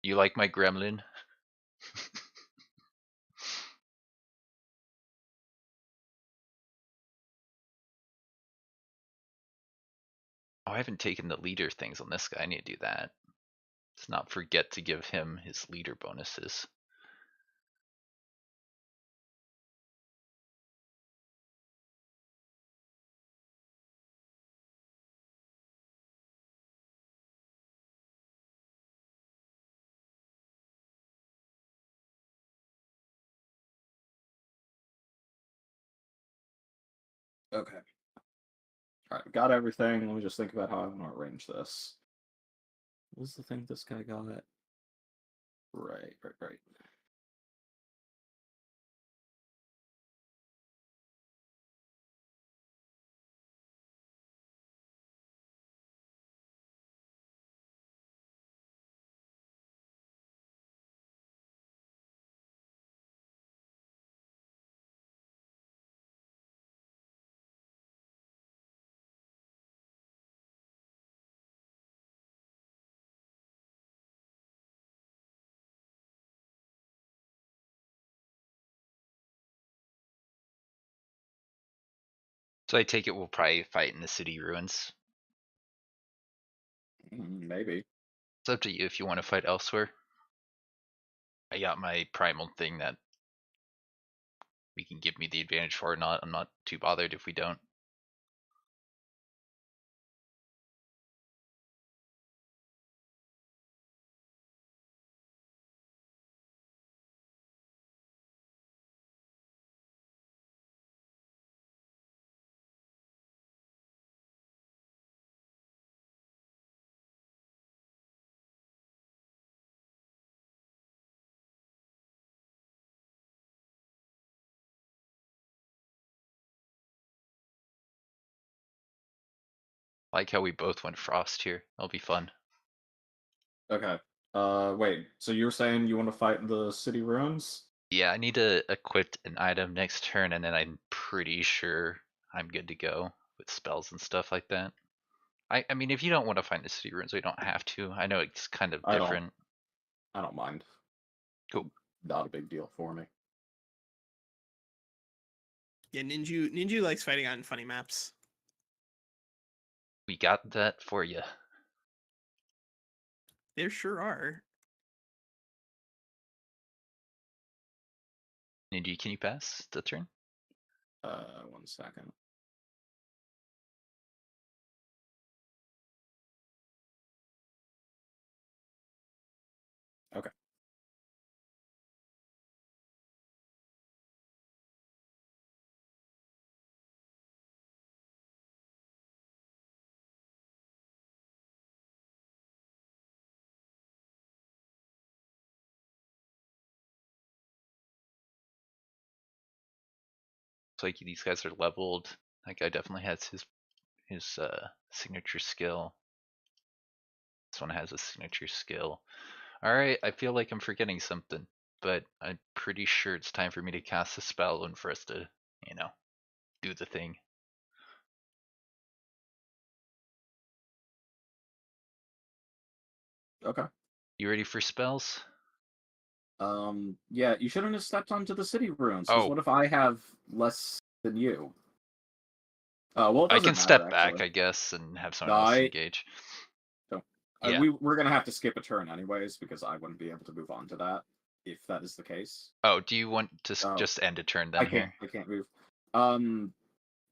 You like my gremlin? Oh, I haven't taken the leader things on this guy. I need to do that. Let's not forget to give him his leader bonuses. Okay. Alright, got everything. Let me just think about how I want to arrange this. What was the thing this guy got? Right. So I take it we'll probably fight in the city ruins. Maybe. It's up to you if you want to fight elsewhere. I got my primal thing that we can give me the advantage for or not. I'm not too bothered if we don't. I like how we both went frost here. That'll be fun. Okay. Wait. So you're saying you want to fight in the city ruins? Yeah, I need to equip an item next turn, and then I'm pretty sure I'm good to go with spells and stuff like that. I mean, if you don't want to find the city ruins, we don't have to. I know it's kind of I different. don't mind. Cool. Not a big deal for me. Yeah, Ninjew likes fighting on funny maps. We got that for you. There sure are. Ninja, can you pass the turn? 1 second. Okay. Looks like these guys are leveled. That guy definitely has his signature skill. This one has a signature skill. Alright, I feel like I'm forgetting something, but I'm pretty sure it's time for me to cast a spell and for us to, do the thing. Okay. You ready for spells? Yeah, you shouldn't have stepped onto the city ruins. 'Cause Oh. what if I have less than you? Well, it I doesn't can matter, step back, actually. I guess, and have someone No, else I- engage. So, Yeah. we're gonna have to skip a turn anyways, because I wouldn't be able to move on to that, if that is the case. Oh, do you want to Oh. just end a turn I then can't. here? I can't move.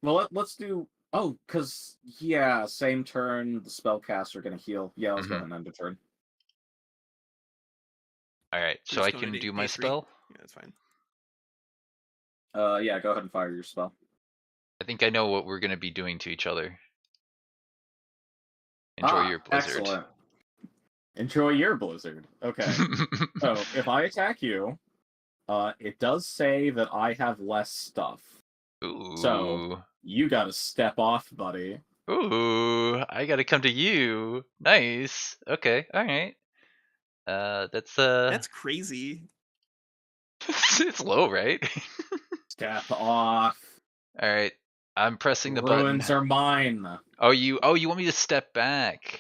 Well, let's do. Oh, because yeah, same turn. The spellcaster gonna heal. Yeah, let's go ahead and end a turn. Alright, so Just I going can to do my A3. spell? Yeah, that's fine. Yeah, go ahead and fire your spell. I think I know what we're gonna be doing to each other. Enjoy your blizzard. Excellent. Enjoy your blizzard. Okay. So if I attack you, it does say that I have less stuff. Ooh. So you gotta step off, buddy. Ooh, I gotta come to you. Nice. Okay, alright. That's crazy. it's low, right? Step off. Alright. I'm pressing the button. Ruins are mine. Oh, you want me to step back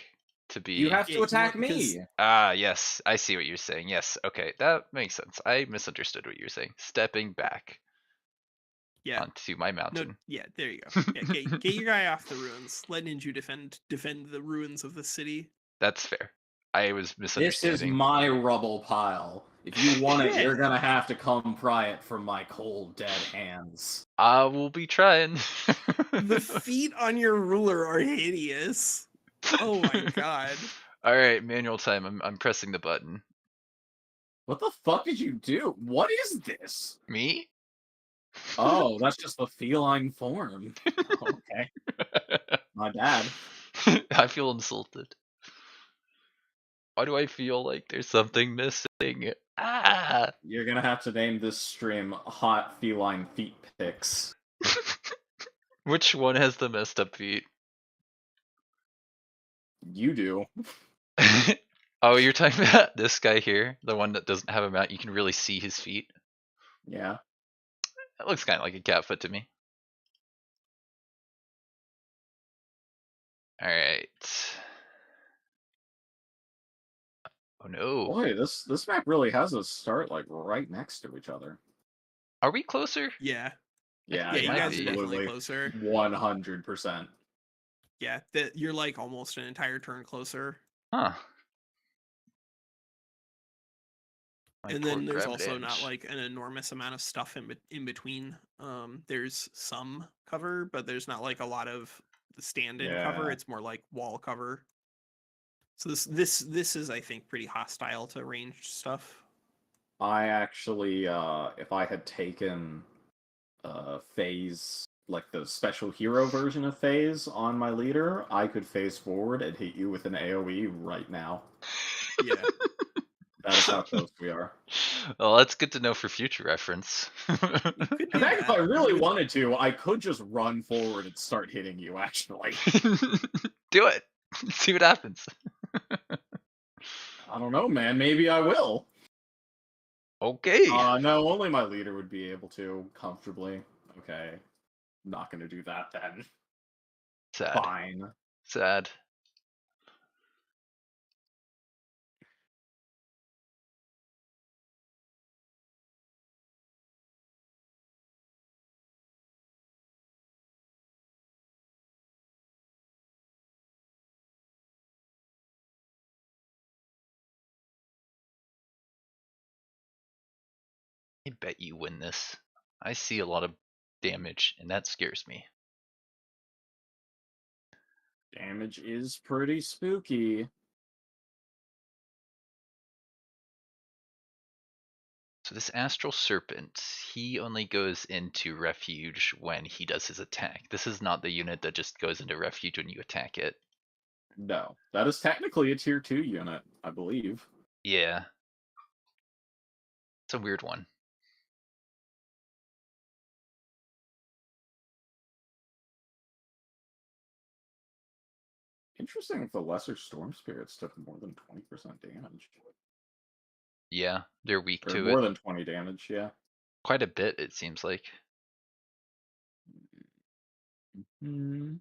to be. You have Yeah, to you attack want- because- me. Ah, yes. I see what you're saying. Yes. Okay, that makes sense. I misunderstood what you were saying. Stepping back Yeah. onto my No, mountain. yeah, there you go. Yeah, get your guy off the ruins. Let Ninju defend the ruins of the city. That's fair. I was This misunderstanding. is my rubble pile. If you want it, you're Yeah. gonna have to come pry it from my cold, dead hands. I will be trying. The feet on your ruler are hideous. Oh my god. All right, manual time. I'm pressing the button. What the fuck did you do? What is this? Me? Oh, that's just the feline form. Okay, my bad. I feel insulted. Why do I feel like there's something missing? Ah! You're gonna have to name this stream Hot Feline Feet Pics. Which one has the messed up feet? You do. Oh, you're talking about this guy here, the one that doesn't have a mount. You can really see his feet. Yeah. That looks kind of like a cat foot to me. All right. Oh no. Boy, this map really has us start like right next to each other. Are we closer? Yeah. Yeah, Yeah, you might guys be. are definitely absolutely. closer. 100%. Yeah, that you're like almost an entire turn closer. Huh. My And poor then there's grabbed also not edge. like an enormous amount of stuff in between. There's some cover, but there's not like a lot of stand-in cover. Yeah. It's more like wall cover. So this is, I think, pretty hostile to ranged stuff. I actually, if I had taken phase, like the special hero version of phase on my leader, I could phase forward and hit you with an AoE right now. Yeah. That is how close we are. Well, that's good to know for future reference. You could In do fact, if that. I really You would- wanted to, I could just run forward and start hitting you, actually. Do it. See what happens. I don't know, man. Maybe I will. Okay. No, only my leader would be able to comfortably. Okay. Not gonna do that then. Sad. Fine. Sad. I bet you win this. I see a lot of damage, and that scares me. Damage is pretty spooky. So this Astral Serpent, he only goes into Refuge when he does his attack. This is not the unit that just goes into Refuge when you attack it. No, that is technically a tier 2 unit, I believe. Yeah. It's a weird one. Interesting if the lesser storm spirits took more than 20% damage. Yeah, they're weak Or to more it. than 20 damage, yeah. Quite a bit, it seems like. Hmm.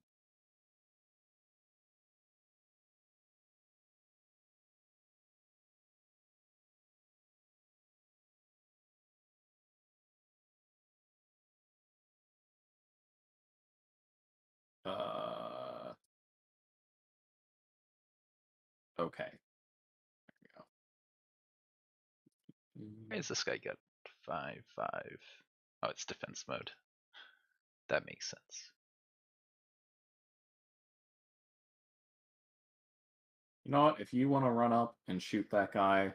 Okay. There we Why go. has this guy got 5/5? Oh, it's defense mode. That makes sense. You know what? If you want to run up and shoot that guy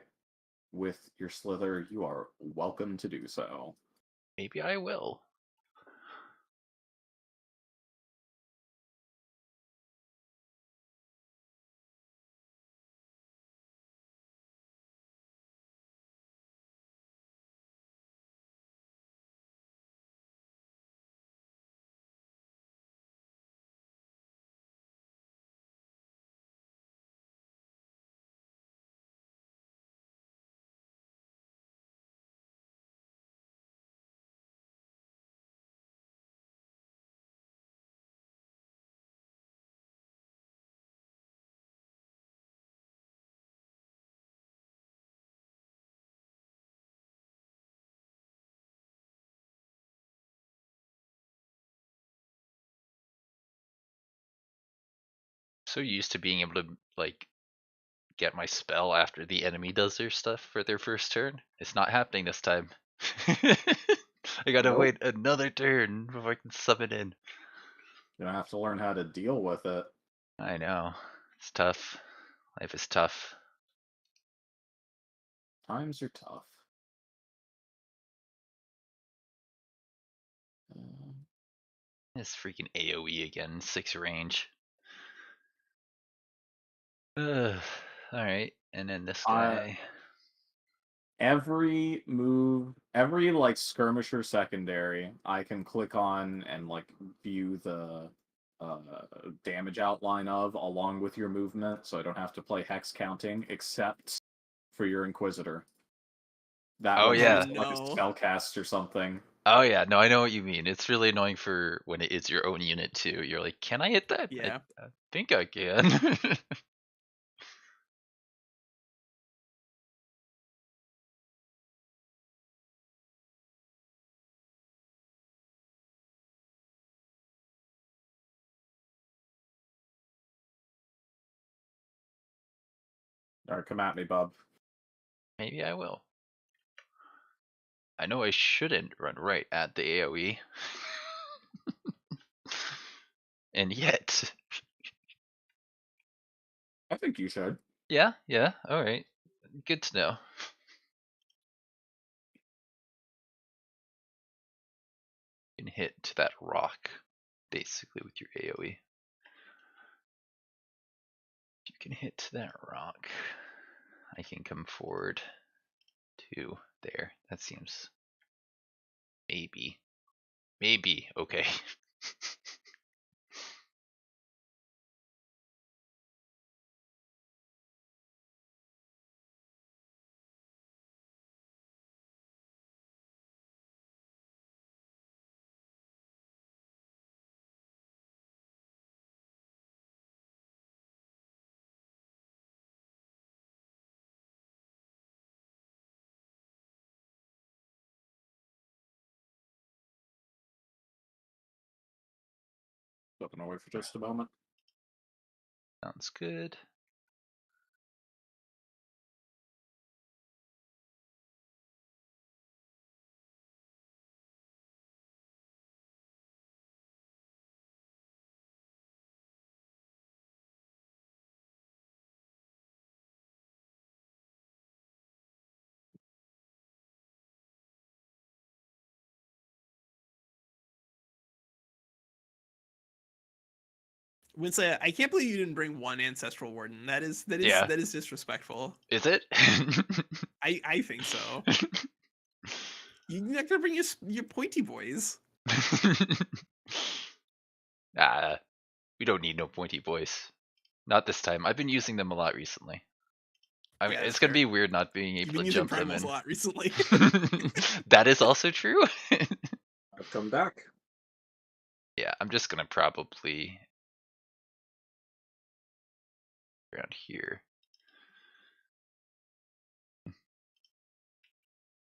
with your slither, you are welcome to do so. Maybe I will. So used to being able to like get my spell after the enemy does their stuff for their first turn. It's not happening this time. I gotta Nope. wait another turn before I can sub it in. You're gonna have to learn how to deal with it. I know. It's tough. Life is tough. Times are tough. Uh, This freaking AoE again, 6 range. Alright, and then this guy. every move, every like skirmisher secondary, I can click on and like view the damage outline of along with your movement, so I don't have to play hex counting, except for your Inquisitor. That Oh, one's yeah. just like a spell cast or something. Oh yeah, no, I know what you mean. It's really annoying for when it is your own unit too. You're like, can I hit that? Yeah. I think I can. Alright, come at me, bub. Maybe I will. I know I shouldn't run right at the AoE. And yet. I think you should. Yeah, alright. Good to know. You can hit to that rock, basically, with your AoE. If you can hit to that rock, I can come forward to there. That seems maybe okay. Stepping away for just a moment. Sounds good. Winslet, I can't believe you didn't bring one ancestral warden. That is Yeah. that is disrespectful. Is it? I think so. You're not gonna bring your pointy boys. We don't need no pointy voice. Not this time. I've been using them a lot recently. I mean, Yeah, it's that's gonna fair. be weird not being You've able been to using jump them primals in. a lot recently. That is also true. I've come back. Yeah, I'm just gonna probably around here.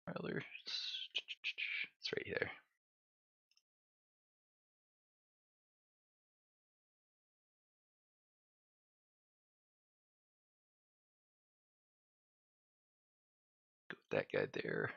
Parlor. It's right there. that guy there.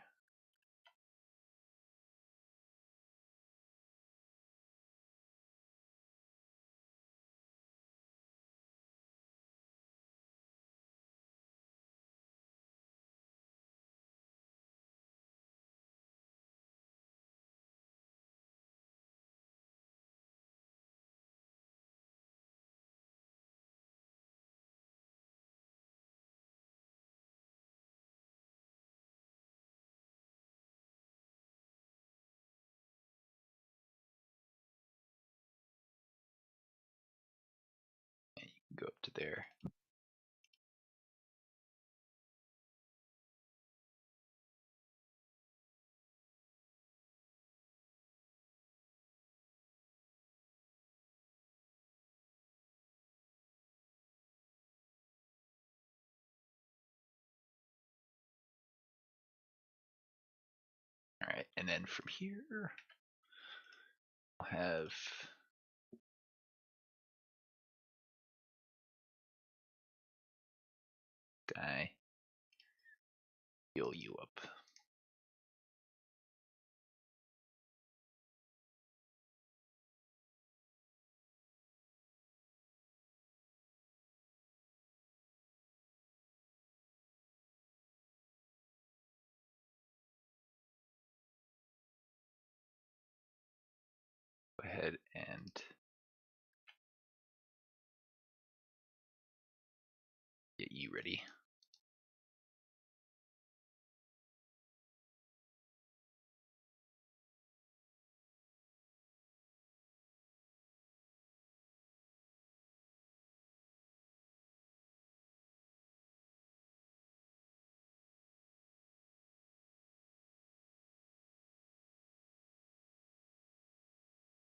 Go up to there. All right, and then from here, I'll have guy heal you up. Go ahead and get you ready.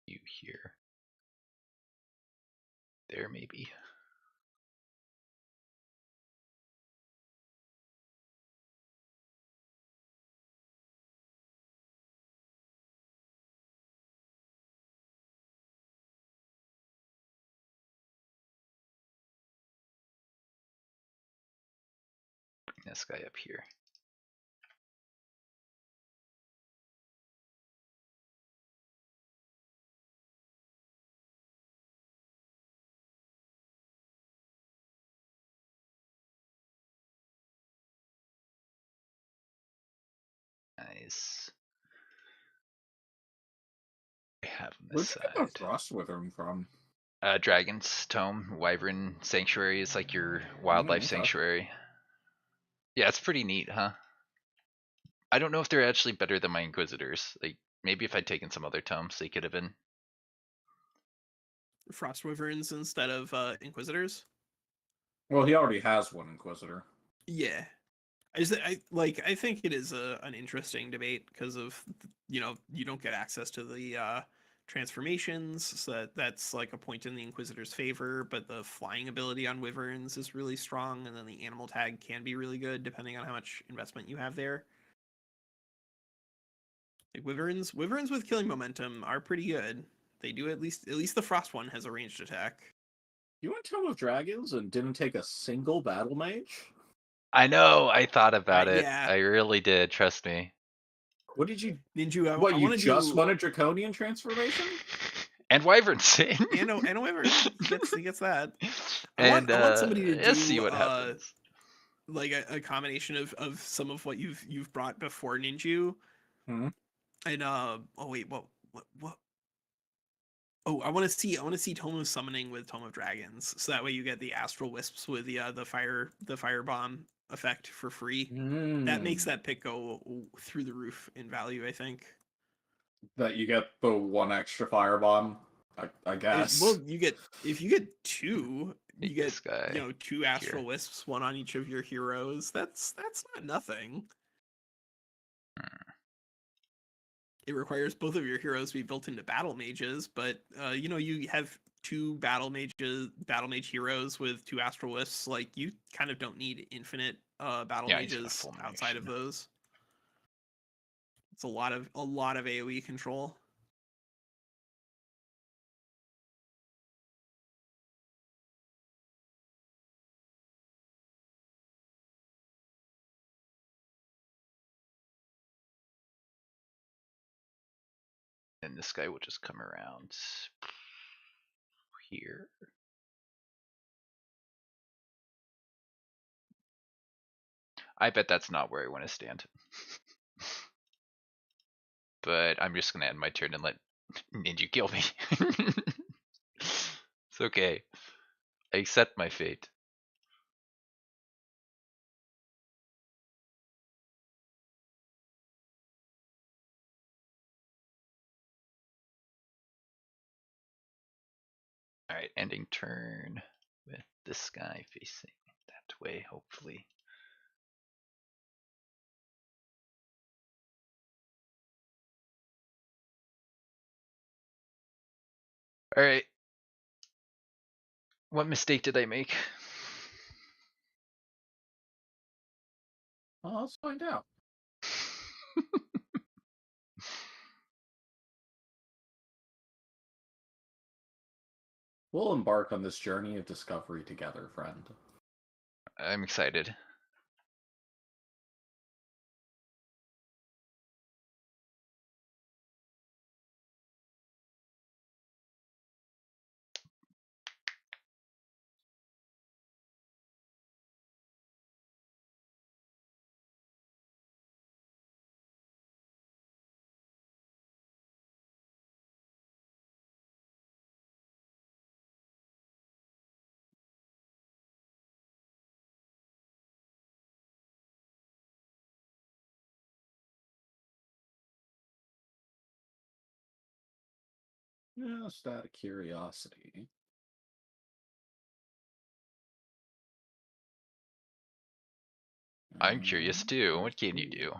You here. There maybe. Bring this guy up here. Nice. I have on Where'd this you get the side. Frost Withering from? Dragon's Tome, Wyvern Sanctuary is like your wildlife Okay. sanctuary. Yeah, it's pretty neat, huh? I don't know if they're actually better than my Inquisitors. Like, maybe if I'd taken some other tomes, they could have been. Frost Wyverns instead of Inquisitors. Well, he already has one Inquisitor. Yeah, I think it is an interesting debate because of you don't get access to the transformations, so that's like a point in the Inquisitor's favor. But the flying ability on Wyverns is really strong, and then the animal tag can be really good depending on how much investment you have there. Like Wyverns with killing momentum are pretty good. They do at least the Frost one has a ranged attack. You went Tome of Dragons and didn't take a single battle mage? I know, I thought about it. Yeah. I really did, trust me. What did you... Ninju, What, I you want to just do won a Draconian transformation? And Wyverns. and a Wyvern. He gets that. And I want somebody to let's see do what happens. like a combination of some of what you've brought before Ninju. Hmm. And oh wait, what oh, I want to see Tome of Summoning with Tome of Dragons, so that way you get the Astral Wisps with the fire bomb effect for free. That makes that pick go through the roof in value, I think. That you get the one extra firebomb, I guess. Well, if you get two, Meet you get this guy two Astral here. Wisps, one on each of your heroes. That's not nothing. It requires both of your heroes to be built into battle mages, but you have two battle mage heroes with two Astral Wisps. Like, you kind of don't need infinite battle Yeah, he's got a mages outside of fulmination. those. It's a lot of AoE control. And this guy will just come around here. I bet that's not where I want to stand. But I'm just gonna end my turn and let Ninju kill me. It's okay. I accept my fate. Alright, ending turn with this guy facing that way, hopefully. Alright. What mistake did I make? Well, let's find out. We'll embark on this journey of discovery together, friend. I'm excited. Just out of curiosity. I'm curious too. What can you do?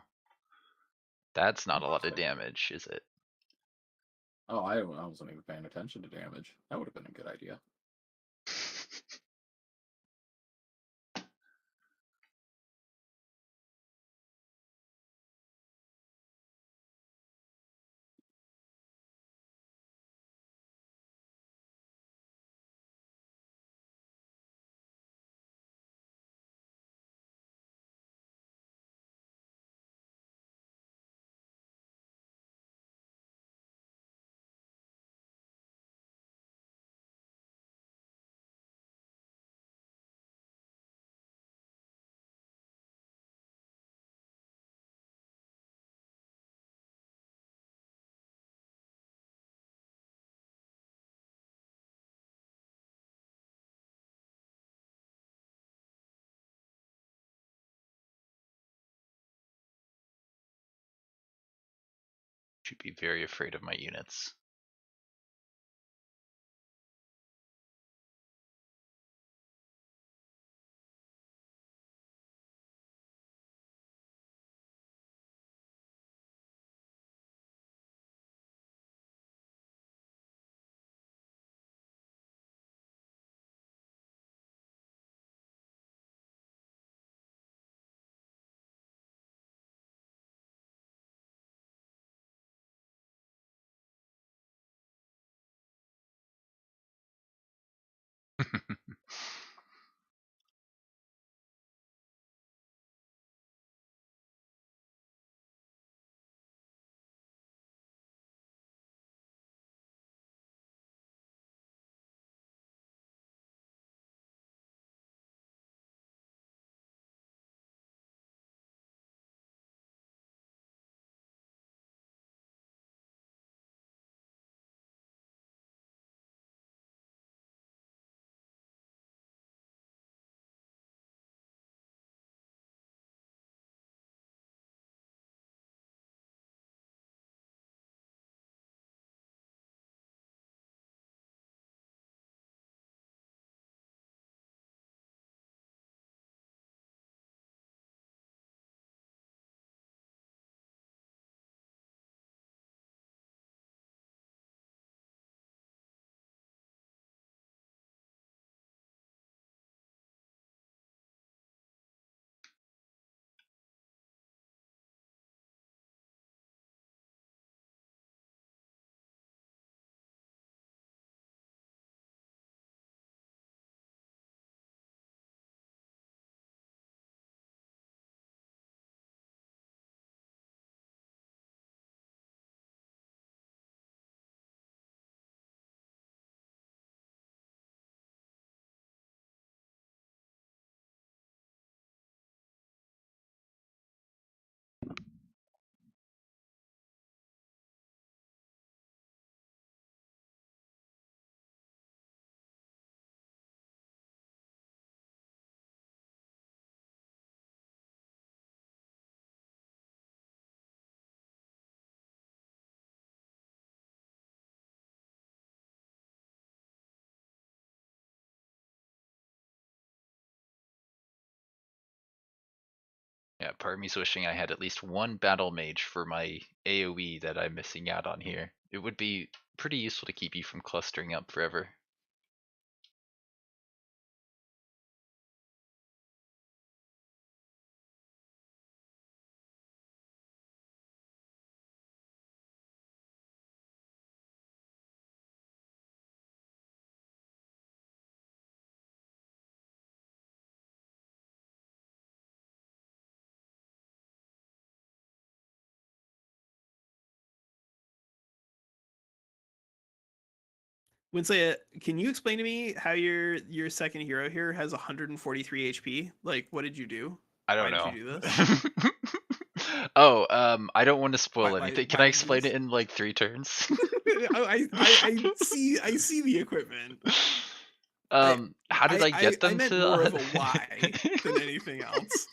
That's not a lot of damage, is it? Oh, I wasn't even paying attention to damage. That would have been a good idea. Should be very afraid of my units. part of me's wishing I had at least one battle mage for my AoE that I'm missing out on here. It would be pretty useful to keep you from clustering up forever. Winslet, can you explain to me how your second hero here has 143 HP? Like, what did you do? I don't Why know. did you do this? Oh, I don't want to spoil Why- anything. Can why I did you explain do it in like 3 turns? I see the equipment. How did I get them I meant to? more of a why than anything else.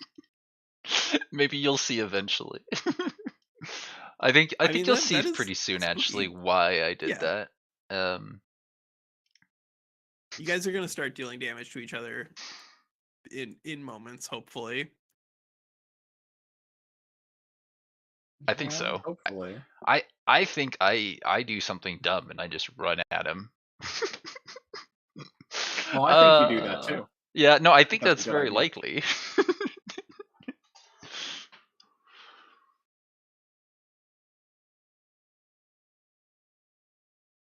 Maybe you'll see eventually. I think mean, you'll that see is pretty soon spooky. actually why I did Yeah. that. You guys are gonna start dealing damage to each other in moments, hopefully. I think so. Hopefully. I think I do something dumb and I just run at him. Well, I think you do that too. Yeah, no, I think that's a that's good very idea. likely.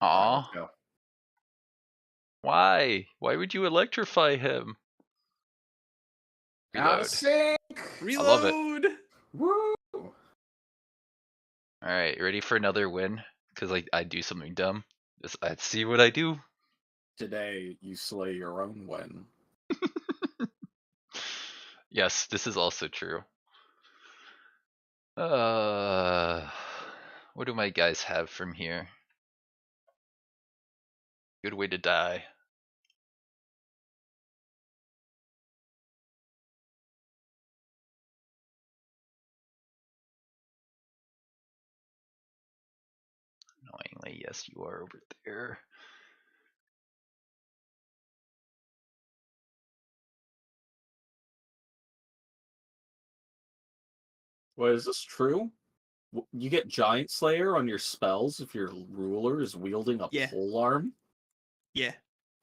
Alright, Aw, let's go. why? Why would you electrify him? Out of Reload. sync! Reload. love it. Woo! Alright, ready for another win? Because I do something dumb. Let's see what I do. Today, you slay your own win. Yes, this is also true. What do my guys have from here? Good way to die. Annoyingly, yes, you are over there. Wait, is this true? You get Giant Slayer on your spells if your ruler is wielding a Yeah. pole arm? Yeah.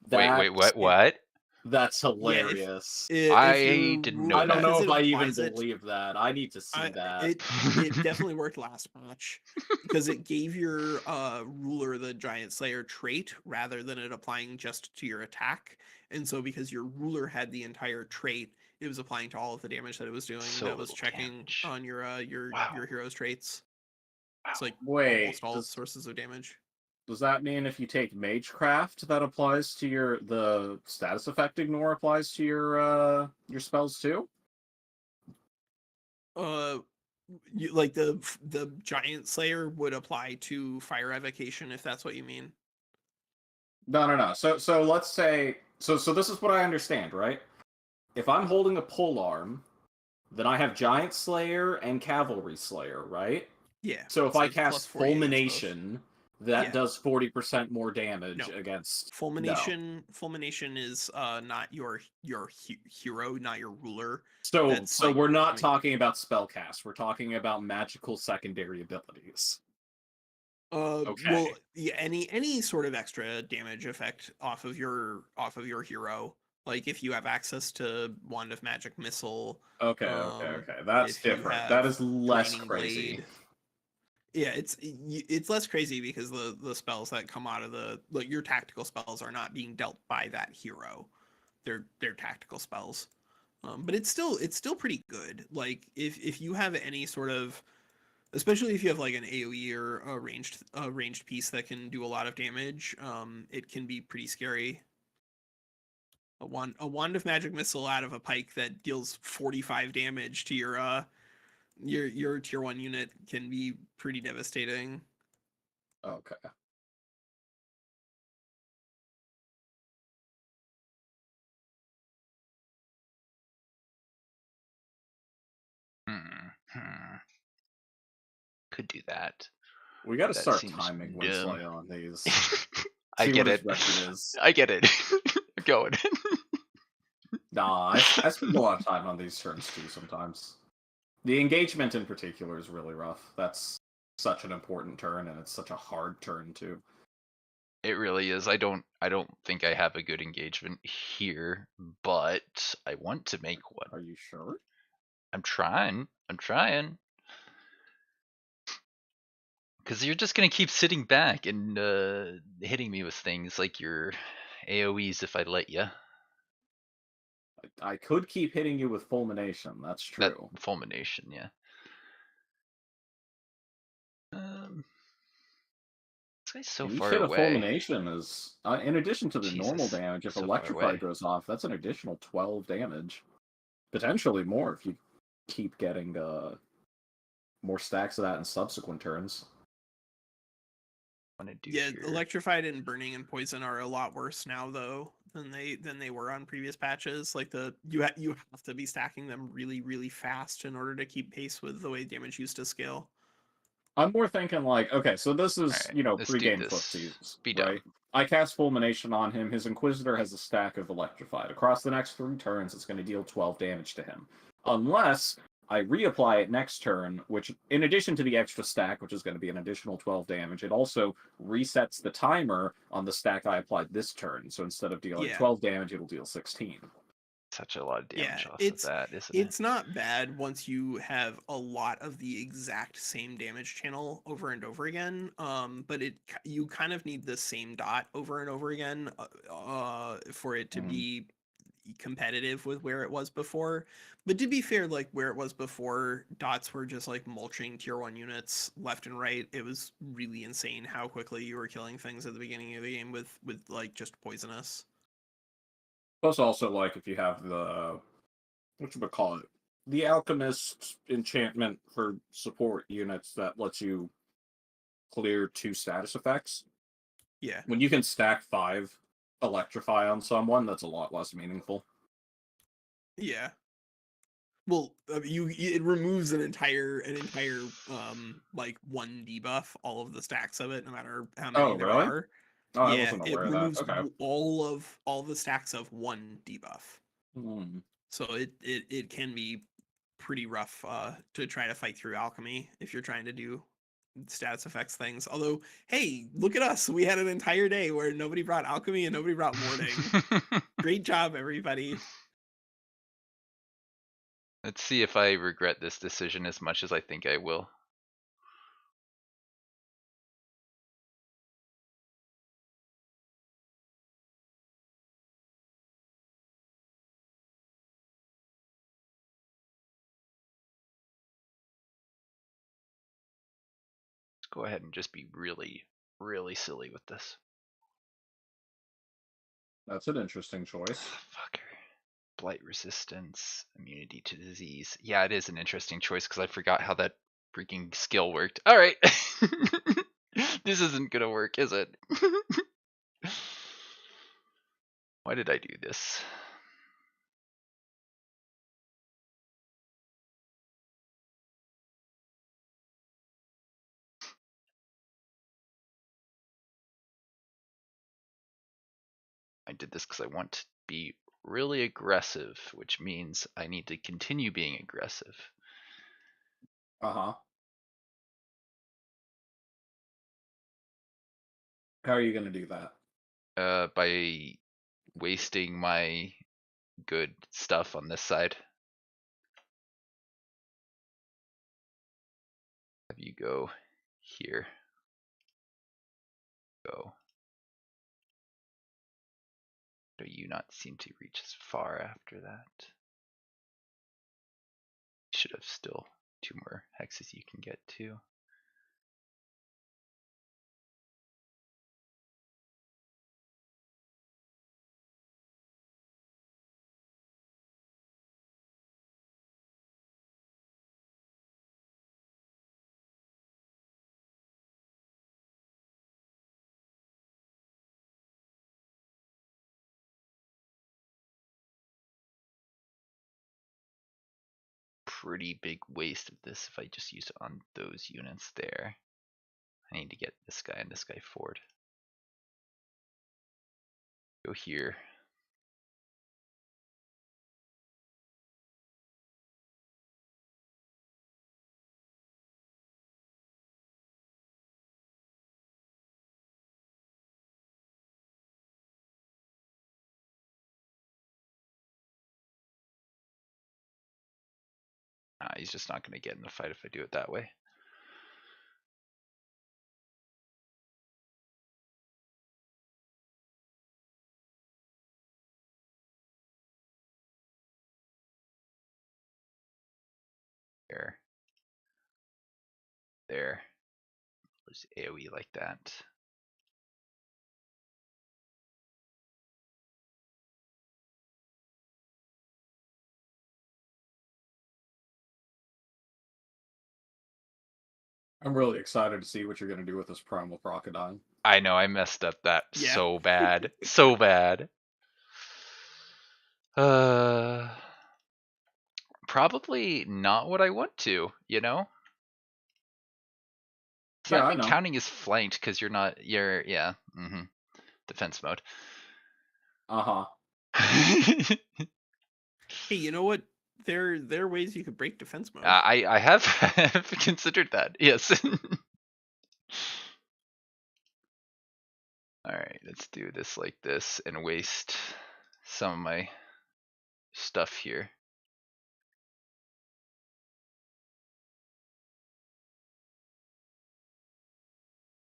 Wait, what? That's hilarious. I your didn't rule- know I don't know because if it I even applies it- believe that. I need to see that. It definitely worked last match because it gave your ruler the Giant Slayer trait rather than it applying just to your attack. And so because your ruler had the entire trait, it was applying to all of the damage that it was doing. So that was little checking damage. on your Wow. hero's traits. It's Wow. like Wait, almost all sources of damage. does that mean if you take Magecraft, that applies to the status effect ignore applies to your spells too? Like the Giant Slayer would apply to Fire Evocation if that's what you mean. No. So let's say so this is what I understand, right? If I'm holding a polearm, then I have Giant Slayer and Cavalry Slayer, right? Yeah. So if so I it's cast +48 against both. Fulmination, that Yeah. does 40% more damage No. against Fulmination is not your hero, not your ruler. So That's so like- we're not talking about spellcast. We're talking about magical secondary abilities. Okay. Well, yeah, any sort of extra damage effect off of your hero. Like if you have access to Wand of Magic Missile. Okay. That's if you different. That is less Draining crazy. Blade. Yeah, it's less crazy because the spells that come out of your tactical spells are not being dealt by that hero. They're tactical spells. But it's still pretty good. Like if you have any sort of, especially if you have like an AoE or a ranged piece that can do a lot of damage, it can be pretty scary. A wand of magic missile out of a pike that deals 45 damage to your tier 1 unit can be pretty devastating. Okay. Could do that. We got to That start seems timing dumb. Winsley on these. I See get what it. his record is. I get it. I'm going. Nah, I spend a lot of time on these turns too sometimes. The engagement in particular is really rough. That's such an important turn, and it's such a hard turn too. It really is. I don't think I have a good engagement here, but I want to make one. Are you sure? I'm trying. Because you're just gonna keep sitting back and hitting me with things like your AoEs if I let you. I could keep hitting you with fulmination. That's That true. fulmination, yeah. This guy's so And each far hit of away. fulmination is, in addition to the normal Jesus, damage, if so far electrify away. goes off, that's an additional 12 damage. Potentially more if you keep getting more stacks of that in subsequent turns. Want to do Yeah, here. electrified and burning and poison are a lot worse now though than they were on previous patches. Like you have to be stacking them really fast in order to keep pace with the way damage used to scale. I'm more thinking like, okay, so this is, Alright, let's do pre-game this. footsies, Be dumb. right? I cast Fulmination on him. His Inquisitor has a stack of Electrified. Across the next 3 turns, it's going to deal 12 damage to him. Unless I reapply it next turn, which, in addition to the extra stack, which is going to be an additional 12 damage, it also resets the timer on the stack I applied this turn. So instead of dealing 12 damage, it'll deal 16. Such a lot of damage off of it's that, isn't it's not bad once you have a lot of the exact same damage channel over and over again. But you kind of need the same dot over and over again for it to be competitive with where it was before. But to be fair, like where it was before, dots were just like mulching tier 1 units left and right. It was really insane how quickly you were killing things at the beginning of the game with like just poisonous. Plus, also, like, if you have the, whatchamacallit, the Alchemist enchantment for support units that lets you clear 2 status effects. Yeah. When you can stack 5 Electrify on someone, that's a lot less meaningful. Yeah. Well, it removes an entire like 1 debuff, all of the stacks of it, no matter how many there really? are. Oh, I Yeah, wasn't it aware of that. removes Okay. all the stacks of 1 debuff. So it can be pretty rough to try to fight through alchemy if you're trying to do status effects things. Although, hey, look at us. We had an entire day where nobody brought alchemy and nobody brought warding. Great job, everybody. Let's see if I regret this decision as much as I think I will. Let's go ahead and just be really silly with this. That's an interesting choice. Fucker. Blight resistance, immunity to disease. Yeah, it is an interesting choice because I forgot how that freaking skill worked. Alright. This isn't gonna work, is it? Why did I do this? I did this because I want to be really aggressive, which means I need to continue being aggressive. Uh-huh. How are you going to do that? By wasting my good stuff on this side. Have you go here. Go. Do you not seem to reach as far after that? You should have still 2 more hexes you can get to. Pretty big waste of this if I just use it on those units there. I need to get this guy and this guy forward. Go here. he's just not going to get in the fight if I do it that way. There. There. Let's AoE like that. I'm really excited to see what you're going to do with this Primal Crocodile. I know, I messed up that Yeah. so bad. So bad. Probably not what I want to, you know? It's Yeah, not I even know. counting as flanked because yeah. Defense mode. Uh-huh. Hey, you know what? There are ways you could break defense mode. I have considered that, yes. Alright, let's do this like this and waste some of my stuff here.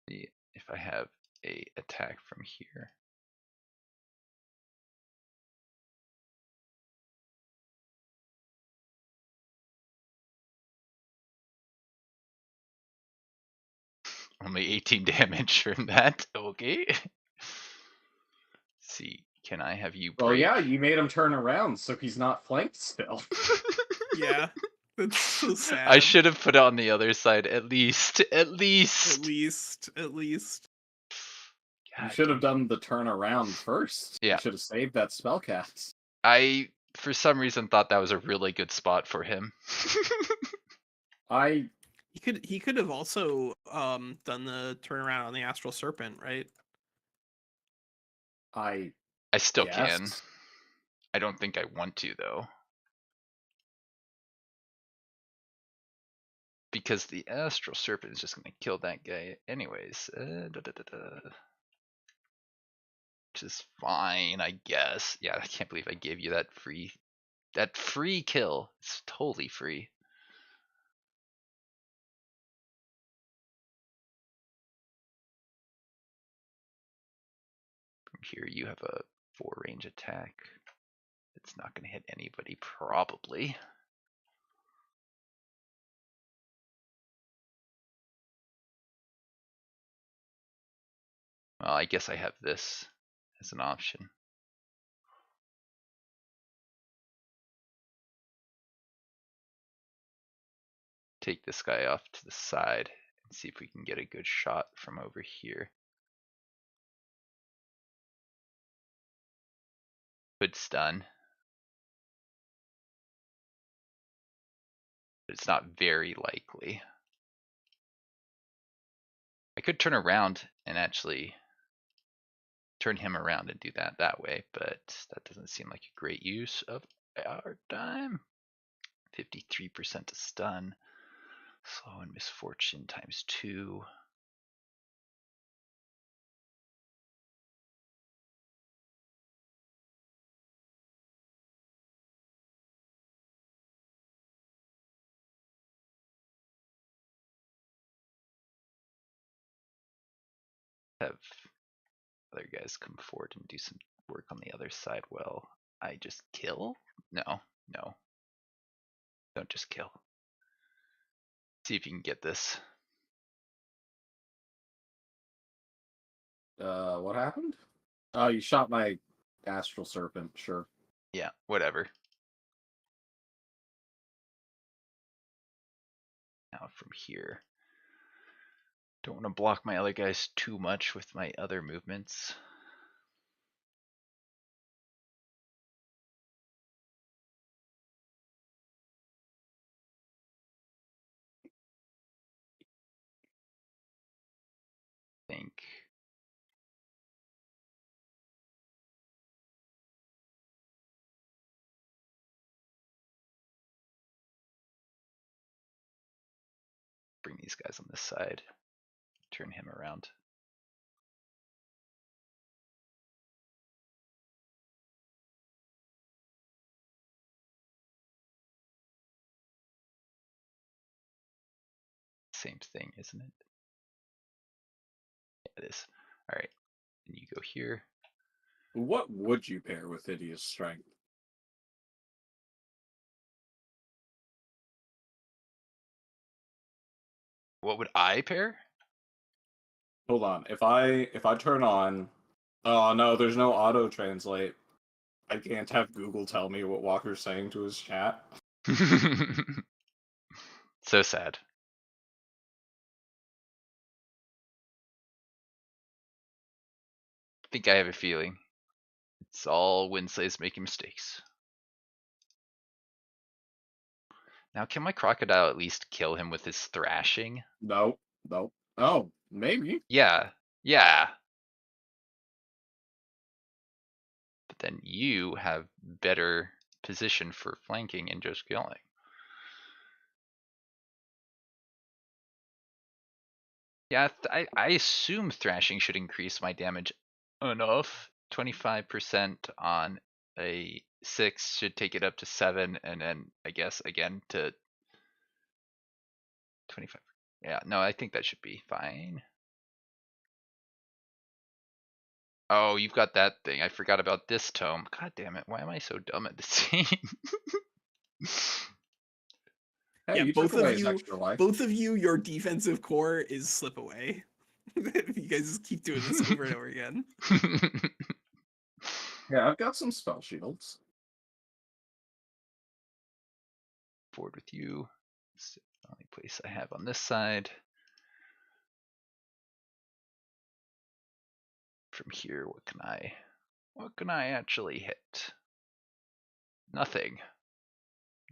See if I have a attack from here. Only 18 damage from that. Okay. See, can I have you break? Well, yeah, you made him turn around, so he's not flanked still. Yeah, that's so sad. I should have put it on the other side at least. At least. You should have done the turn around first. Yeah. You should have saved that spell cast. I, for some reason, thought that was a really good spot for him. He could have also done the turnaround on the Astral Serpent, right? I still guess. can. I don't think I want to though. Because the Astral Serpent is just gonna kill that guy anyways. Which is fine, I guess. Yeah, I can't believe I gave you that free kill. It's totally free. From here you have a 4 range attack. It's not gonna hit anybody probably. Well, I guess I have this as an option. Take this guy off to the side and see if we can get a good shot from over here. Could stun. But it's not very likely. I could turn around and actually turn him around and do that way, but that doesn't seem like a great use of our time. 53% to stun. Slow and misfortune times 2. Have other guys come forward and do some work on the other side. Well, I just kill? No. Don't just kill. See if you can get this. What happened? Oh, you shot my Astral Serpent, sure. Yeah, whatever. Now from here. Don't want to block my other guys too much with my other movements. Think. Bring these guys on this side. Turn him around. same thing, isn't it? Yeah, it is. All right, and you go here. What would you pair with Hideous Strength? What would I pair? Hold on. If I turn on, oh no, there's no auto translate. I can't have Google tell me what Walker's saying to his chat. So sad. I think I have a feeling. It's all Winslay's making mistakes. Now, can my crocodile at least kill him with his thrashing? No, no. Oh, maybe. Yeah, yeah. But then you have better position for flanking and just killing. Yeah, I assume thrashing should increase my damage enough. 25% on a 6 should take it up to 7, and then I guess again to 25. Yeah, no, I think that should be fine. Oh, you've got that thing. I forgot about this tome. God damn it, why am I so dumb at this game? Hey, Yeah, you both took away of his you, extra life. both of you, your defensive core is slip away. You guys just keep doing this over and over again. Yeah, I've got some spell shields. Forward with you. It's the only place I have on this side. From here, what can I actually hit? Nothing. 1,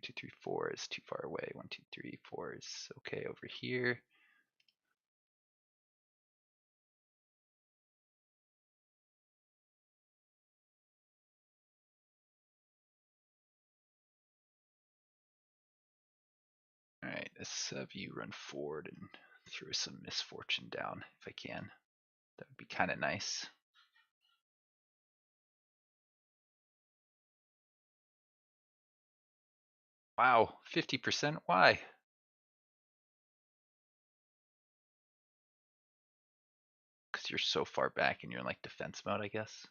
2, 3, 4 is too far away. 1, 2, 3, 4 is okay over here. Alright, let's have you run forward and throw some misfortune down if I can. That would be kind of nice. Wow, 50%? Why? Because you're so far back and you're in like defense mode, I guess.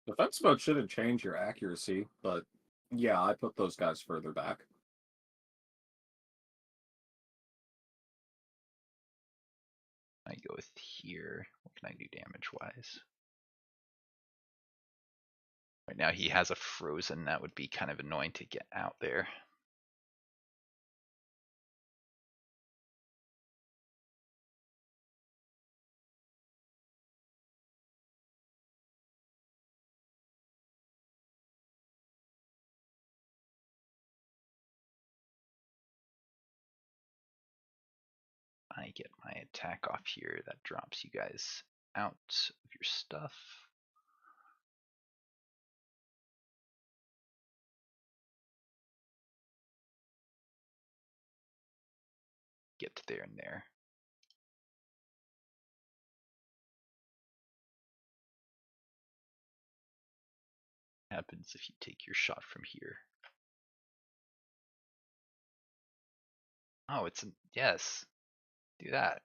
Defense mode shouldn't change your accuracy, but yeah, I put those guys further back. I go with here. What can I do damage wise? Right now he has a frozen. That would be kind of annoying to get out there. I get my attack off here. That drops you guys out of your stuff. Get to there and there. What happens if you take your shot from here? Oh, it's yes. Do that.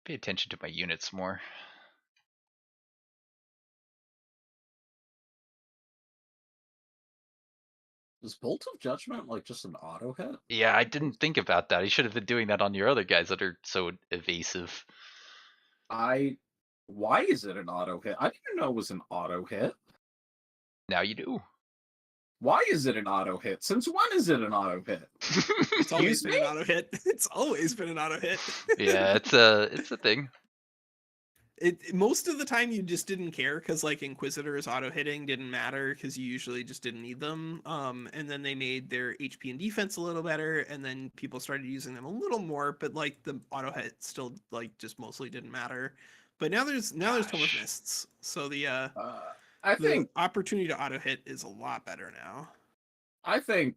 Pay attention to my units more. Is Bolt of Judgment like just an auto hit? Yeah, I didn't think about that. You should have been doing that on your other guys that are so evasive. Why is it an auto hit? I didn't know it was an auto hit. Now you do. Why is it an auto hit? Since when is it an auto hit? It's always Excuse been an me? auto hit. It's always been an auto hit. Yeah, it's a thing. Most of the time you just didn't care because like Inquisitors auto hitting didn't matter because you usually just didn't need them. And then they made their HP and defense a little better, and then people started using them a little more, but like the auto hit still like just mostly didn't matter. But now there's Tome of Gosh. Mists, so I think opportunity to auto hit is a lot better now.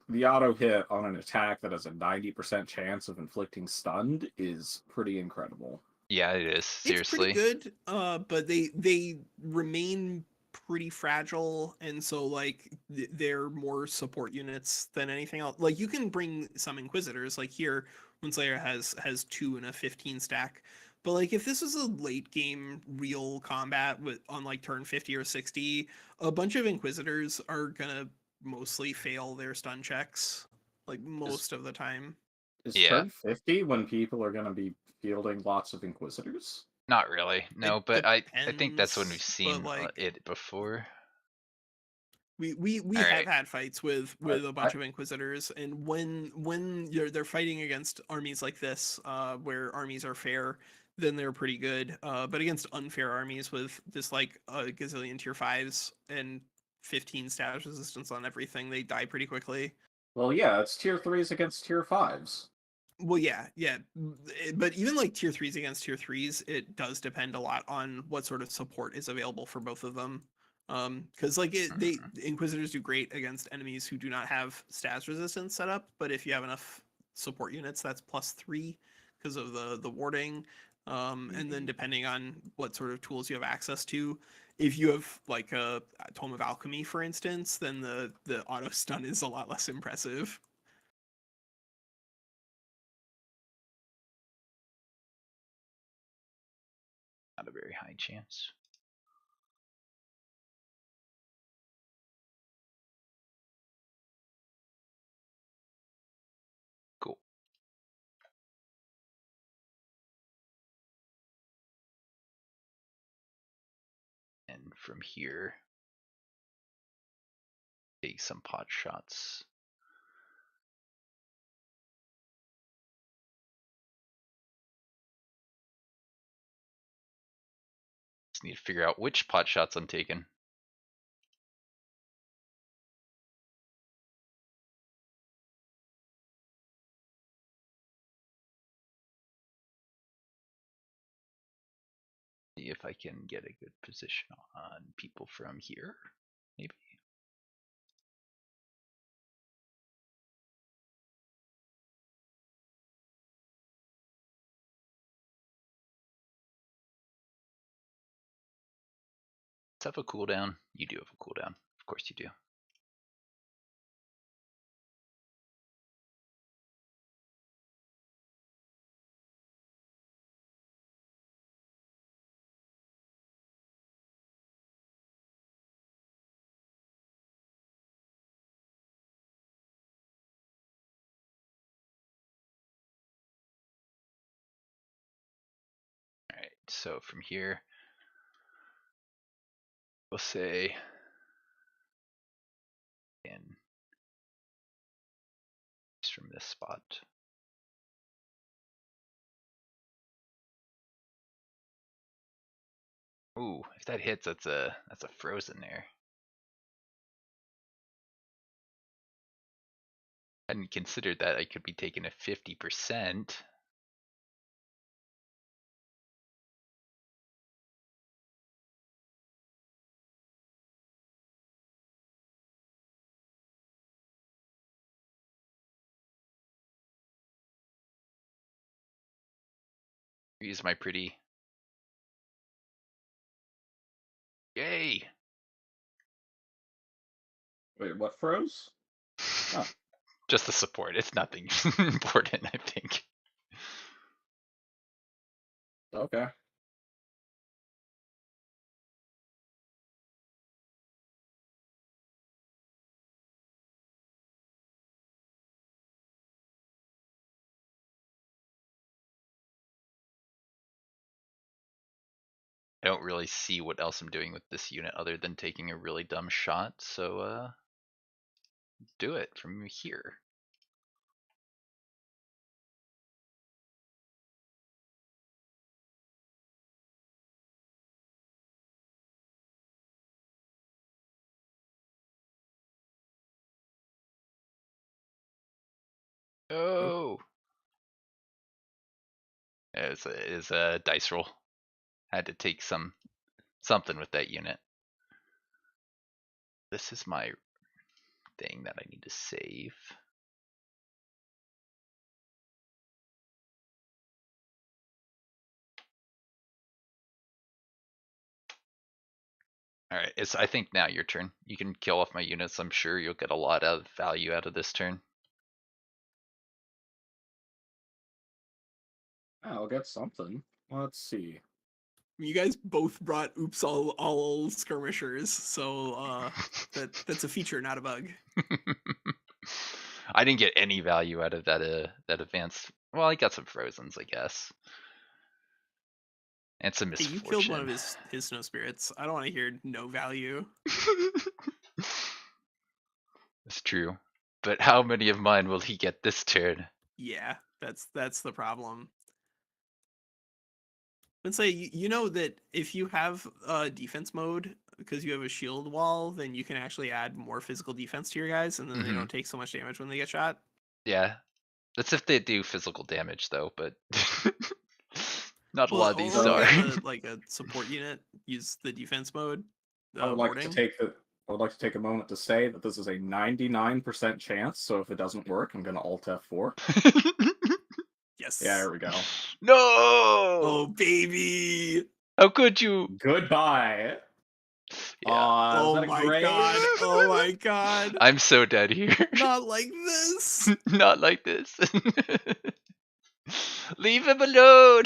the auto hit on an attack that has a 90% chance of inflicting stunned is pretty incredible. Yeah, it is. Seriously. It's pretty good, but they remain pretty fragile, and so like they're more support units than anything else. Like you can bring some Inquisitors, like here, Moonslayer has 2 and a 15 stack. But like if this was a late game real combat with on like turn 50 or 60, a bunch of Inquisitors are gonna mostly fail their stun checks, like most of the time. Is Yeah. turn 50 when people are going to be fielding lots of Inquisitors? Not really, no. It But I think that's when we've depends, seen but like it before. we All have right. had fights with a bunch of Inquisitors, and when they're fighting against armies like this, where armies are fair, then they're pretty good. But against unfair armies with just like a gazillion tier 5s and 15 status resistance on everything, they die pretty quickly. Well, yeah, it's tier 3s against tier 5s. Well, yeah, but even like tier 3s against tier 3s, it does depend a lot on what sort of support is available for both of them. Because like the Inquisitors do great against enemies who do not have stats resistance set up, but if you have enough support units, that's +3 because of the warding. And then depending on what sort of tools you have access to, if you have like a Tome of Alchemy, for instance, then the auto stun is a lot less impressive. Not a very high chance. Cool. And from here, take some pot shots. Just need to figure out which pot shots I'm taking. See if I can get a good position on people from here, maybe. Let's have a cooldown. You do have a cooldown. Of course you do. Alright, so from here, we'll say in just from this spot. Ooh, if that hits, that's a frozen there. Hadn't considered that I could be taking a 50%. Use my pretty. Yay! Wait, what froze? Oh. Just the support. It's nothing important, I think. Okay. I don't really see what else I'm doing with this unit other than taking a really dumb shot, so do it from here. Oh! It's a dice roll. Had to take something with that unit. This is my thing that I need to save. Alright, I think now your turn. You can kill off my units. I'm sure you'll get a lot of value out of this turn. I'll get something. Let's see. You guys both brought oops all skirmishers, so that's a feature, not a bug. I didn't get any value out of that advanced. Well, I got some frozens, I guess. And some Hey, misfortune. you killed one of his snow spirits. I don't want to hear no value. It's true. But how many of mine will he get this turn? Yeah, that's the problem. Let's say you know that if you have defense mode because you have a shield wall, then you can actually add more physical defense to your guys, and then they don't take so much damage when they get shot. Yeah. That's if they do physical damage, though, but not a Well, lot of these only are. if like a support unit use the defense mode. I would like to Warding. take a moment to say that this is a 99% chance, so if it doesn't work, I'm gonna Alt F4. Yes. Yeah, there we go. No! Oh baby. How could you? Goodbye. Yeah. Is Oh that a my grave? god. Oh my god. I'm so dead here. Not like this. Not like this. Leave him alone.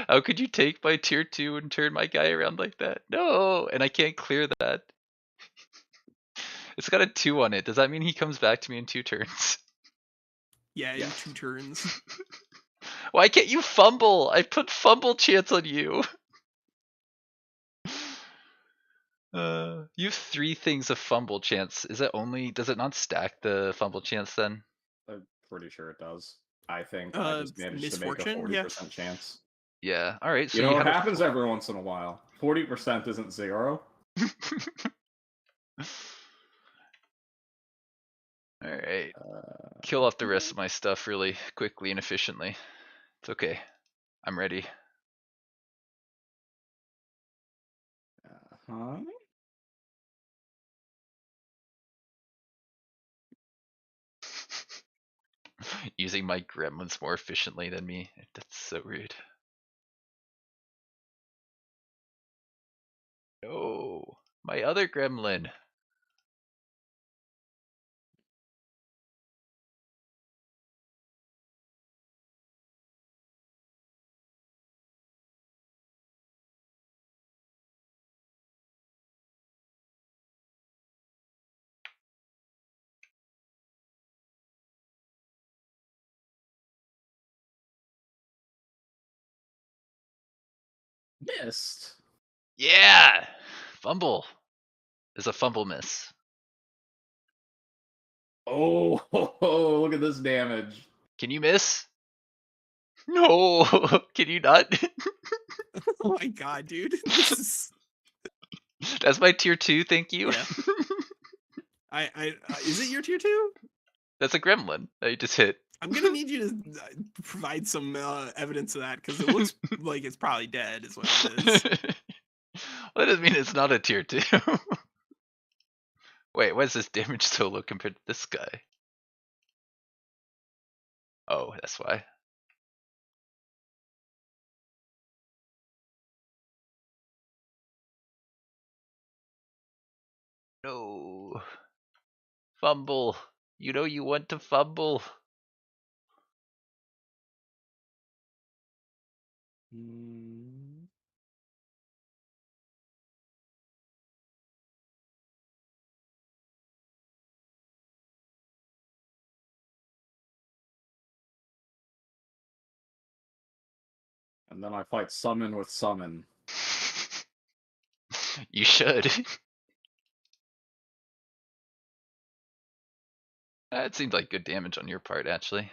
How could you take my tier 2 and turn my guy around like that? No, and I can't clear that. It's got a 2 on it. Does that mean he comes back to me in 2 turns? Yeah, in Yes. 2 turns. Why can't you fumble? I put fumble chance on you. You have 3 things of fumble chance. Does it not stack the fumble chance then? I'm pretty sure it does. I think I just managed to make a misfortune, 40% chance. Yeah. All right. So You know what have happens every once in a while. 40% isn't 0. All right. Kill off the rest of my stuff really quickly and efficiently. It's okay. I'm ready. Huh? Using my gremlins more efficiently than me. That's so rude. No, my other gremlin. Missed. Yeah, fumble is a fumble miss. Oh, look at this damage. Can you miss? No, can you not? Oh my god, dude. This is That's my tier 2, thank you. Yeah. I is it your tier 2? That's a gremlin that you just hit. I'm gonna need you to provide some evidence of that because it looks like it's probably dead. Is what it is. Well, that doesn't mean it's not a tier 2. Wait, why is this damage so low compared to this guy? Oh, that's why. No. Fumble. You know you want to fumble. And then I fight summon with summon. You should. That seemed like good damage on your part, actually.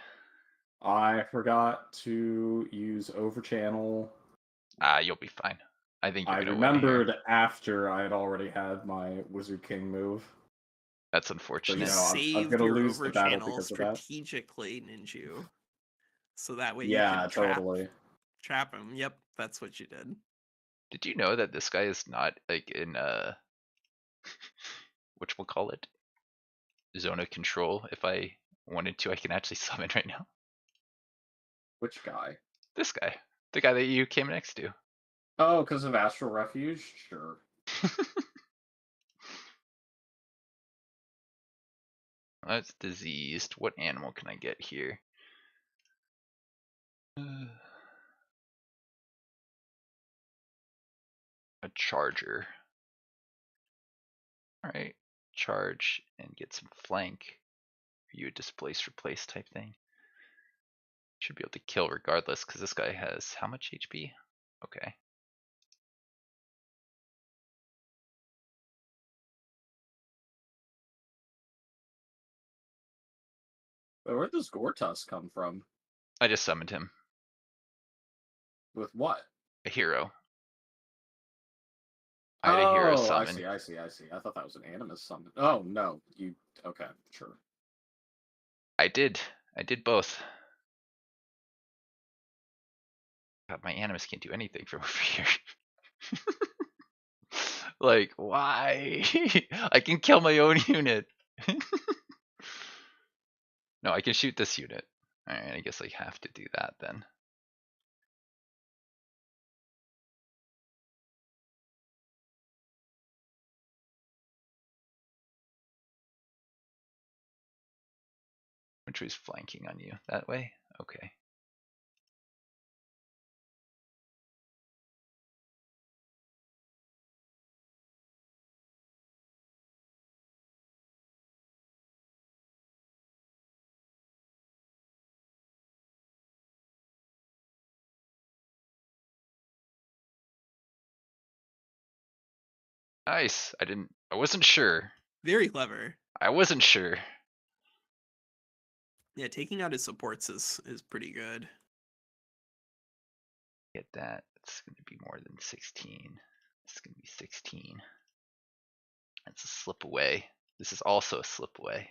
I forgot to use overchannel. You'll be fine. I think you're I gonna win here. remembered after I had already had my Wizard King move. That's So, unfortunate. you know, I'm Saved gonna your lose the battle overchannel because of that. strategically, Ninjew. So that way Yeah, you can totally. trap him. Yep, that's what you did. Did you know that this guy is not like in whatchamacallit? Zone of control. If I wanted to, I can actually summon right now. Which guy? This guy. The guy that you came next to. Oh, because of Astral Refuge? Sure. That's diseased. What animal can I get here? A charger. Alright. Charge and get some flank. Are you a displace replace type thing? Should be able to kill regardless, because this guy has how much HP? Okay. But where does Gortus come from? I just summoned him. With what? A hero. I had a hero Oh, I summon. see. I thought that was an animus summon. Oh, no. You... Okay, sure. I did both. God, my animus can't do anything from over here. Like, why? I can kill my own unit. No, I can shoot this unit. Alright, I guess I have to do that then. Which was flanking on you? That way? Okay. Nice. I wasn't sure. Very clever. I wasn't sure. Yeah, taking out his supports is pretty good. Get that. It's going to be more than 16. It's going to be 16. That's a slip away. This is also a slip away.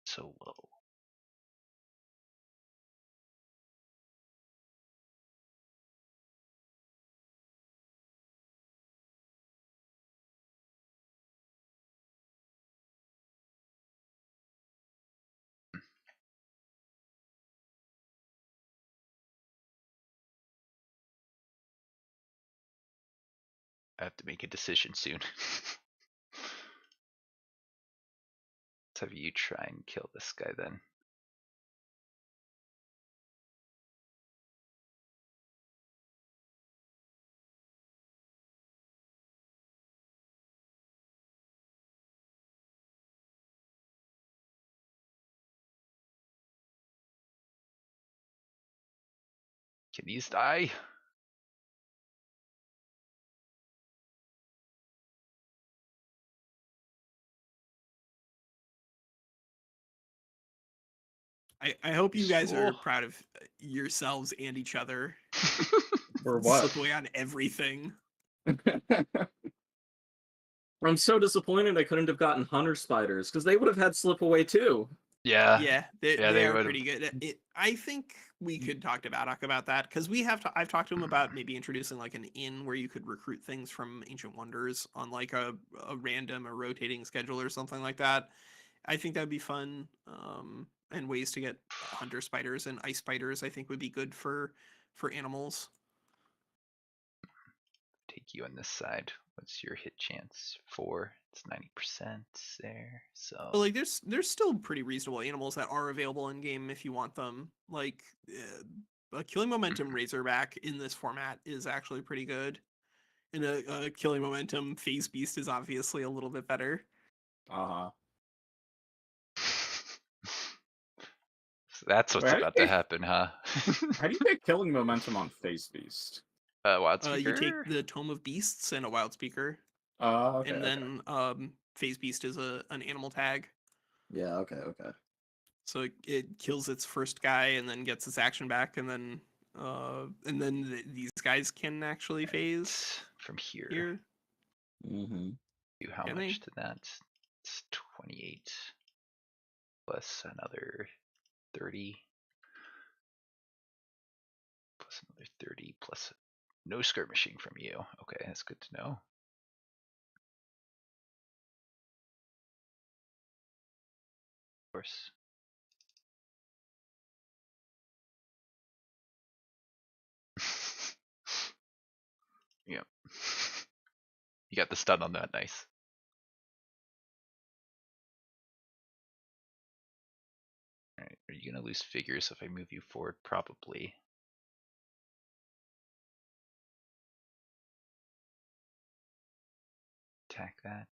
So low. I have to make a decision soon. Let's have you try and kill this guy then. Can these die? I hope you guys are Cool. proud of yourselves and each other. For what? Slip away on everything. I'm so disappointed I couldn't have gotten Hunter Spiders, because they would have had Slip Away too. Yeah. Yeah, yeah, they they are would've- pretty good. I think we could talk to Baddock about that because I've talked to him about maybe introducing like an inn where you could recruit things from Ancient Wonders on like a random or rotating schedule or something like that. I think that'd be fun. And ways to get hunter spiders and ice spiders I think would be good for animals. Take you on this side. What's your hit chance? 4. It's 90% there. So But like there's still pretty reasonable animals that are available in game if you want them. Like a killing momentum razorback in this format is actually pretty good. And a killing momentum phase beast is obviously a little bit better. Uh-huh. So that's what's Wait, about to happen, huh? How do you get Killing Momentum on Phase Beast? Wild You take Speaker? the Tome of Beasts and a Wild Speaker, Okay, and okay. then phase beast is an animal tag. Yeah, okay. So it kills its first guy and then gets its action back, and then And then these guys can actually phase It's from here. here. Mm-hmm. Do how Can much they? to that? It's 28 plus another 30 plus another 30 plus no skirmishing from you. Okay, that's good to know. Of course. Yep. You got the stun on that, nice. Alright, are you gonna lose figures if I move you forward? Probably. Attack that.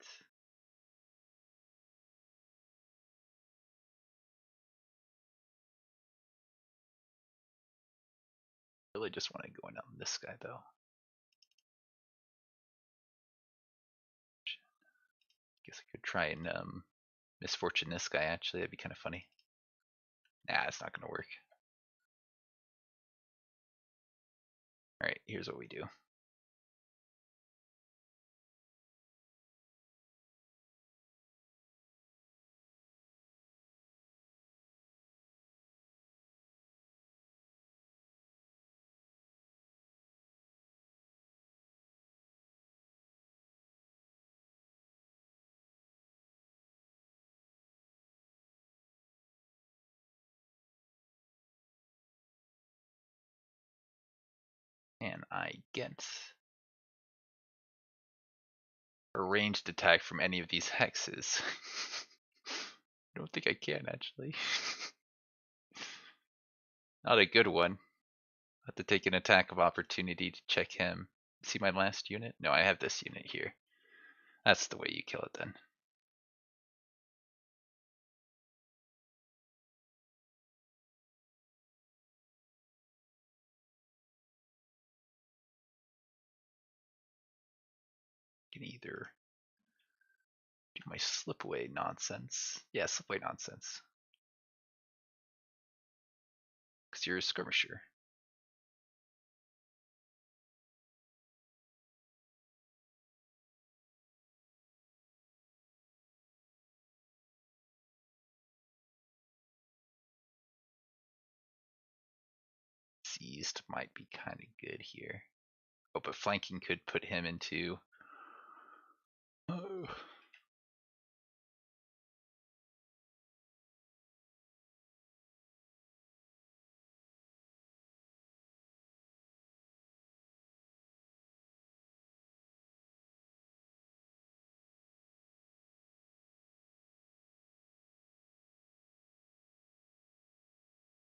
Really just want to go in on this guy though. Guess I could try and misfortune this guy actually, that'd be kind of funny. Nah, it's not gonna work. Alright, here's what we do. And I get a ranged attack from any of these hexes. I don't think I can actually. Not a good one. I have to take an attack of opportunity to check him. See my last unit? No, I have this unit here. That's the way you kill it then. You can either do my slip away nonsense. Yeah, slip away nonsense. Because you're a skirmisher. Seized might be kind of good here. Oh, but flanking could put him into. Oh.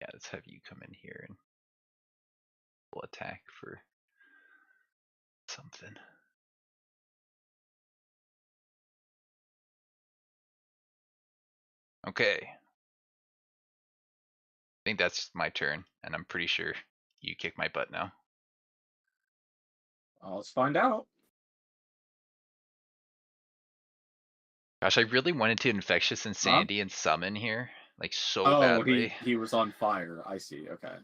Yeah, let's have you come in here and we'll attack for something. Okay. I think that's my turn, and I'm pretty sure you kick my butt now. Let's find out. Gosh, I really wanted to Infectious Insanity and Summon here, like so badly. He was on fire. I see. Okay.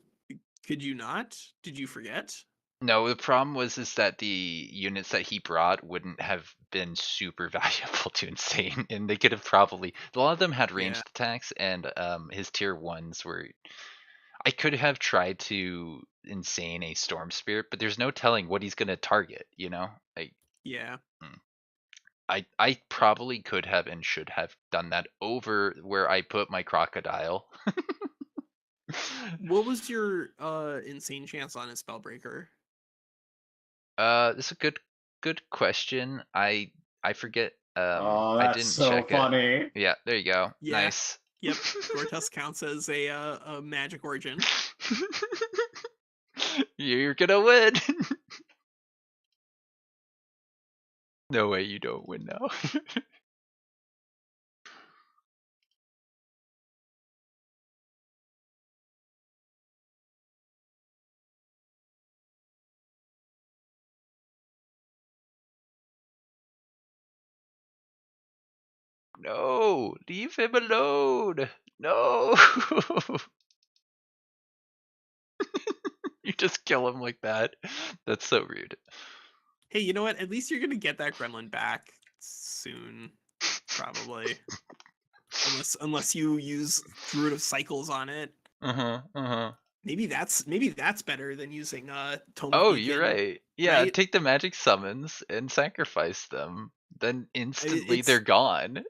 Could you not? Did you forget? No, the problem was that the units that he brought wouldn't have been super valuable to Insane, and they could have probably a lot of them had ranged attacks, and his tier 1s were. I could have tried to Insane a Storm Spirit, but there's no telling what he's gonna target. You know, like Yeah. I probably could have and should have done that over where I put my Crocodile. What was your insane chance on a Spellbreaker? This is a good question. I forget. Oh, I that's didn't so check funny. it. Yeah, there you go. Yeah. Nice. Yep, Gortus counts as a magic origin. You're gonna win. No way, you don't win now. No, leave him alone. No. You just kill him like that. That's so rude. Hey, you know what? At least you're gonna get that gremlin back soon, probably. Unless you use Druid of Cycles on it. Maybe that's better than using Tome of Oh, you're Beacon, right. Yeah, right? take the magic summons and sacrifice them. Then instantly they're It's gone.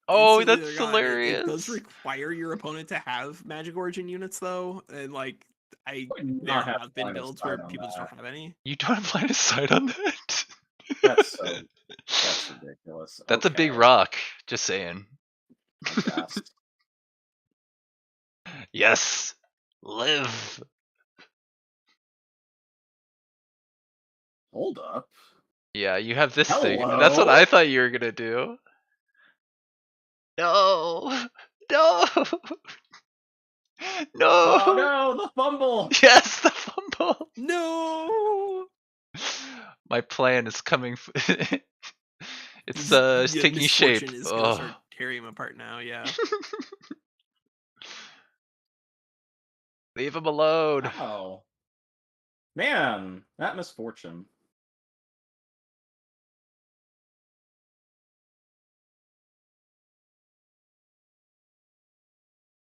Oh, instantly they're that's gone. It does hilarious. require your opponent to have Magic Origin units though, and like Would there not have have been line of builds where sight on people just don't that. have any. You don't have line of sight on that? That's ridiculous. That's a big Okay, rock. Just saying. I guess. Yes. Live. Hold up. Yeah, you have this thing. That's what Hello? I thought you were gonna do. No. No. No. Oh no, the fumble! Yes, the fumble. No. My plan is coming. It's Yeah, taking shape. Misfortune is gonna start tearing him apart now. Yeah. Leave him alone. Oh. Man, that misfortune.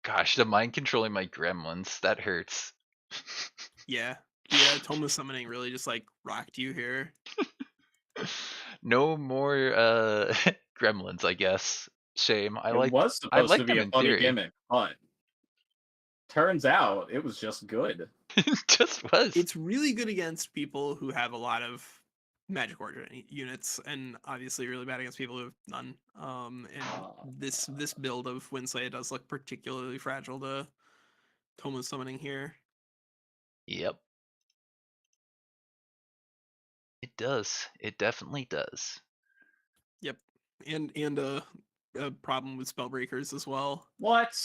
Gosh, the mind controlling my gremlins, that hurts. Yeah. Yeah. Tome of Summoning really just like rocked you here. No more gremlins, I guess. Shame. I It was I supposed like to be them a in funny theory. gimmick, but turns out it was just good. It just was. It's really good against people who have a lot of Magic Origin units, and obviously really bad against people who have none. And this build of Winsley does look particularly fragile to Tome of Summoning here. Yep. It does. It definitely does. Yep, and a problem with Spellbreakers as well. What?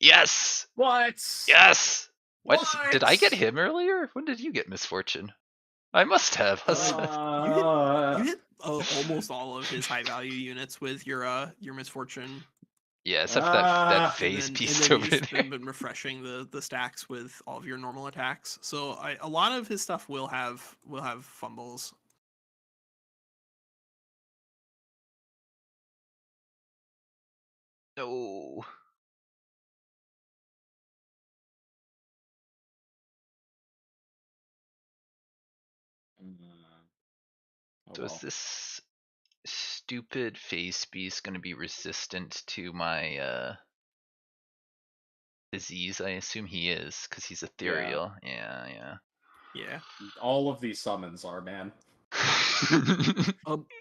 Yes. What? Yes. What? What? Did I get him earlier? When did you get Misfortune? I must have. You hit almost all of his high value units with your Misfortune. Yeah, except for that And phase piece and then over you've just there. been refreshing the stacks with all of your normal attacks. So a lot of his stuff will have fumbles. No. Oh, So well. is this stupid phase piece going to be resistant to my disease? I assume he is, because he's ethereal. Yeah. Yeah. All of these summons are, man.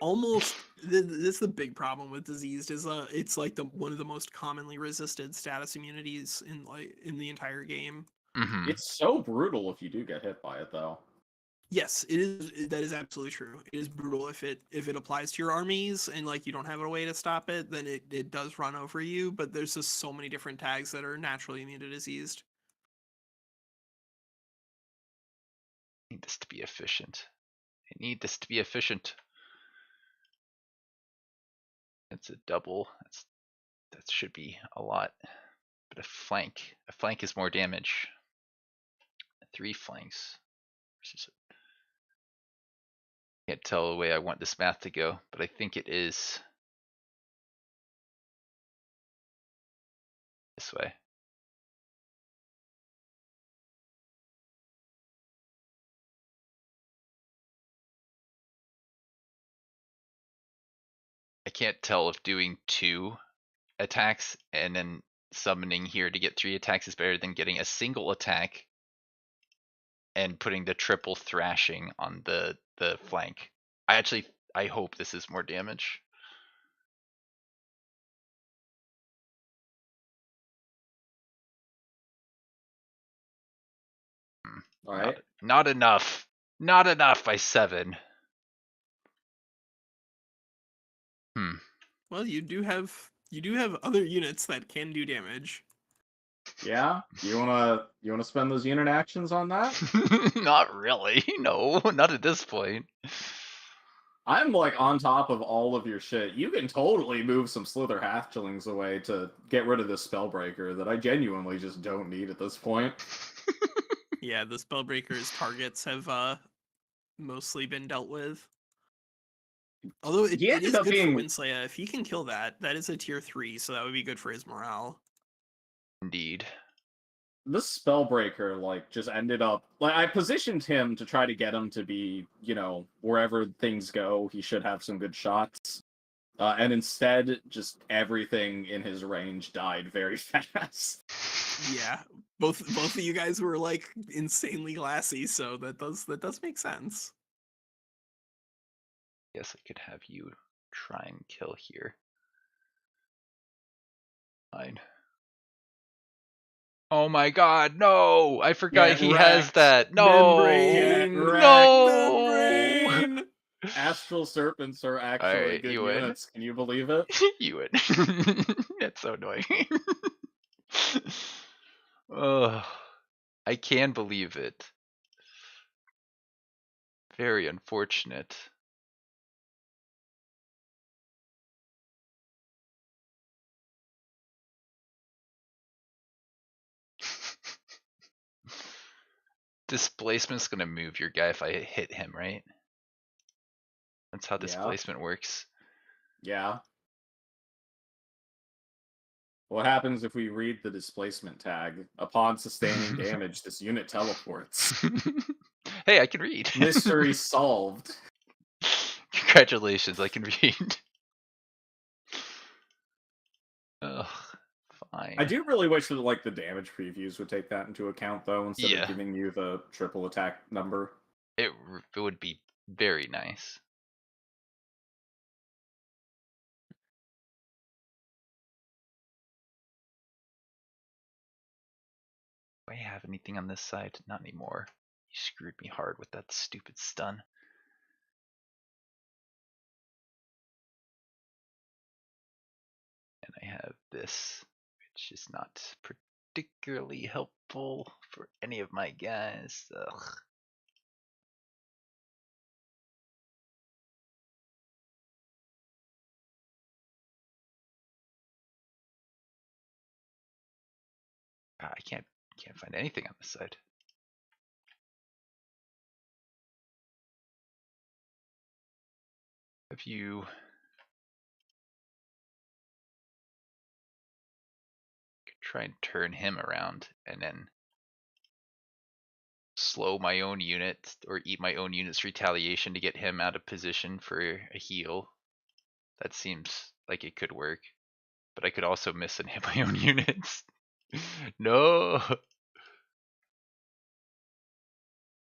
Almost this is the big problem with diseased is it's like one of the most commonly resisted status immunities in the entire game. Mhm. It's so brutal if you do get hit by it, though. Yes, it is. That is absolutely true. It is brutal if it applies to your armies and like you don't have a way to stop it, then it does run over you. But there's just so many different tags that are naturally immune to diseased. I need this to be efficient. I need this to be efficient. It's a double. That should be a lot. But a flank is more damage. 3 flanks. Can't tell the way I want this math to go, but I think it is this way. I can't tell if doing 2 attacks and then summoning here to get 3 attacks is better than getting a single attack and putting the triple thrashing on the flank. I hope this is more damage. All right. Not enough. Not enough by 7. Well, you do have other units that can do damage. Yeah? You wanna spend those unit actions on that? Not really. No, not at this point. I'm like on top of all of your shit. You can totally move some Slither Hatchlings away to get rid of this Spellbreaker that I genuinely just don't need at this point. Yeah, the Spellbreaker's targets have mostly been dealt with. Although He it ended is up good for being Winslaya. If he can kill that, that is a tier 3, so that would be good for his morale. Indeed. this Spellbreaker, like, just ended up like I positioned him to try to get him to be, wherever things go, he should have some good shots. And instead, just everything in his range died very fast. Yeah, both of you guys were like insanely glassy, so that does make sense. Guess I could have you try and kill here. Fine. Oh my god, no! I forgot Get he has wrecked. that. No! Get wrecked. No! Membrane! Astral Serpents are actually Alright, good you win. units. Can you believe it? You win. That's so annoying. Ugh. I can believe it. Very unfortunate. Displacement's gonna move your guy if I hit him, right? That's how Yeah. displacement works. Yeah. What happens if we read the displacement tag? Upon sustaining damage, this unit teleports. Hey, I can read. Mystery solved. Congratulations, I can read. Ugh, fine. I do really wish that like the damage previews would take that into account though, instead Yeah. of giving you the triple attack number. It would be very nice. Do I have anything on this side? Not anymore. You screwed me hard with that stupid stun. And I have this, which is not particularly helpful for any of my guys. Ugh. I can't find anything on this side. Have you try and turn him around and then slow my own unit or eat my own unit's retaliation to get him out of position for a heal. That seems like it could work. But I could also miss and hit my own units. No.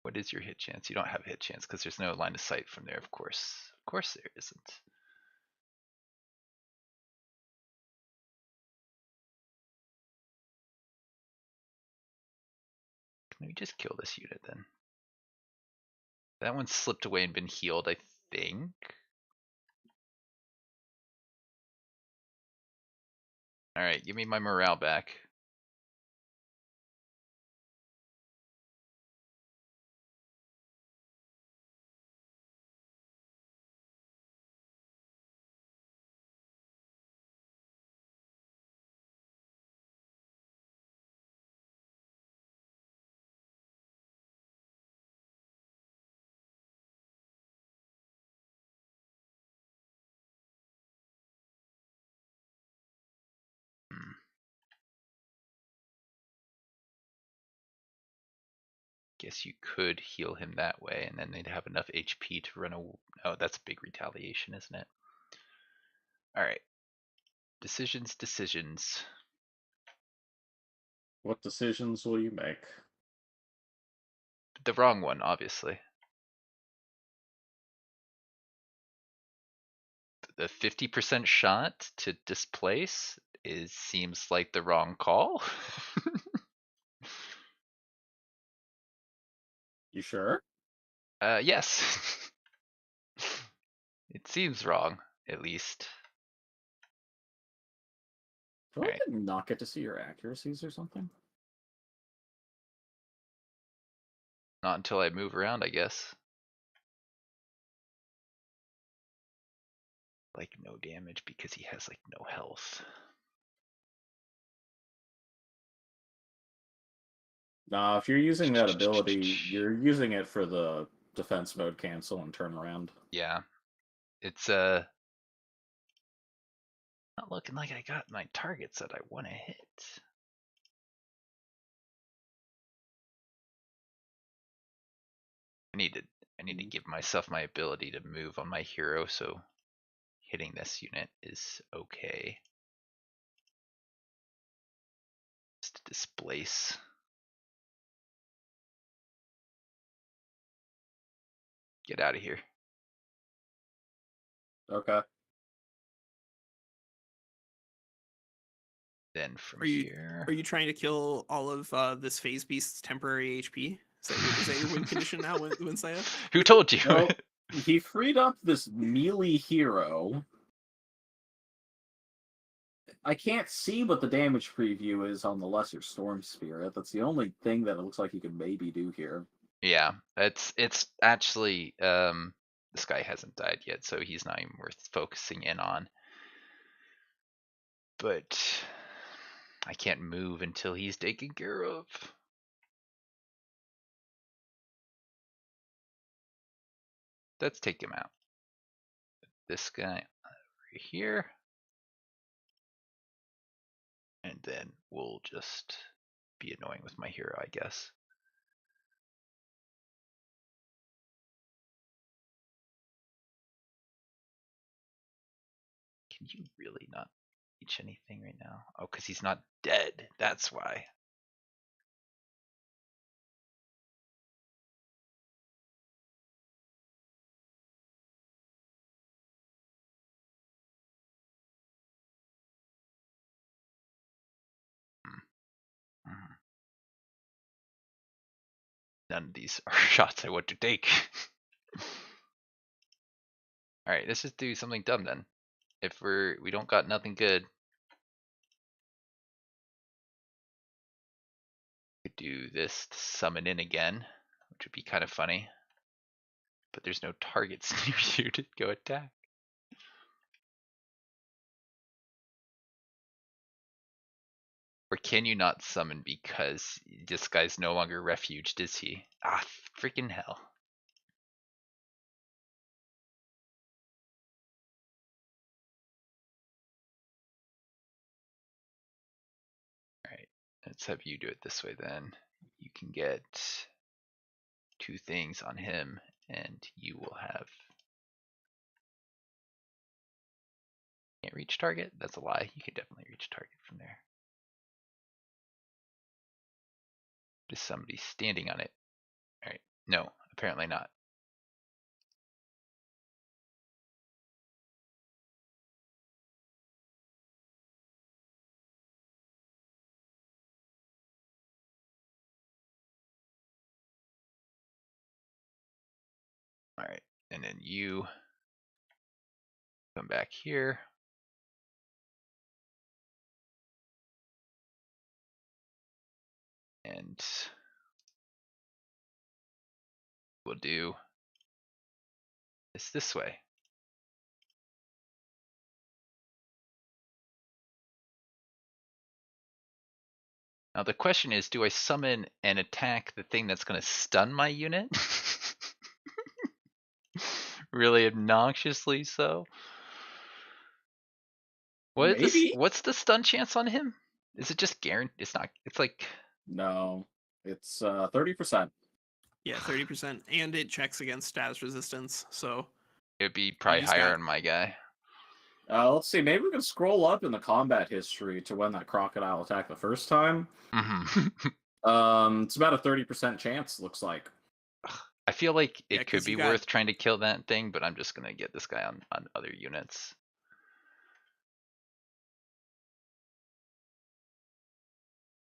What is your hit chance? You don't have a hit chance because there's no line of sight from there, of course. Of course there isn't. Can we just kill this unit then? That one slipped away and been healed, I think. Alright, give me my morale back. Guess you could heal him that way, and then they'd have enough HP to run a. Oh, that's big retaliation, isn't it? All right. Decisions. What decisions will you make? The wrong one, obviously. The 50% shot to displace seems like the wrong call. You sure? Yes. It seems wrong, at least. Do I Alright. not get to see your accuracies or something? Not until I move around, I guess. Like no damage because he has like no health. Nah, if you're using that ability, you're using it for the defense mode cancel and turn around. Yeah. It's not looking like I got my targets that I want to hit. I need to give myself my ability to move on my hero, so hitting this unit is okay. Just to displace. Get out of here. Okay. Then from Are you here. are you trying to kill all of this phase beast's temporary HP? Is that your win condition now, Winsaya? Who told you? Well, he freed up this melee hero. I can't see what the damage preview is on the Lesser Storm Spirit. That's the only thing that it looks like he could maybe do here. Yeah, it's actually this guy hasn't died yet, so he's not even worth focusing in on. But I can't move until he's taken care of. Let's take him out. This guy over here. And then we'll just be annoying with my hero, I guess. Can you really not reach anything right now? Oh, because he's not dead. That's why. None of these are shots I want to take. Alright, let's just do something dumb then. If we don't got nothing good. Could do this to summon in again, which would be kind of funny. But there's no targets near you to go attack. Or can you not summon because this guy's no longer refuged, is he? Ah, freaking hell. Alright, let's have you do it this way then. You can get 2 things on him, and you will have... Can't reach target? That's a lie. You can definitely reach target from there. Just somebody standing on it. Alright, no, apparently not. Alright, and then you come back here. And we'll do this way. Now the question is, do I summon and attack the thing that's going to stun my unit? Really obnoxiously so. Maybe? What's the stun chance on him? Is it just guaranteed? It's not. It's like No. It's 30%. Yeah, 30%, and it checks against status resistance. So it'd be probably just higher got- on my guy. Let's see. Maybe we can scroll up in the combat history to when that crocodile attacked the first time. It's about a 30% chance. Looks like. I feel like Yeah, it could 'cause be you got- worth trying to kill that thing, but I'm just gonna get this guy on other units.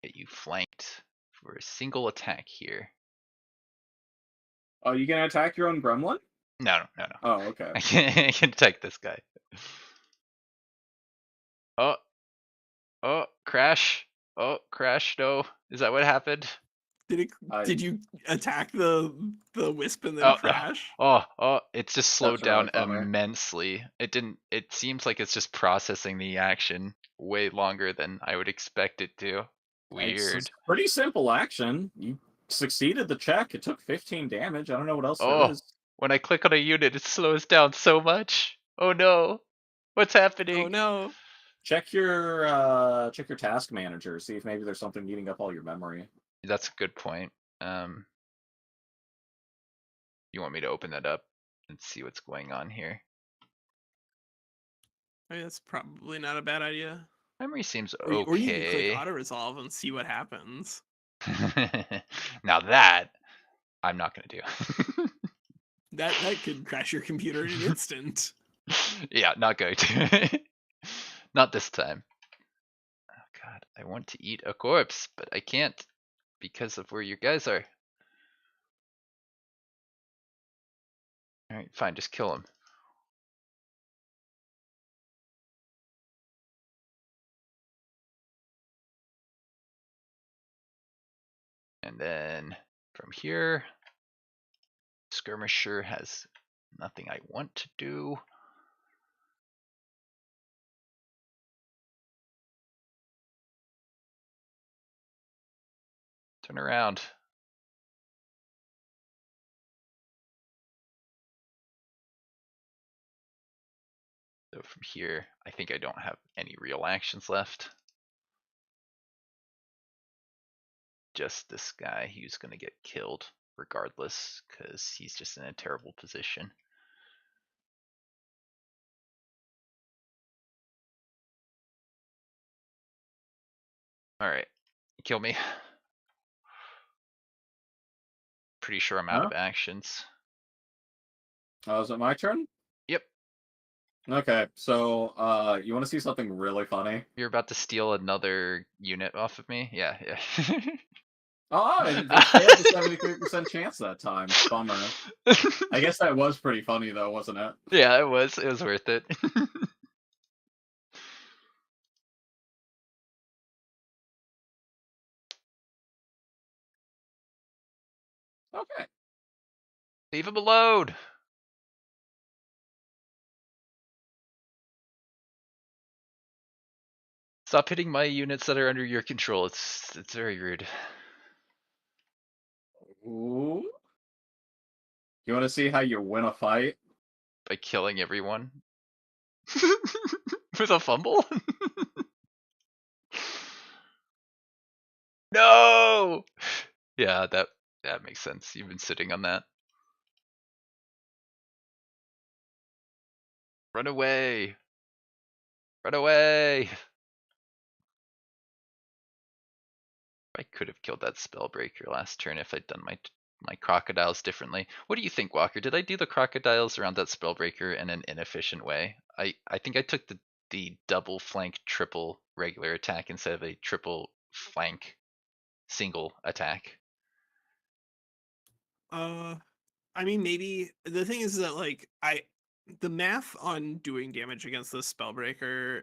Get you flanked for a single attack here. Oh, you gonna attack your own gremlin? No. Oh, okay. I can attack this guy. Oh, crash. Oh, crash. No. Is that what happened? Did you attack the wisp and then Oh, no. crash? Oh, it's just slowed That's really down funny. immensely. It seems like it's just processing the action way longer than I would expect it to. It's a Weird. pretty simple action. You succeeded the check. It took 15 damage. I don't know what else there Oh, is. when I click on a unit, it slows down so much. Oh no. What's happening? Oh no. Check your task manager. See if maybe there's something eating up all your memory. That's a good point. You want me to open that up and see what's going on here? I mean, that's probably not a bad idea. Memory seems Or you can click okay. auto resolve and see what happens. Now that I'm not gonna do. That could crash your computer in an instant. Yeah, not going to. Not this time. Oh god, I want to eat a corpse, but I can't because of where you guys are. Alright, fine, just kill him. And then from here, Skirmisher has nothing I want to do. Turn around. So from here, I think I don't have any real actions left. Just this guy who's going to get killed regardless because he's just in a terrible position. Alright, kill me. Pretty sure I'm out of actions. Oh, is it my turn? Yep. Okay, so you want to see something really funny? You're about to steal another unit off of me? Yeah, yeah. Oh, it failed a 73% chance that time. Bummer. I guess that was pretty funny though, wasn't it? Yeah, it was. It was worth it. Okay. Leave him alone. Stop hitting my units that are under your control. It's very rude. Ooh. You want to see how you win a fight? By killing everyone. With a fumble? No! Yeah, that makes sense. You've been sitting on that. Run away! Run away! I could have killed that Spellbreaker last turn if I'd done my crocodiles differently. What do you think, Walker? Did I do the crocodiles around that Spellbreaker in an inefficient way? I think I took the double flank triple regular attack instead of a triple flank single attack. I mean, maybe the thing is that like the math on doing damage against the Spellbreaker,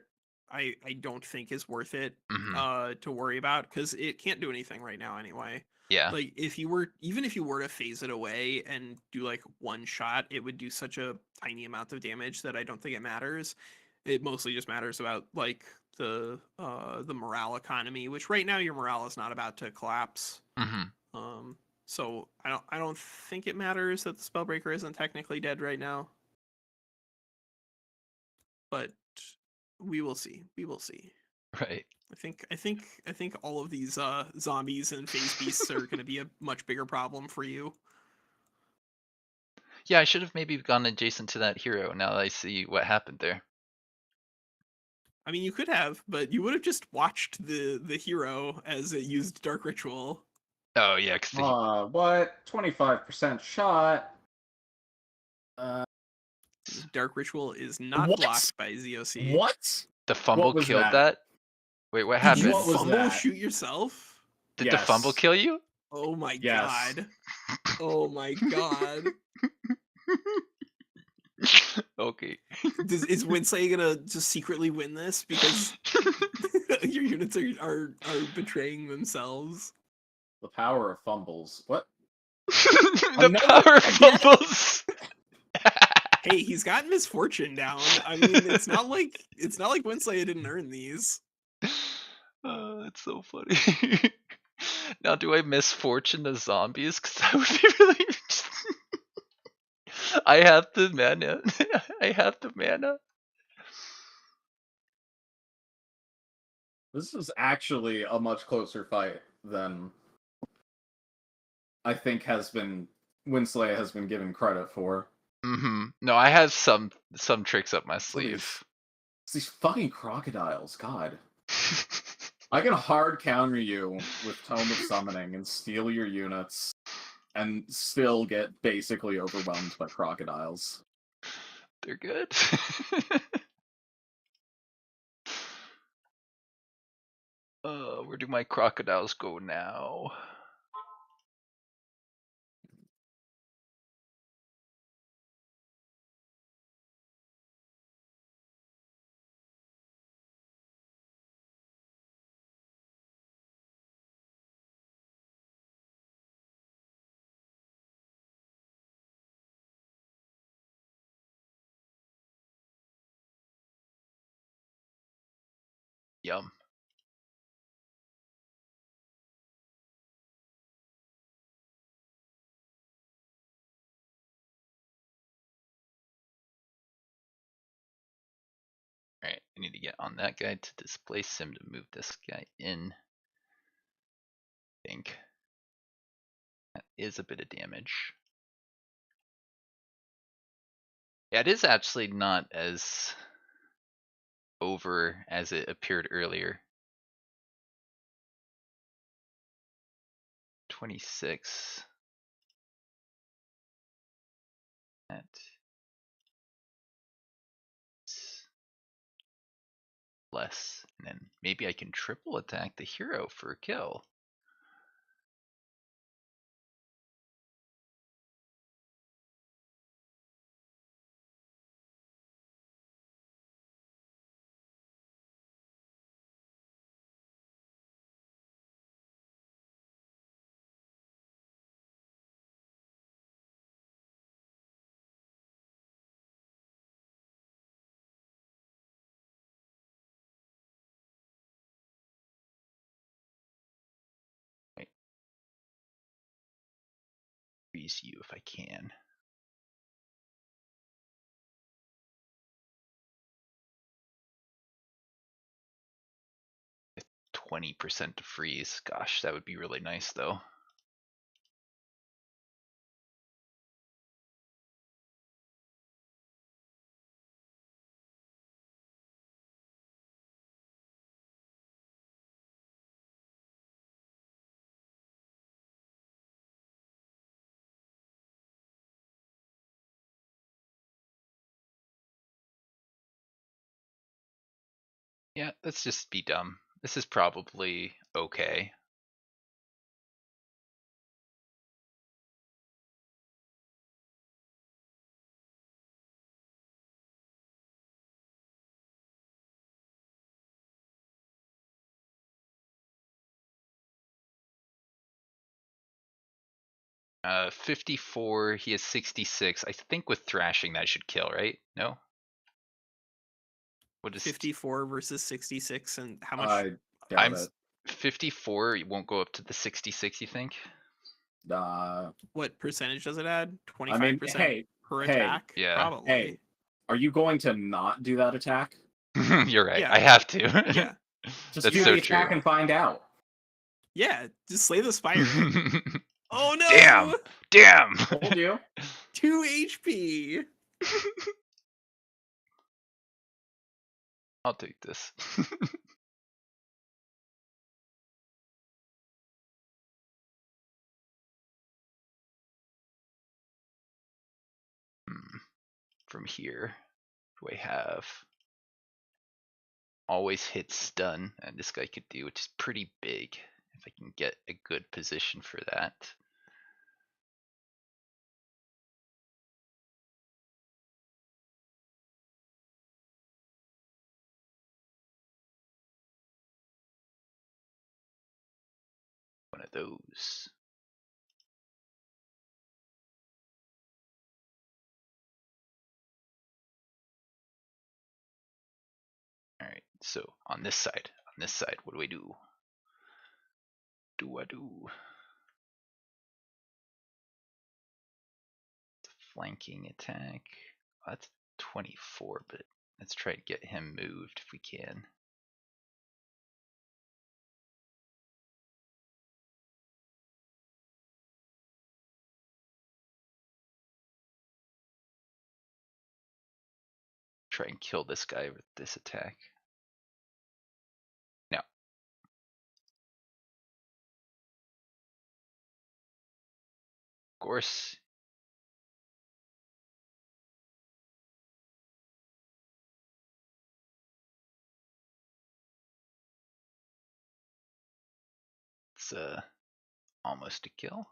I don't think is worth it to worry about because it can't do anything right now anyway. Yeah. Like if you were to phase it away and do like one shot, it would do such a tiny amount of damage that I don't think it matters. It mostly just matters about like the morale economy, which right now your morale is not about to collapse. So I don't think it matters that the Spellbreaker isn't technically dead right now. But we will see. We will see. Right. I think all of these zombies and phase beasts are going to be a much bigger problem for you. Yeah, I should have maybe gone adjacent to that hero now that I see what happened there. I mean, you could have, but you would have just watched the hero as it used Dark Ritual. Oh yeah, because what? 25% shot. Dark Ritual is not blocked by ZOC. What? The fumble was killed that? that? Wait, what Did happened? you What was fumble that? shoot yourself? Did the fumble Yes. kill you? Oh my Yes. god. Oh my god. Okay. Is Winsay gonna just secretly win this because your units are betraying themselves? The power of fumbles. What? The Another- power of again? fumbles. Hey, he's got Misfortune down. I mean, it's not like Winsay didn't earn these. It's so funny. Now, do I miss Fortune the zombies? Because that would be really. I have the mana. I have the mana. This is actually a much closer fight than I think Winsley has been given credit for. No, I have some tricks up my It's sleeve. these fucking crocodiles, God. I can hard counter you with Tome of Summoning and steal your units, and still get basically overwhelmed by crocodiles. They're good. Where do my crocodiles go now? Yum. Alright, I need to get on that guy to displace him to move this guy in. I think. That is a bit of damage. Yeah, it is actually not as over as it appeared earlier. 26. That is less. And then maybe I can triple attack the hero for a kill. Right. Freeze you if I can. 20% to freeze. Gosh, that would be really nice though. Yeah, let's just be dumb. This is probably okay. Uh, 54, he has 66. I think with thrashing that should kill, right? No? What is 54 versus 66, and how much? I doubt I'm it. 54, it won't go up to the 66, you think? What percentage does it add? I mean, 25% hey, per hey, attack? Yeah. Probably. hey, are you going to not do that attack? You're right. Yeah. I have to. Yeah. Just That's do so the attack true. and find out. Yeah, just slay the spider. Oh no! Damn! Damn! Told you. 2 HP. I'll take this. From here, do I have always hit stun, and this guy could do, which is pretty big if I can get a good position for that. One of those. All right, so on this side, what do we do? do I do? Flanking attack. Oh, that's 24, but let's try to get him moved if we can. Try and kill this guy with this attack. No. Of course. It's almost a kill.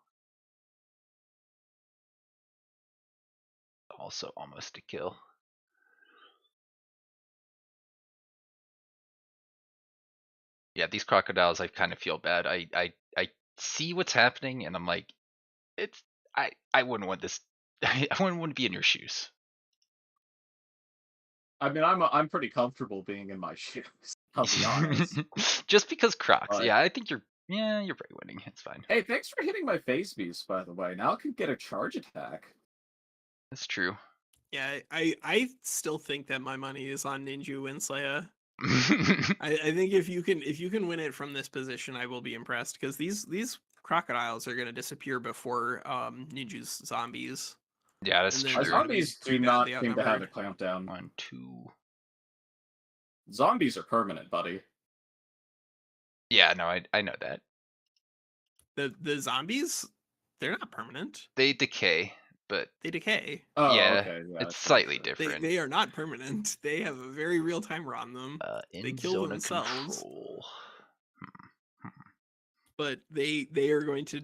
Also almost a kill. Yeah, these crocodiles, I kind of feel bad. I see what's happening, and I'm like, it's I wouldn't want this. I wouldn't want to be in your shoes. I mean, I'm pretty comfortable being in my shoes. I'll be honest. Just because Crocs. But- Yeah, I think you're probably winning. It's fine. Hey, thanks for hitting my phase beast, by the way. Now I can get a charge attack. That's true. Yeah, I still think that my money is on Ninjew Winslayer. I think if you can win it from this position, I will be impressed, because these crocodiles are gonna disappear before Ninjew's zombies. Yeah, that's And then My true. they're gonna be zombies do pretty not badly seem to have a outnumbered. clamp down. 1, 2. Zombies are permanent, buddy. Yeah, no, I know that. The zombies, they're not permanent. They decay, but They decay. Oh, yeah, okay. Yeah, it's slightly true. different. They are not permanent. They have a very real timer on them. In they kill zone themselves. of control. But they are going to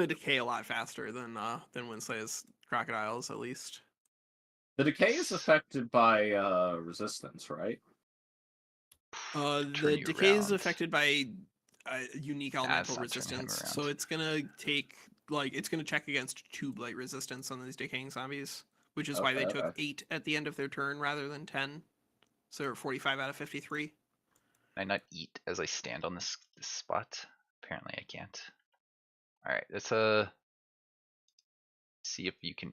decay a lot faster than Winslay's crocodiles, at least. The decay is affected by resistance, right? Turn The you decay is around. affected by unique elemental not turning him resistance, so around. it's gonna check against 2 blight resistance on these decaying zombies, which is why they Okay, took okay. 8 at the end of their turn rather than 10. So they're 45 out of 53. Can I not eat as I stand on this spot? Apparently I can't. Alright, let's see if you can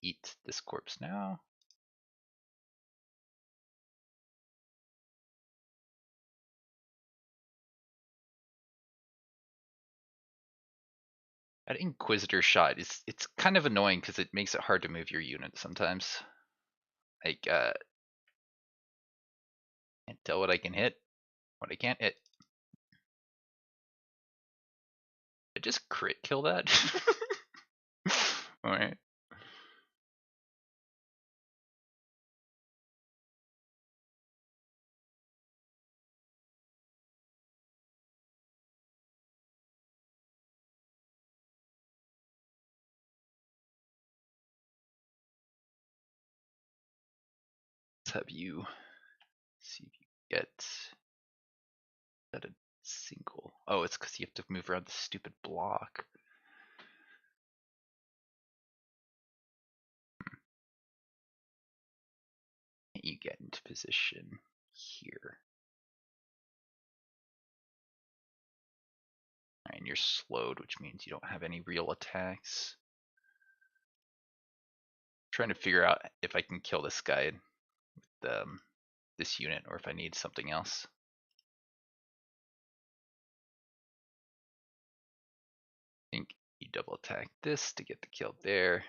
eat this corpse now. That Inquisitor shot it's kind of annoying because it makes it hard to move your unit sometimes. Like can't tell what I can hit, what I can't hit. I just crit kill that. Alright. Let's have you see if you get that a single. Oh, it's because you have to move around the stupid block. You get into position here. And you're slowed, which means you don't have any real attacks. I'm trying to figure out if I can kill this guy with this unit, or if I need something else. I think you double attack this to get the kill there,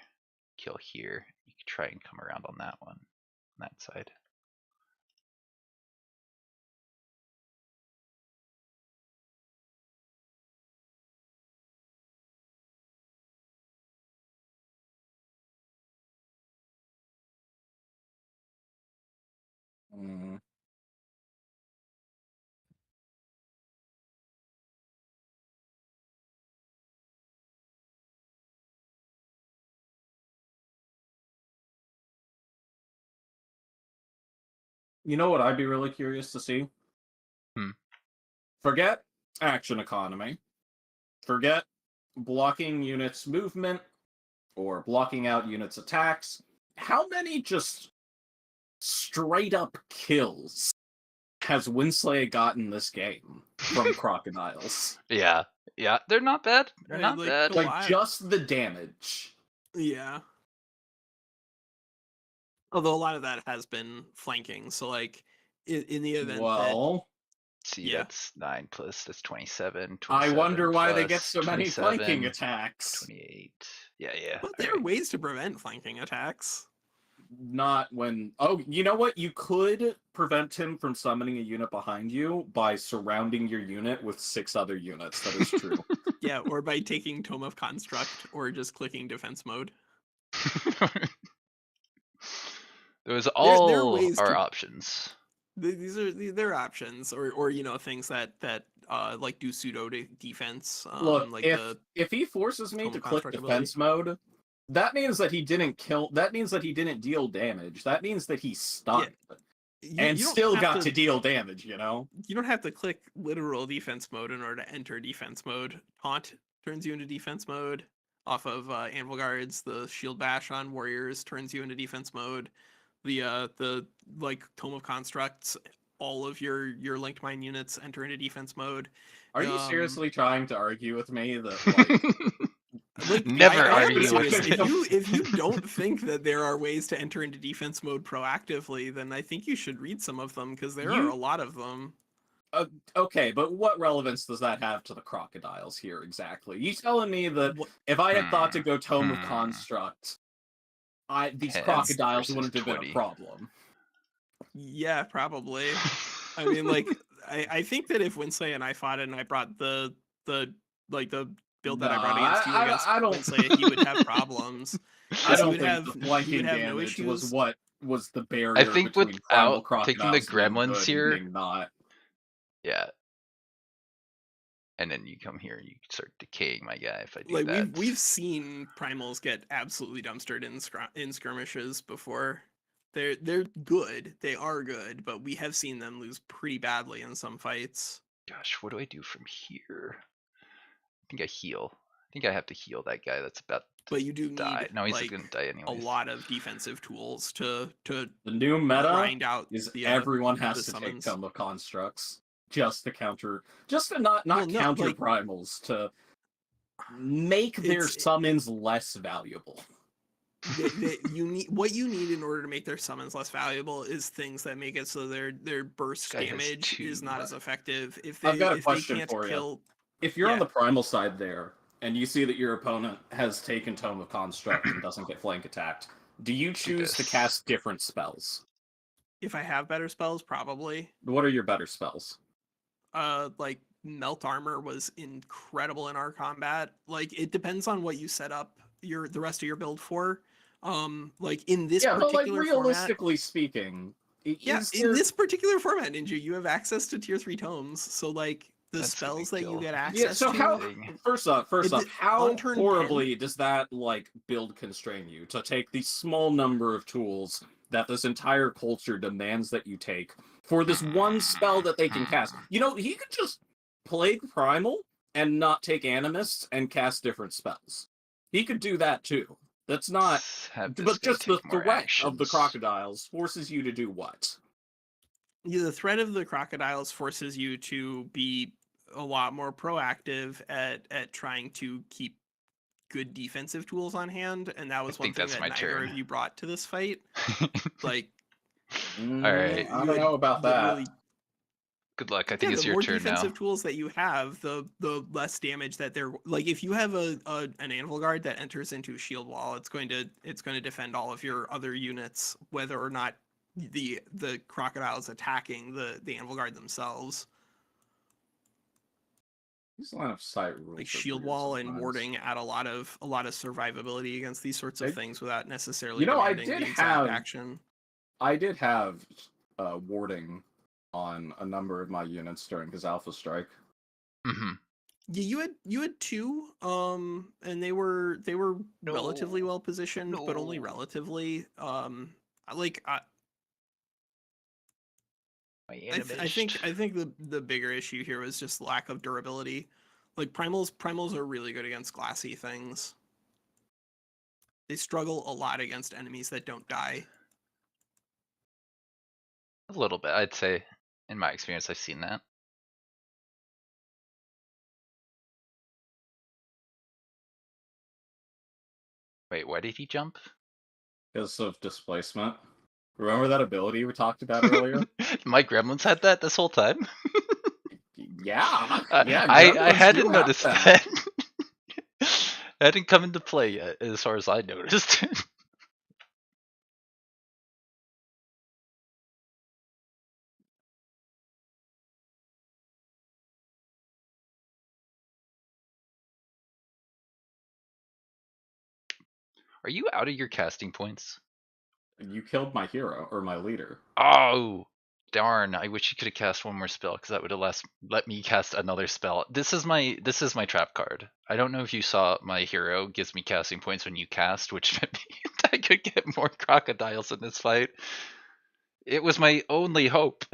kill here. You can try and come around on that one, on that side. Mm. You know what I'd be really curious to see? Forget action economy. Forget blocking units' movement or blocking out units' attacks. How many just straight up kills has Winsley gotten this game from crocodiles? Yeah, Yeah, they're not bad. They're Right, not like, bad. a Like lot. just the damage. Yeah. Although a lot of that has been flanking, so like in the event that Well, See, yeah. that's 9 plus, that's 27. I 27 wonder why they get plus so many flanking 27, attacks. 28. Yeah. But there are ways to prevent flanking attacks. Not when... Oh, you know what? You could prevent him from summoning a unit behind you by surrounding your unit with 6 other units. That is true. Yeah, or by taking Tome of Construct, or just clicking defense mode. Those There are all ways are to- options. These are options, or things that like do pseudo defense. Look, like if he forces me Tome to of click Construct defense mode, that means that he didn't kill. That means that he didn't deal damage. That means that he's stunned and you don't still have got to deal damage. You know. You don't have to click literal defense mode in order to enter defense mode. Taunt turns you into defense mode off of Anvil Guards. The Shield Bash on Warriors turns you into defense mode. The like Tome of Constructs, all of your linked mine units enter into defense mode. Are you seriously trying to argue with me that Like, Never I am argue serious. with me. If you don't think that there are ways to enter into defense mode proactively, then I think you should read some of them, because there are a lot of them. okay, but what relevance does that have to the crocodiles here exactly? You telling me that if I had thought to go Tome of Construct, these 10 crocodiles versus wouldn't have been 20. a problem? Yeah, probably. I mean, like, I think that if Winsley and I fought it and I brought the build that I brought against you against I don't... Winsley, he would have problems. I don't would think have- the he flanking would have no damage was issues. what was the barrier I think between primal without taking the crocodiles being gremlins good here- and being not. Yeah. And then you come here and you start decaying my guy if I do Like, that. we've seen primals get absolutely dumpstered in skirmishes before. They're good. They are good, but we have seen them lose pretty badly in some fights. Gosh, what do I do from here? I think I heal. I think I have to heal that guy that's about to But you do need die. No, he's like gonna die a anyways. lot of defensive tools to The new meta grind out is the everyone the has to take summons. Tome of Constructs just to counter, just to not Well, no, counter like- primals, to make their It's- summons less valuable. you need what you need in order to make their summons less valuable is things that make it so their burst Guy has damage is two. not as effective. If I've got a if question they can't for ya. kill, If you're on Yeah. the primal side there, and you see that your opponent has taken Tome of Construct and doesn't get flank attacked, do you choose to this. cast different spells? if I have better spells, probably. What are your better spells? Like melt armor was incredible in our combat. Like, it depends on what you set up the rest of your build for. Like in this Yeah, but like particular format, realistically speaking, yeah, is in there... this particular format, Ninja, you have access to tier 3 tomes. So like the That's a spells big that you deal. get Yeah, access so to. how... Thing. First off, It- how on turn horribly does that like build constrain you to take the small number of tools that this entire culture demands that you take for this one spell that they can cast? You know, he could just Plague Primal and not take Animus and cast different spells. He could do that too. That's not... Have this But guy just the take more threat of the actions. crocodiles forces you to do what? Yeah, the threat of the crocodiles forces you to be a lot more proactive at trying to keep good defensive tools on hand, and that was one think thing that's that my neither turn. of you brought to this fight. Like, Alright. I don't know about that. literally- Good luck. I yeah, think it's the your more turn now. defensive tools that you have, the less damage that they're like. If you have an anvil guard that enters into shield wall, it's going to defend all of your other units, whether or not the crocodiles attacking the anvil guard themselves. These line of sight rules Like are shield weird wall and sometimes. warding add a lot of survivability against these sorts of I- things without necessarily You know, I demanding did the exact have- action. I did have warding on a number of my units during his Alpha Strike. Hmm. Yeah, you had two, and they were relatively No. well positioned, but only No. relatively. I My I think the bigger issue here was just lack of durability. Like primals are really good against glassy things. They struggle a lot against enemies that don't die. A little bit, I'd say. In my experience, I've seen that. Wait, why did he jump? Because of displacement. Remember that ability we talked about earlier? My gremlins had that this whole time. Yeah, yeah. I gremlins do hadn't have noticed that. That hadn't come into play yet, as far as I noticed. Are you out of your casting points? You killed my hero or my leader. Oh, darn! I wish you could have cast one more spell because that would have let me cast another spell. This is my trap card. I don't know if you saw my hero gives me casting points when you cast, which meant I could get more crocodiles in this fight. It was my only hope.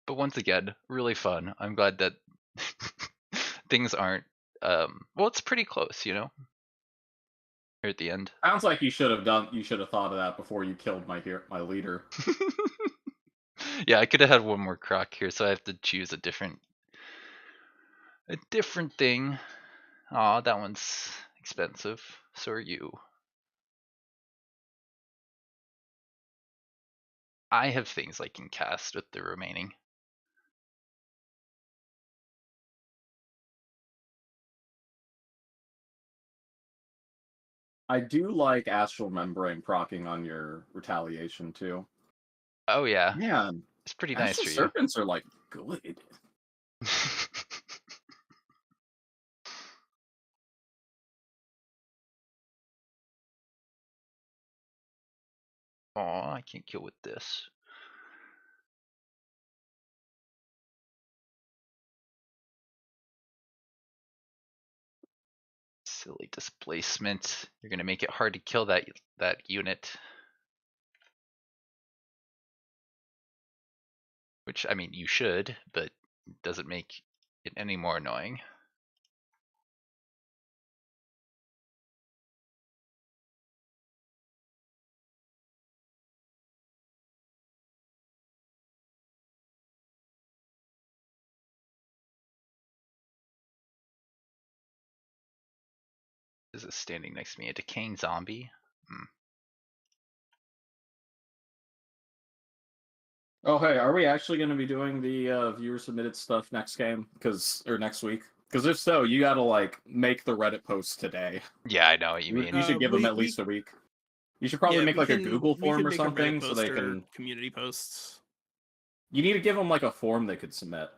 But once again, really fun. I'm glad that things aren't well, it's pretty close, you know, here at the end. Sounds like you should have thought of that before you killed my leader. Yeah, I could have had one more croc here, so I have to choose a different thing. Aw, that one's expensive. So are you. I have things I can cast with the remaining. I do like Astral Membrane proccing on your retaliation too. Oh yeah, Man, it's pretty nice Astral for you. Serpents are like good. Aw, I can't kill with this. Silly displacement. You're gonna make it hard to kill that unit. Which, I mean, you should, but it doesn't make it any more annoying. This is standing next to me, a decaying zombie. Oh hey, are we actually going to be doing the viewer submitted stuff next game? Or next week? Because if so, you got to like make the Reddit post today. Yeah, I know what you mean. You should give them at least a week. You should probably make like a Google form or something so they can community posts. You need to give them like a form they could submit.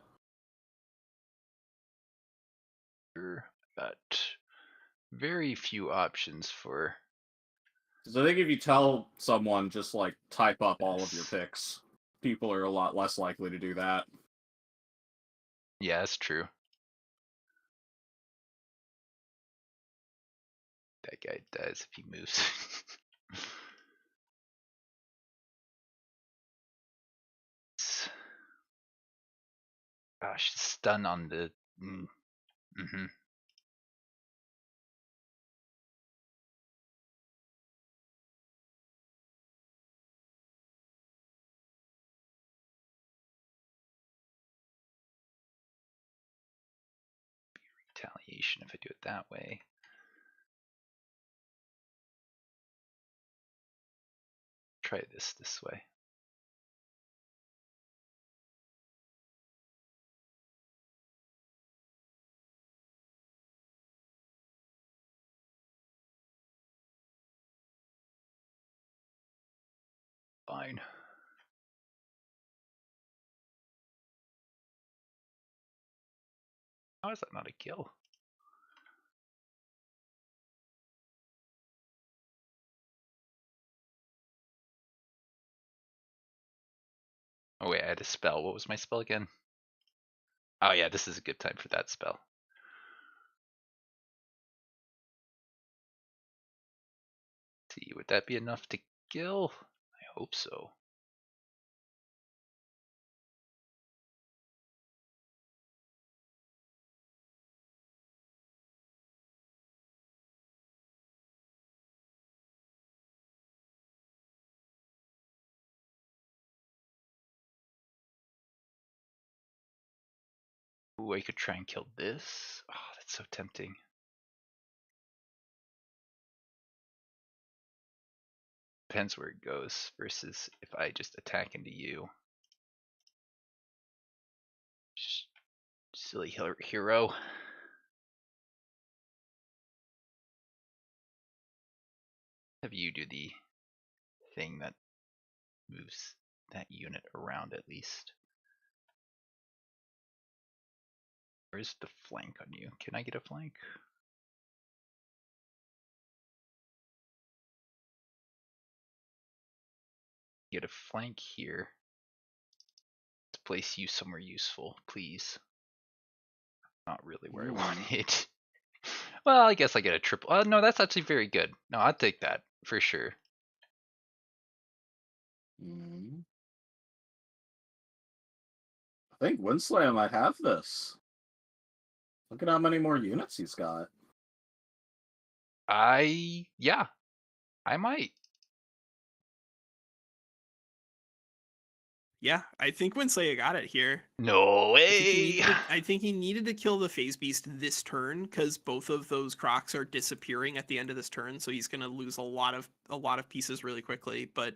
But very few options for. So I think if you tell someone just like type up all of your picks, people are a lot less likely to do that. Yeah, that's true. That guy dies if he moves. Gosh, stun on the. Mm-hmm. Retaliation if I do it that way. Try this way. Fine. How is that not a kill? Oh wait, I had a spell. What was my spell again? Oh yeah, this is a good time for that spell. Let's see, would that be enough to kill? I hope so. Ooh, I could try and kill this. Oh, that's so tempting. depends where it goes versus if I just attack into you. Just silly hero. Have you do the thing that moves that unit around at least. Where's the flank on you? Can I get a flank? Get a flank here. Let's place you somewhere useful, please. Not really where I wanted. Well, I guess I get a triple. Oh, no, that's actually very good. No, I'll take that for sure. I think Winslayer might have this. Look at how many more units he's got. Yeah, I might. Yeah, I think Winsleya got it here. No way. I think he needed to kill the Phase Beast this turn because both of those Crocs are disappearing at the end of this turn, so he's gonna lose a lot of pieces really quickly. But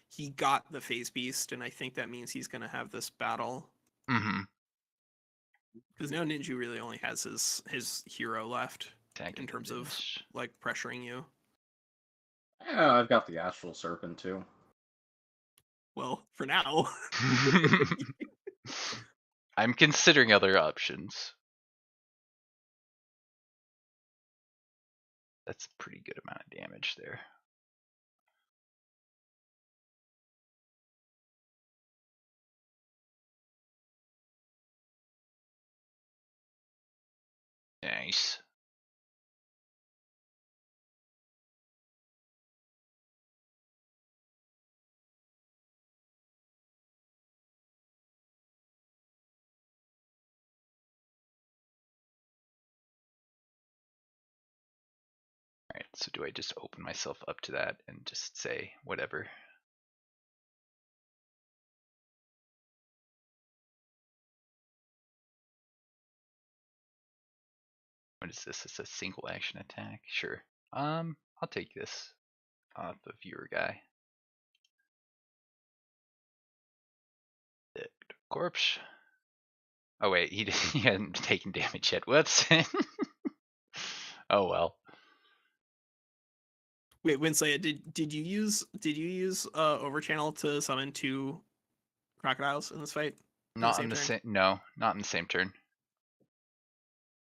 he got the Phase Beast, and I think that means he's gonna have this battle. Mm-hmm. Because now Ninju really only has his hero left Tagging in terms of damage. like pressuring you. Yeah, I've got the Astral Serpent too. Well, for now. I'm considering other options. That's a pretty good amount of damage there. Nice. Alright, so do I just open myself up to that and just say whatever? What is this? It's a single action attack? Sure. I'll take this. The viewer guy. The corpse. Oh wait, he hadn't taken damage yet. Whoops. Oh well. Wait, Winsleya, did you use Overchannel to summon 2 crocodiles in this fight? Not on the same. No, not in the same turn.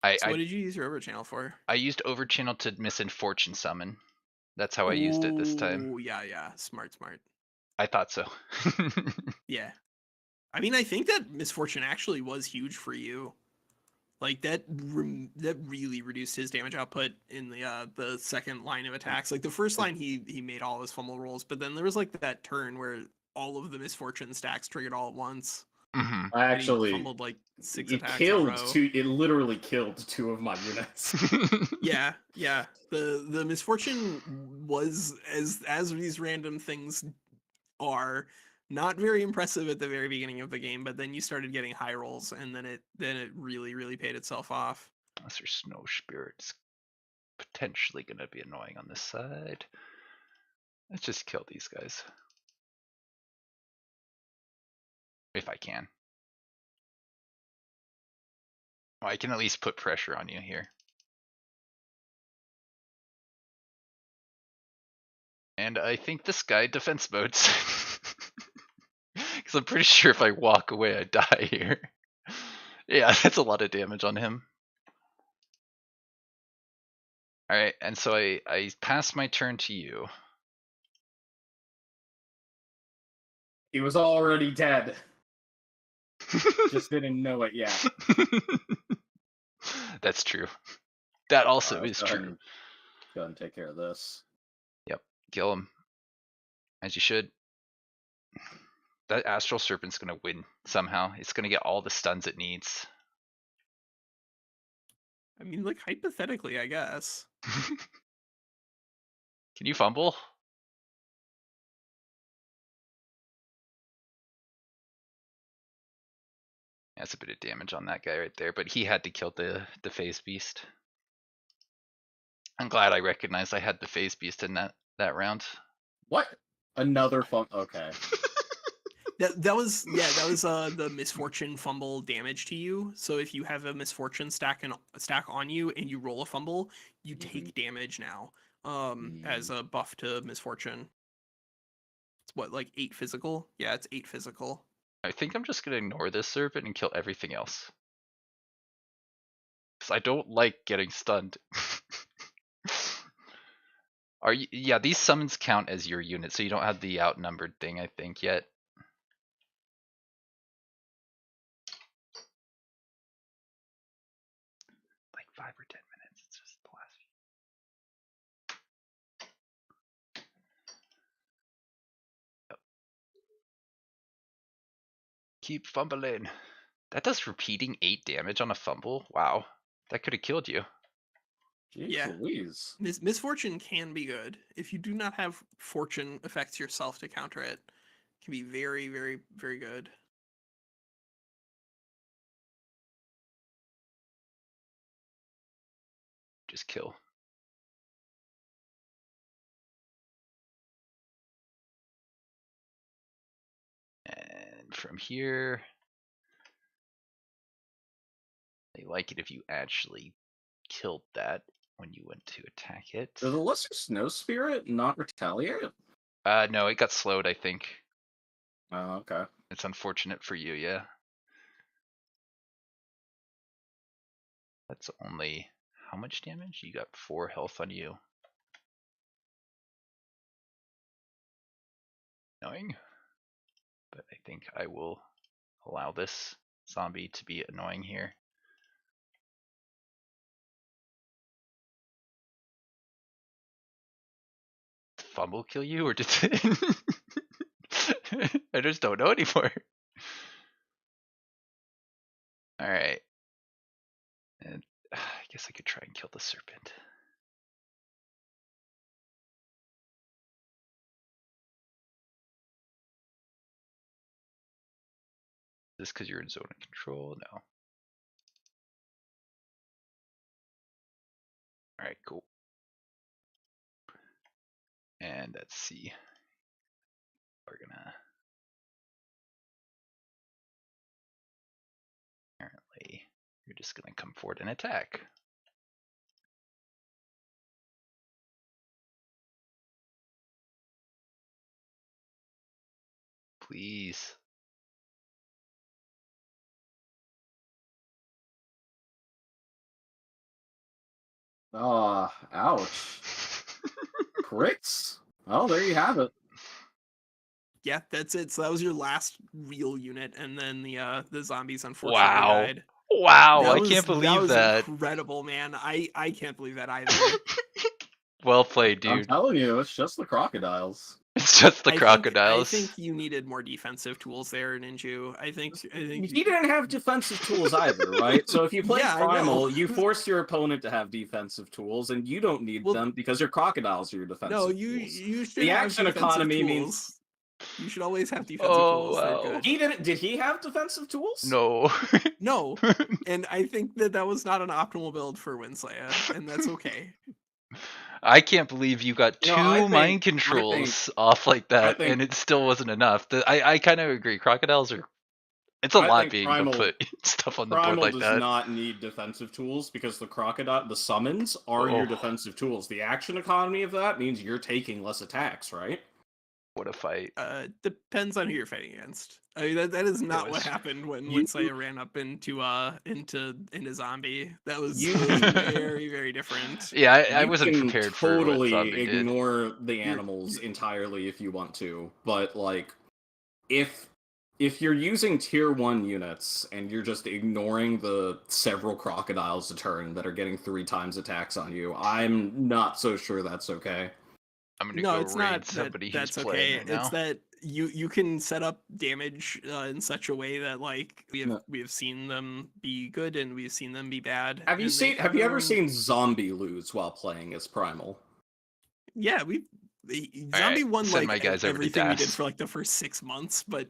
So what did you use your Overchannel for? I used Overchannel to Misfortune summon. That's how I used it this time. Oh yeah, smart. I thought so. Yeah, I mean, I think that Misfortune actually was huge for you. Like that really reduced his damage output in the second line of attacks. Like the first line, he made all his fumble rolls, but then there was like that turn where all of the Misfortune stacks triggered all at once. Mm-hmm. I actually fumbled like 6 it attacks killed in a row. it literally killed 2 of my units. Yeah. The Misfortune was as these random things are not very impressive at the very beginning of the game, but then you started getting high rolls, and then it really paid itself off. Unless your Snow Spirit's potentially gonna be annoying on this side. Let's just kill these guys. If I can. Well, I can at least put pressure on you here. And I think this guy defense modes. Because I'm pretty sure if I walk away, I die here. Yeah, that's a lot of damage on him. Alright, and so I pass my turn to you. He was already dead. Just didn't know it yet. That's true. That also is Go true. ahead and take care of this. Yep, kill him. As you should. That Astral Serpent's gonna win somehow. It's gonna get all the stuns it needs. I mean, like hypothetically, I guess. Can you fumble? That's a bit of damage on that guy right there, but he had to kill the Phase Beast. I'm glad I recognized I had the Phase Beast in that round. What? Another fun. Okay. That was the misfortune fumble damage to you. So if you have a misfortune stack on you and you roll a fumble, you take damage now. As a buff to misfortune. It's what, like 8 physical? Yeah, it's 8 physical. I think I'm just gonna ignore this serpent and kill everything else. Because I don't like getting stunned. Are you? Yeah, these summons count as your unit, so you don't have the outnumbered thing, I think, yet. Like 5 or 10 minutes. It's just the last few. Yep. Keep fumbling. That does repeating 8 damage on a fumble. Wow, that could have killed you. Jeez Yeah. Louise. Misfortune can be good. If you do not have fortune effects yourself to counter it, it can be very, very, very good. Just kill. And from here, they like it if you actually killed that when you went to attack it. Does the Lesser Snow Spirit not retaliate? No, it got slowed, I think. Oh, okay. It's unfortunate for you, yeah. That's only how much damage? You got 4 health on you. Annoying. But I think I will allow this zombie to be annoying here. Did fumble kill you, or did it? I just don't know anymore. Alright. And I guess I could try and kill the serpent. Is this because you're in zone of control? No. Alright, cool. And let's see. We're gonna apparently you're just gonna come forward and attack. Please. Ah, ouch. Crits? Oh, there you have it. Yeah, that's it. So that was your last real unit, and then the zombies unfortunately Wow. died. Wow, That I was- can't believe that. Incredible, man. I can't believe that either. Well played, I'm dude. telling you, it's just the crocodiles. It's just the I crocodiles. think you needed more defensive tools there, Ninju. I think He didn't have defensive tools either, right? So if you play Yeah, I know. Primal, you force your opponent to have defensive tools, and you don't need Well, them because your crocodiles are your defensive no, tools. you should The have action defensive economy tools. means- You should always have defensive Oh, tools. They're wow. good. He didn't. Did he have defensive tools? No. No, and I think that was not an optimal build for Winslaya, and that's okay. I can't believe you got 2 No, I think- mind controls off like that, think- and it still wasn't enough. I kind of agree. Crocodiles are. It's a I lot think being Primal- to put stuff on the board Primal like does that. not need defensive tools because the summons are your Oh. defensive tools. The action economy of that means you're taking less attacks, right? What a fight. Depends on who you're fighting against. I mean, that is not what was- happened when You- Winslaya ran up into zombie. That was You- very, very different. Yeah, I You wasn't can prepared for what totally zombie did. ignore the animals entirely if you want to, but like if you're using tier 1 units and you're just ignoring the several crocodiles a turn that are getting 3 times attacks on you, I'm not so sure that's okay. I'm gonna No, go it's raid not somebody that's who's playing okay. right now. It's that you can set up damage in such a way that like No. we have seen them be good and we've seen them be bad. Have you and they have you ever them- seen Zombie lose while playing as Primal? Yeah, Zombie won send like my guys over to everything we did Das. for like the first 6 months, but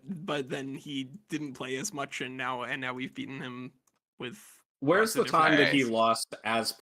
then he didn't play as much, and now we've beaten him with. Where's the lots of different time that he ways. lost as